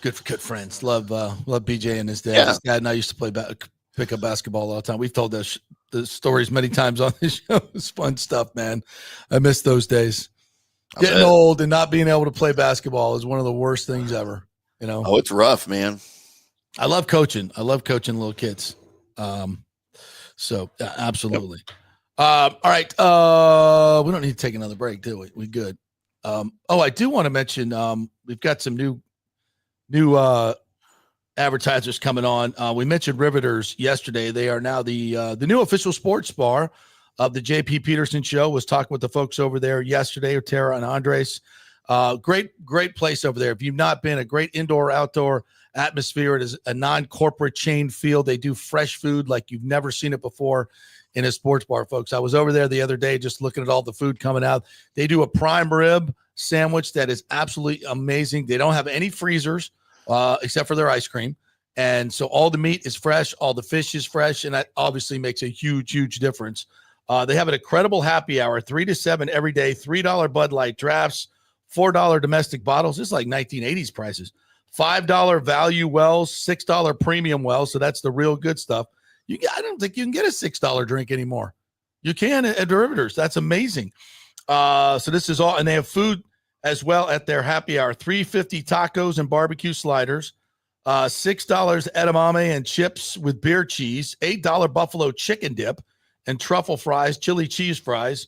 [SPEAKER 4] Good friends. Love BJ and his dad. Yeah. His dad and I used to pick up basketball all the time. We've told the stories many times on this show. It's fun stuff, man. I miss those days. Getting old and not being able to play basketball is one of the worst things ever. You know?
[SPEAKER 5] Oh, it's rough, man.
[SPEAKER 4] I love coaching. I love coaching little kids. So absolutely. Yep. All right. We don't need to take another break, do we? We good. I do want to mention we've got some new advertisers coming on. We mentioned Riveters yesterday. They are now the new official sports bar of the JP Peterson Show. Was talking with the folks over there yesterday, Tara and Andres. Great place over there. If you've not been, a great indoor-outdoor atmosphere. It is a non-corporate chain feel. They do fresh food like you've never seen it before in a sports bar, folks. I was over there the other day just looking at all the food coming out. They do a prime rib sandwich that is absolutely amazing. They don't have any freezers except for their ice cream. And so all the meat is fresh, all the fish is fresh, and that obviously makes a huge difference. They have an incredible happy hour, 3 to 7 every day, $3 Bud Light drafts, $4 domestic bottles. This is like 1980s prices. $5 value wells, $6 premium wells. So that's the real good stuff. I don't think you can get a $6 drink anymore. You can at Derivators. That's amazing. So this is all, and they have food as well at their happy hour. $3.50 tacos and barbecue sliders, $6 edamame and chips with beer cheese, $8 buffalo chicken dip and truffle fries, chili cheese fries,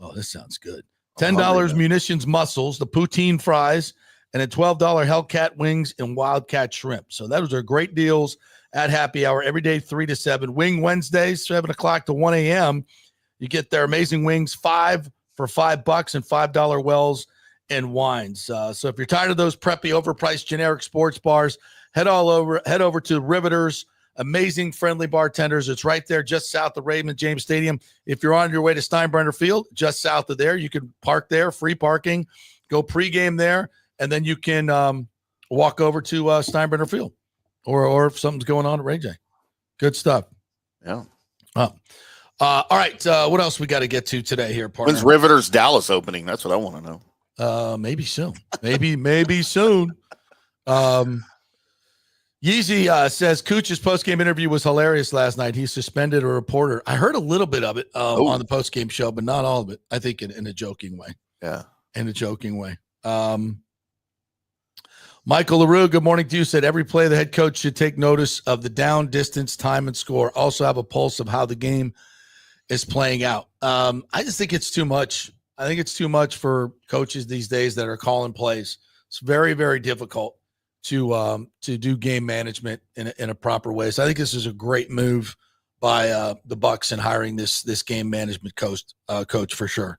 [SPEAKER 4] Oh, this sounds good. $10 munitions mussels, the poutine fries, and a $12 Hellcat wings and Wildcat shrimp. So those are great deals at happy hour every day, 3 to 7. Wing Wednesdays, 7 o'clock to 1 a.m. You get their amazing wings, 5 for $5 and $5 wells and wines. So if you're tired of those preppy, overpriced, generic sports bars, head over to Riveters. Amazing, friendly bartenders. It's right there just south of Raymond James Stadium. If you're on your way to Steinbrenner Field, just south of there, you can park there, free parking, go pregame there, and then you can walk over to Steinbrenner Field or if something's going on at Ray J. Good stuff.
[SPEAKER 5] Yeah.
[SPEAKER 4] All right. What else we got to get to today here, partner?
[SPEAKER 5] When's Riveters Dallas opening? That's what I want to know.
[SPEAKER 4] Maybe soon. Maybe soon. Yeezy says Cooch's postgame interview was hilarious last night. He suspended a reporter. I heard a little bit of it on the postgame show, but not all of it. I think in a joking way.
[SPEAKER 5] Yeah.
[SPEAKER 4] In a joking way. Michael LaRue, good morning to you. Said every play the head coach should take notice of the down, distance, time, and score. Also have a pulse of how the game is playing out. I just think it's too much. I think it's too much for coaches these days that are calling plays. It's very, very difficult to do game management in a proper way. So I think this is a great move by the Bucs in hiring this game management coach for sure.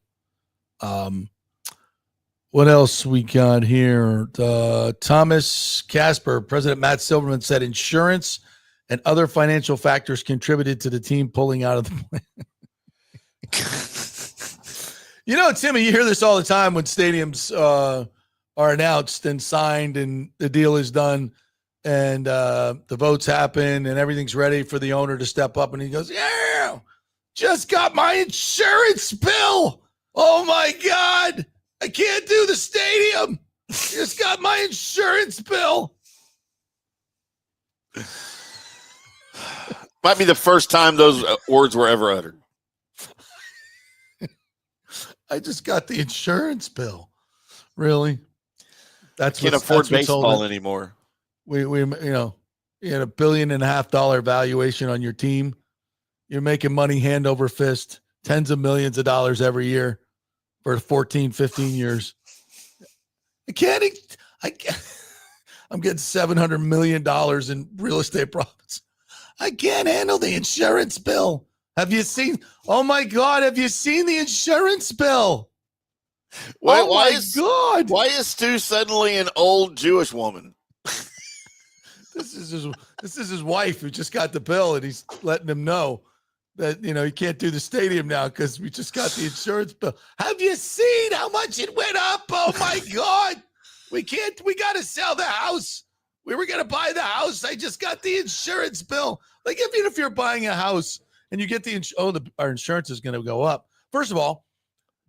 [SPEAKER 4] What else we got here? Thomas Casper, President Matt Silverman said insurance and other financial factors contributed to the team pulling out of the plan. Timmy, you hear this all the time when stadiums are announced and signed and the deal is done and the votes happen and everything's ready for the owner to step up. And he goes, yeah, just got my insurance bill. Oh, my God. I can't do the stadium. Just got my insurance bill.
[SPEAKER 5] Might be the first time those words were ever uttered.
[SPEAKER 4] I just got the insurance bill. Really? That's
[SPEAKER 5] can't afford baseball anymore.
[SPEAKER 4] We you had $1.5 billion valuation on your team. You're making money hand over fist, tens of millions of dollars every year for 14, 15 years. I'm getting $700 million in real estate profits. I can't handle the insurance bill. Have you seen? Oh my God! Have you seen the insurance bill?
[SPEAKER 5] Why is Stu suddenly an old Jewish woman?
[SPEAKER 4] This is his wife who just got the bill, and he's letting him know that he can't do the stadium now because we just got the insurance bill. Have you seen how much it went up? Oh my God! We got to sell the house. We were gonna buy the house. I just got the insurance bill. Like even if you're buying a house and you get our insurance is going to go up. First of all,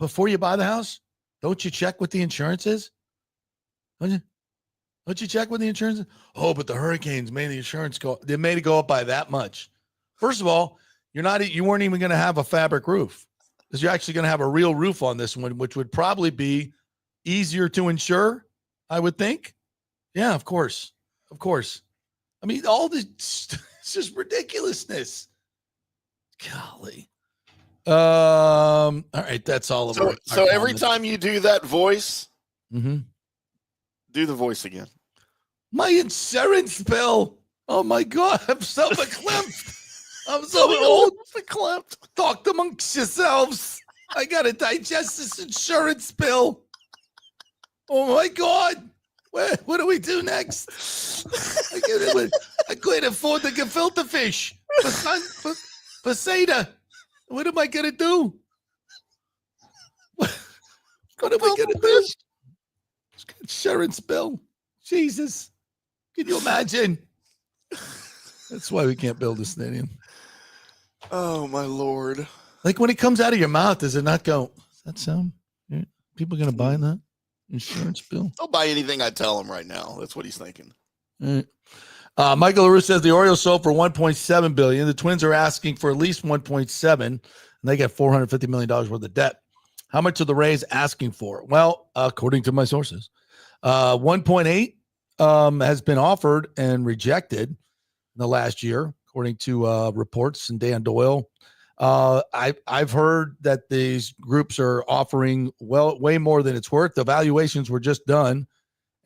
[SPEAKER 4] before you buy the house, don't you check what the insurance is? Don't you check what the insurance is? Oh, but the hurricanes made the insurance they made it go up by that much. First of all, you weren't even going to have a fabric roof because you're actually going to have a real roof on this one, which would probably be easier to insure, I would think. Yeah, of course. I mean, all this it's just ridiculousness. Golly. All right, that's all of it.
[SPEAKER 5] So every time you do that voice,
[SPEAKER 4] do
[SPEAKER 5] the voice again.
[SPEAKER 4] My insurance bill. Oh my God, I'm so verklempt. I'm so old. Verklempt. Talk amongst yourselves. I gotta digest this insurance bill. Oh my God. What do we do next? I can't afford the gefilte fish. Posada. What am I going to do? What am I going to do? Insurance bill. Jesus. Can you imagine? That's why we can't build a stadium.
[SPEAKER 5] Oh, my Lord.
[SPEAKER 4] Like when it comes out of your mouth, does it not go, does that sound? People going to buy that? Insurance bill.
[SPEAKER 5] I'll buy anything I tell him right now. That's what he's thinking.
[SPEAKER 4] Michael LaRue says the Orioles sold for $1.7 billion. The Twins are asking for at least $1.7, and they got $450 million worth of debt. How much are the Rays asking for? Well, according to my sources, 1.8 has been offered and rejected in the last year, according to reports and Dan Doyle. I've heard that these groups are offering way more than it's worth. The valuations were just done,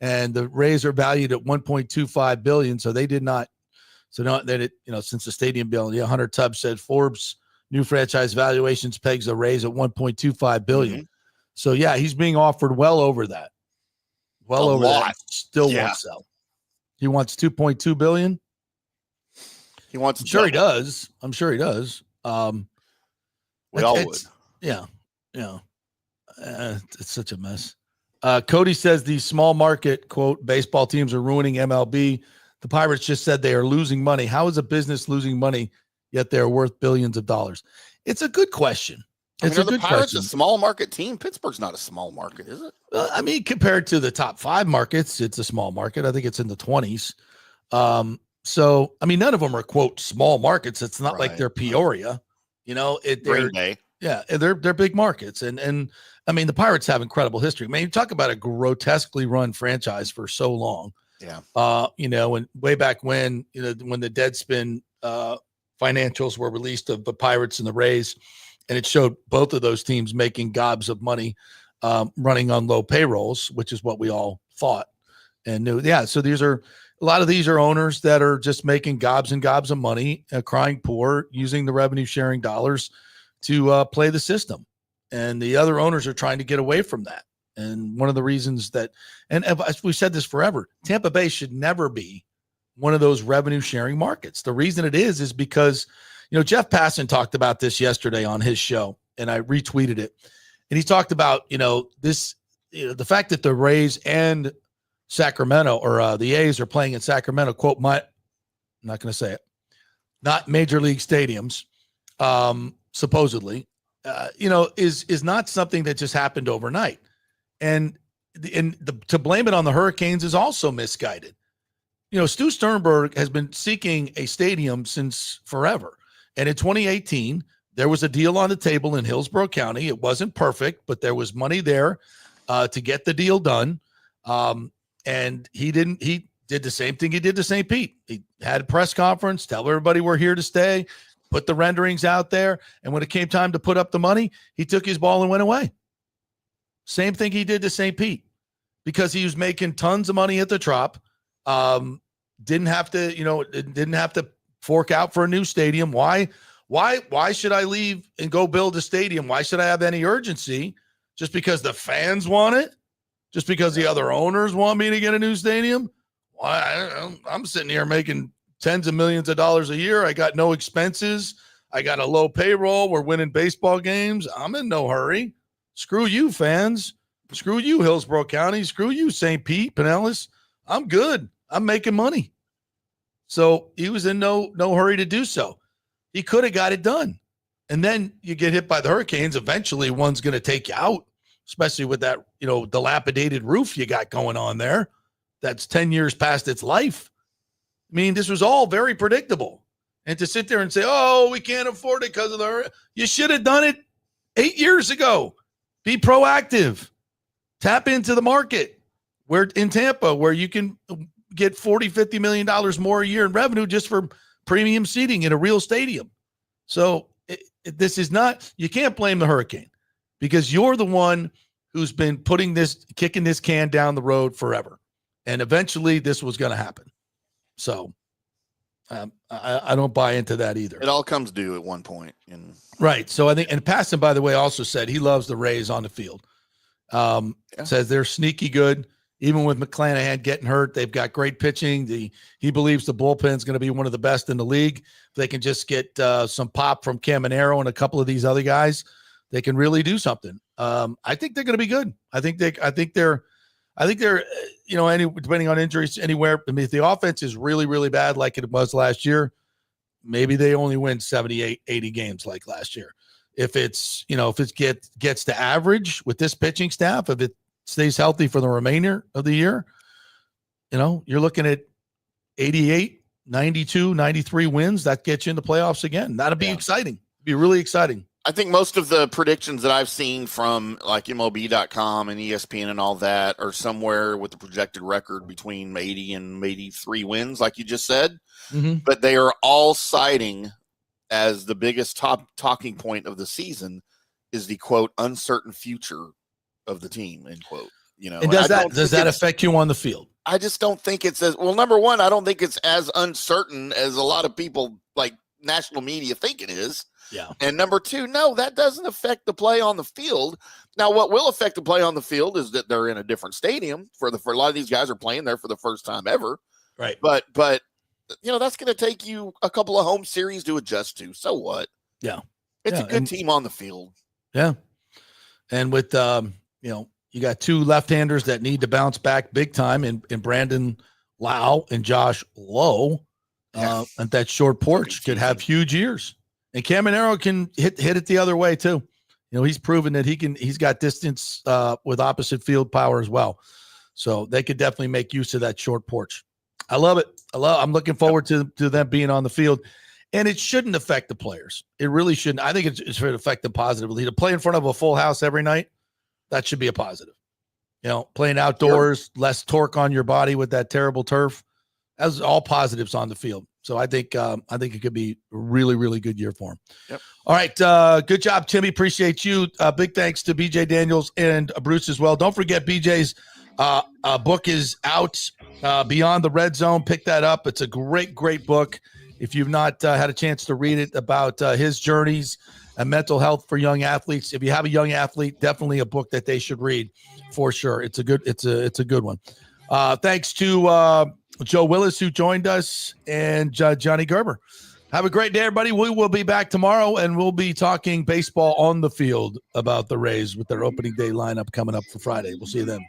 [SPEAKER 4] and the Rays are valued at $1.25 billion. So they did not. So not that since the stadium bill, Hunter Tubbs said Forbes new franchise valuations pegs the Rays at $1.25 billion.
[SPEAKER 5] Mm-hmm.
[SPEAKER 4] So yeah, he's being offered well over that. Well over that. Still
[SPEAKER 5] yeah.
[SPEAKER 4] won't sell. He wants $2.2 billion.
[SPEAKER 5] He wants.
[SPEAKER 4] I'm sure he does.
[SPEAKER 5] We all would.
[SPEAKER 4] Yeah. It's such a mess. Cody says the small market quote baseball teams are ruining MLB. The Pirates just said they are losing money. How is a business losing money yet they are worth billions of dollars? It's a good question. It's a good
[SPEAKER 5] Pirates
[SPEAKER 4] question.
[SPEAKER 5] A small market team? Pittsburgh's not a small market, is it?
[SPEAKER 4] I mean, compared to the top 5 markets, it's a small market. I think it's in the 20s. So, I mean, none of them are quote small markets. It's not like they're Peoria,
[SPEAKER 5] Green Bay.
[SPEAKER 4] Yeah, they're big markets. And I mean, the Pirates have incredible history. I mean, you talk about a grotesquely run franchise for so long.
[SPEAKER 5] Yeah.
[SPEAKER 4] And way back when, when the Deadspin financials were released of the Pirates and the Rays, and it showed both of those teams making gobs of money, running on low payrolls, which is what we all thought and knew. Yeah. So a lot of these are owners that are just making gobs and gobs of money, crying poor, using the revenue sharing dollars to play the system. And the other owners are trying to get away from that. And one of the reasons and we've said this forever, Tampa Bay should never be one of those revenue sharing markets. The reason it is because, Jeff Passan talked about this yesterday on his show, and I retweeted it. And he talked about, the fact that the Rays and Sacramento or the A's are playing in Sacramento, quote, I'm not going to say it, not major league stadiums, supposedly, is not something that just happened overnight. And to blame it on the Hurricanes is also misguided. Stu Sternberg has been seeking a stadium since forever. And in 2018, there was a deal on the table in Hillsborough County. It wasn't perfect, but there was money there to get the deal done. And he did the same thing he did to St. Pete. He had a press conference, tell everybody we're here to stay, put the renderings out there. And when it came time to put up the money, he took his ball and went away. Same thing he did to St. Pete, because he was making tons of money at the Trop. Didn't have to fork out for a new stadium. Why should I leave and go build a stadium? Why should I have any urgency? Just because the fans want it? Just because the other owners want me to get a new stadium? I'm sitting here making tens of millions of dollars a year. I got no expenses. I got a low payroll. We're winning baseball games. I'm in no hurry. Screw you, fans. Screw you, Hillsborough County. Screw you, St. Pete, Pinellas. I'm good. I'm making money. So he was in no hurry to do so. He could have got it done. And then you get hit by the Hurricanes. Eventually, one's going to take you out, especially with that, dilapidated roof you got going on there. That's 10 years past its life. I mean, this was all very predictable. And to sit there and say, oh, we can't afford it because of you should have done it 8 years ago. Be proactive. Tap into the market where in Tampa, where you can get $40-50 million more a year in revenue just for premium seating in a real stadium. So this is not, you can't blame the Hurricane, because you're the one who's been kicking this can down the road forever. And eventually this was going to happen. So I don't buy into that either.
[SPEAKER 5] It all comes due at one point.
[SPEAKER 4] Right. So I think, and Passan, by the way, also said he loves the Rays on the field. Says they're sneaky good. Even with McClanahan getting hurt, they've got great pitching. He believes the bullpen is going to be one of the best in the league. If they can just get some pop from Caminero and a couple of these other guys, they can really do something. I think they're going to be good. I think they're depending on injuries anywhere. I mean, if the offense is really, really bad like it was last year, maybe they only win 78, 80 games like last year. If it's, if it gets to average with this pitching staff, if it stays healthy for the remainder of the year, you're looking at 88, 92, 93 wins. That gets you in the playoffs again. That'd be exciting. It'd be really exciting.
[SPEAKER 5] I think most of the predictions that I've seen from like MLB.com and ESPN and all that are somewhere with the projected record between 80 and 83 wins, like you just said.
[SPEAKER 4] Mm-hmm.
[SPEAKER 5] But they are all citing as the biggest talking point of the season is the quote uncertain future of the team, end quote.
[SPEAKER 4] And does that affect you on the field?
[SPEAKER 5] I just don't think it's as well. Number one, I don't think it's as uncertain as a lot of people like national media think it is.
[SPEAKER 4] Yeah.
[SPEAKER 5] And number two, no, that doesn't affect the play on the field. Now, what will affect the play on the field is that they're in a different stadium. For a lot of these guys are playing there for the first time ever.
[SPEAKER 4] Right.
[SPEAKER 5] But that's going to take you a couple of home series to adjust to. So what?
[SPEAKER 4] Yeah.
[SPEAKER 5] It's a good team on the field.
[SPEAKER 4] Yeah. And with you got two left-handers that need to bounce back big time in Brandon Lau and Josh Lowe. And that short porch could have huge years. And Caminero can hit it the other way too. He's proven that he's got distance with opposite field power as well. So they could definitely make use of that short porch. I love it. I'm looking forward to them being on the field. And it shouldn't affect the players. It really shouldn't. I think it should affect them positively. To play in front of a full house every night, that should be a positive. Playing outdoors, less torque on your body with that terrible turf. That's all positives on the field. So I think it could be a really, really good year for him.
[SPEAKER 5] Yep.
[SPEAKER 4] All right. Good job, Timmy. Appreciate you. Big thanks to BJ Daniels and Bruce as well. Don't forget BJ's book is out, Beyond the Red Zone. Pick that up. It's a great, great book. If you've not had a chance to read it about his journeys and mental health for young athletes, if you have a young athlete, definitely a book that they should read for sure. It's a good one. Thanks to Joe Willis, who joined us, and Johnny Gerber. Have a great day, everybody. We will be back tomorrow, and we'll be talking baseball on the field about the Rays with their opening day lineup coming up for Friday. We'll see you then.